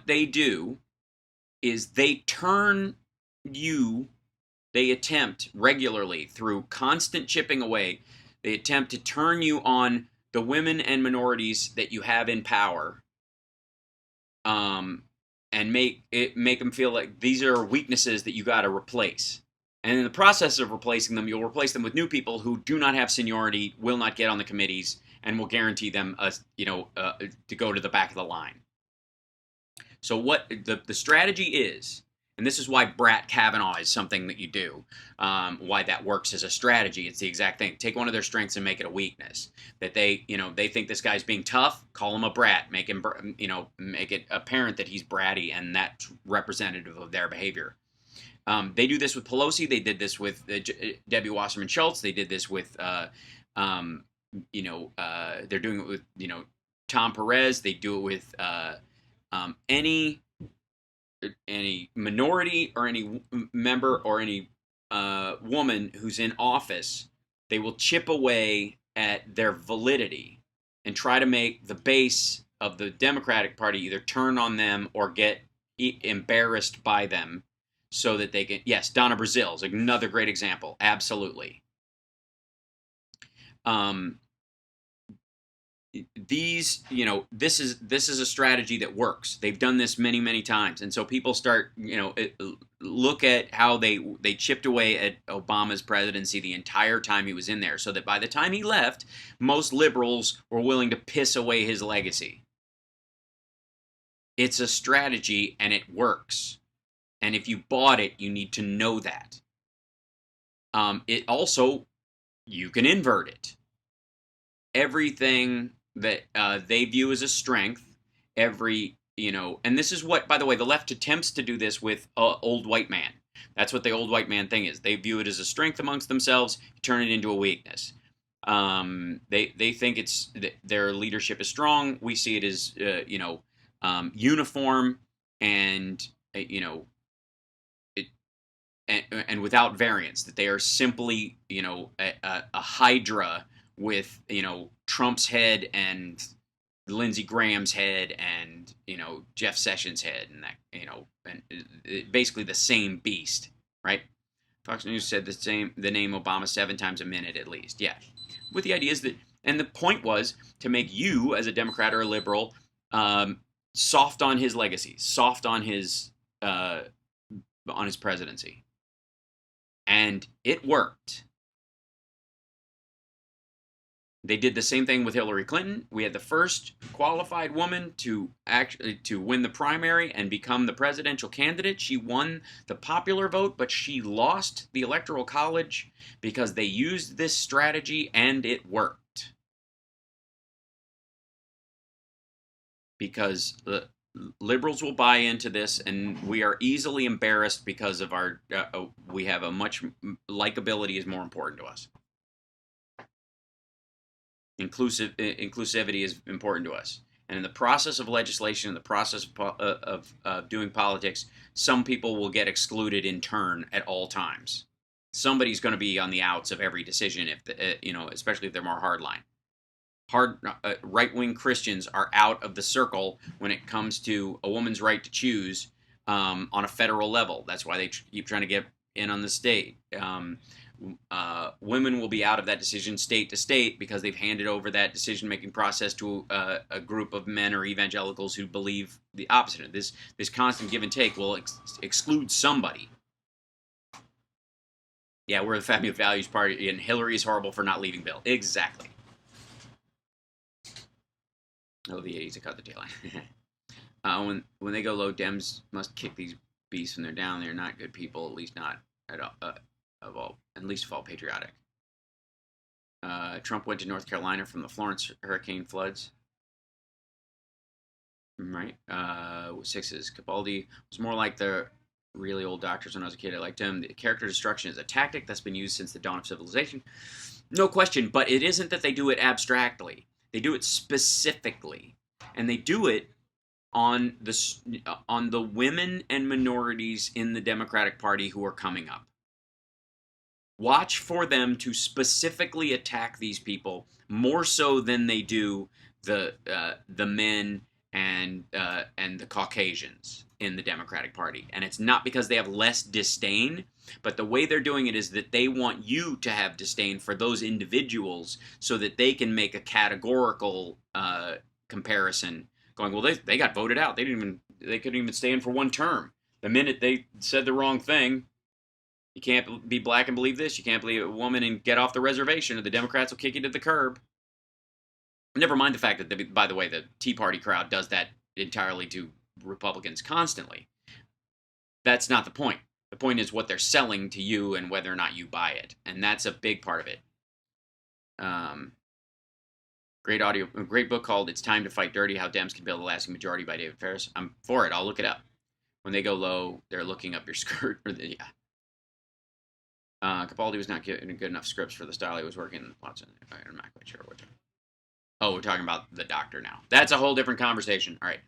A: they do is they attempt regularly, through constant chipping away, they attempt to turn you on the women and minorities that you have in power, and make them feel like these are weaknesses that you got to replace. And in the process of replacing them, you'll replace them with new people who do not have seniority, will not get on the committees, and will guarantee them to go to the back of the line. So what the strategy is, and this is why Brat Kavanaugh is something that you do, why that works as a strategy. It's the exact thing. Take one of their strengths and make it a weakness. That they think this guy's being tough, call him a brat. Make him, make it apparent that he's bratty, and that's representative of their behavior. They do this with Pelosi. They did this with Debbie Wasserman Schultz. They did this with, they're doing it with, Tom Perez. They do it with any minority or any member or any woman who's in office. They will chip away at their validity and try to make the base the Democratic Party either turn on them or get embarrassed by them so that they can. Yes, Donna Brazil is another great example. Absolutely. These, this is a strategy that works. They've done this many, many times, and so people start, look at how they chipped away at Obama's presidency the entire time he was in there, so that by the time he left, most liberals were willing to piss away his legacy. It's a strategy, and it works. And if you bought it, you need to know that. It also, you can invert it. Everything that they view as a strength, and this is what, by the way, the left attempts to do this with old white man. That's what the old white man thing is. They view it as a strength amongst themselves, turn it into a weakness. They think their leadership is strong. We see it as uniform and and without variance. That they are simply a hydra with Trump's head and Lindsey Graham's head and Jeff Sessions' head, and and basically the same beast, right? Fox News said the name Obama 7 times a minute at least. Yeah, with the idea is that, and the point was to make you as a Democrat or a liberal soft on his legacy, soft on his presidency, and it worked. They did the same thing with Hillary Clinton. We had the first qualified woman to win the primary and become the presidential candidate. She won the popular vote, but she lost the Electoral College because they used this strategy and it worked. Because liberals will buy into this, and we are easily embarrassed because of our we have a much likability is more important to us. Inclusivity is important to us. And in the process of legislation, in the process of doing politics, some people will get excluded in turn at all times. Somebody's going to be on the outs of every decision, especially if they're more hardline. Right-wing Christians are out of the circle when it comes to a woman's right to choose on a federal level. That's why they keep trying to get in on the state. Women will be out of that decision state to state because they've handed over that decision-making process to a group of men or evangelicals who believe the opposite. This constant give and take will exclude somebody. Yeah, we're the Family Values Party, and Hillary is horrible for not leaving Bill. Exactly. Oh, the 80s, I cut the tail end. When they go low, Dems must kick these beasts when they're down. They're not good people, at least not at least of all patriotic. Trump went to North Carolina from the Florence hurricane floods. Right. 6s. Capaldi was more like the really old doctors when I was a kid. I liked him. The character destruction is a tactic that's been used since the dawn of civilization. No question, but it isn't that they do it abstractly. They do it specifically. And they do it on the women and minorities in the Democratic Party who are coming up. Watch for them to specifically attack these people more so than they do the men and the Caucasians in the Democratic Party. And it's not because they have less disdain, but the way they're doing it is that they want you to have disdain for those individuals so that they can make a categorical comparison, going, well, they got voted out. They couldn't even stay in for one term. The minute they said the wrong thing, you can't be black and believe this. You can't believe a woman and get off the reservation, or the Democrats will kick you to the curb. Never mind the fact that, by the way, the Tea Party crowd does that entirely to Republicans constantly. That's not the point. The point is what they're selling to you and whether or not you buy it. And that's a big part of it. Great book called It's Time to Fight Dirty, How Dems Can Build a Lasting Majority by David Ferris. I'm for it. I'll look it up. When they go low, they're looking up your skirt. Capaldi was not given good enough scripts for the style he was working in. I'm not quite sure what. Oh, we're talking about the doctor now. That's a whole different conversation. All right.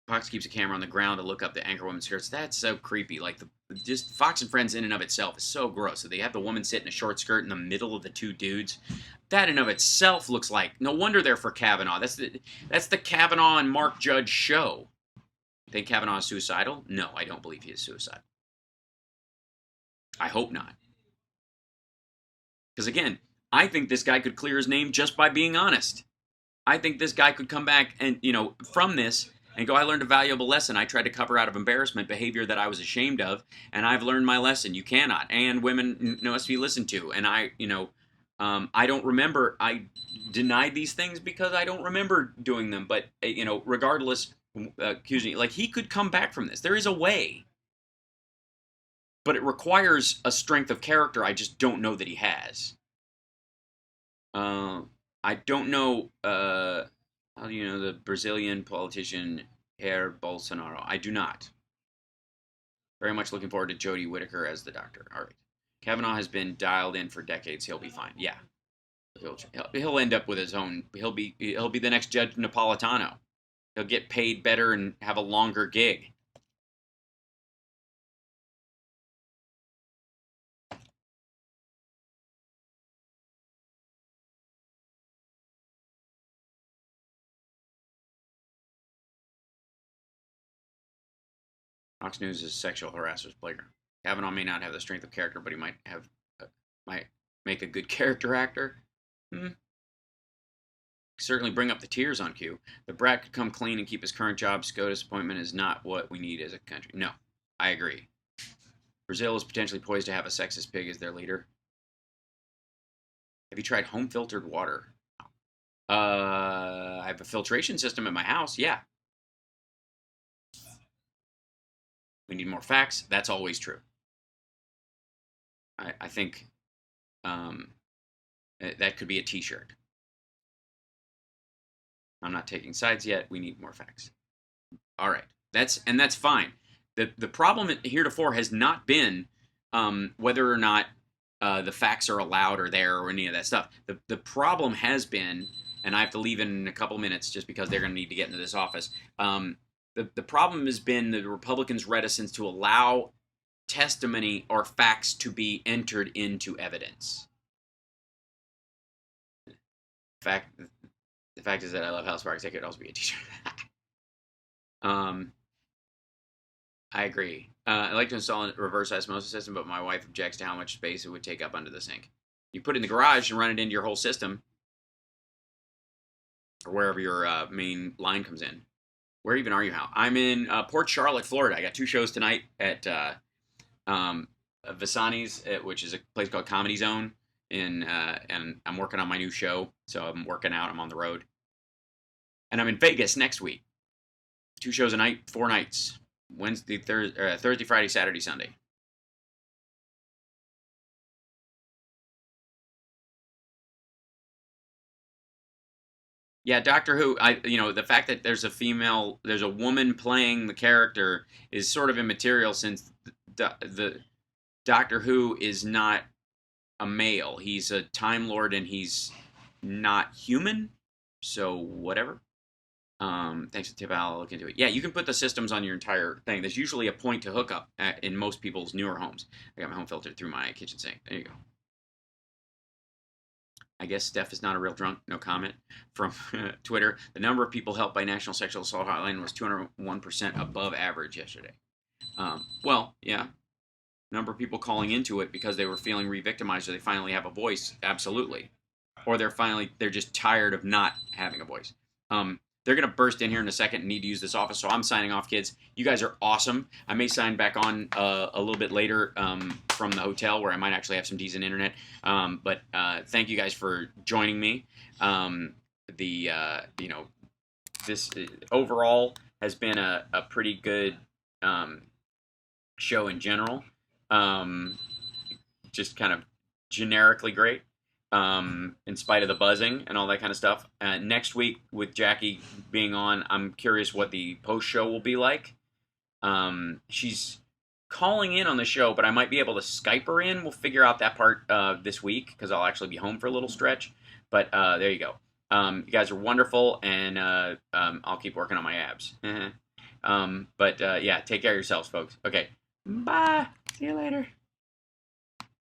A: Fox keeps a camera on the ground to look up the anchor woman's skirts. That's so creepy. Like just Fox and Friends in and of itself is so gross. So they have the woman sit in a short skirt in the middle of the two dudes. That in of itself looks like, no wonder they're for Kavanaugh. That's the Kavanaugh and Mark Judge show. Think Kavanaugh is suicidal? No, I don't believe he is suicidal. I hope not. Because again, I think this guy could clear his name just by being honest. I think this guy could come back and, from this and go, I learned a valuable lesson. I tried to cover out of embarrassment behavior that I was ashamed of, and I've learned my lesson. You cannot. And women must be listened to. And I don't remember. I denied these things because I don't remember doing them. But, regardless, he could come back from this. There is a way. But it requires a strength of character I just don't know that he has. I don't know, how do you know the Brazilian politician Jair Bolsonaro? I do not. Very much looking forward to Jodie Whittaker as the doctor. All right. Kavanaugh has been dialed in for decades. He'll be fine. Yeah. He'll end up with his own. He'll be the next Judge Napolitano. He'll get paid better and have a longer gig. Fox News is sexual harasser's playground. Kavanaugh may not have the strength of character, but he might make a good character actor. Certainly bring up the tears on cue. The brat could come clean and keep his current job. SCOTUS appointment is not what we need as a country. No, I agree. Brazil is potentially poised to have a sexist pig as their leader. Have you tried home filtered water? I have a filtration system at my house. Yeah. We need more facts. That's always true. I think that could be a t-shirt. I'm not taking sides yet. We need more facts. All right. That's fine. The problem heretofore has not been whether or not the facts are allowed or there or any of that stuff. The problem has been, and I have to leave in a couple minutes just because they're going to need to get into this office. The problem has been the Republicans' reticence to allow testimony or facts to be entered into evidence. The fact is that I love House Sparks. That could also be a t-shirt. I agree. I like to install a reverse osmosis system, but my wife objects to how much space it would take up under the sink. You put it in the garage and run it into your whole system, or wherever your main line comes in. Where even are you, Hal? I'm in Port Charlotte, Florida. I got 2 shows tonight at Visani's, which is a place called Comedy Zone, and I'm working on my new show, so I'm working out. I'm on the road. And I'm in Vegas next week. 2 shows a night, 4 nights. Thursday, Friday, Saturday, Sunday. Yeah, Doctor Who, the fact that there's a woman playing the character is sort of immaterial since the Doctor Who is not a male. He's a Time Lord and he's not human, so whatever. Thanks for the tip, I'll look into it. Yeah, you can put the systems on your entire thing. There's usually a point to hook up in most people's newer homes. I got my home filtered through my kitchen sink. There you go. I guess Steph is not a real drunk. No comment from Twitter. The number of people helped by National Sexual Assault Hotline was 201% above average yesterday. Well, yeah. Number of people calling into it because they were feeling re-victimized or they finally have a voice. Absolutely. Or they're just tired of not having a voice. They're going to burst in here in a second and need to use this office, so I'm signing off, kids. You guys are awesome. I may sign back on a little bit later from the hotel where I might actually have some decent internet. But thank you guys for joining me. This overall has been a pretty good show in general. Just kind of generically great. In spite of the buzzing and all that kind of stuff. Next week, with Jackie being on, I'm curious what the post-show will be like. She's calling in on the show, but I might be able to Skype her in. We'll figure out that part this week, because I'll actually be home for a little stretch. But there you go. You guys are wonderful, and I'll keep working on my abs. Yeah, take care of yourselves, folks. Okay, Bye. See you later.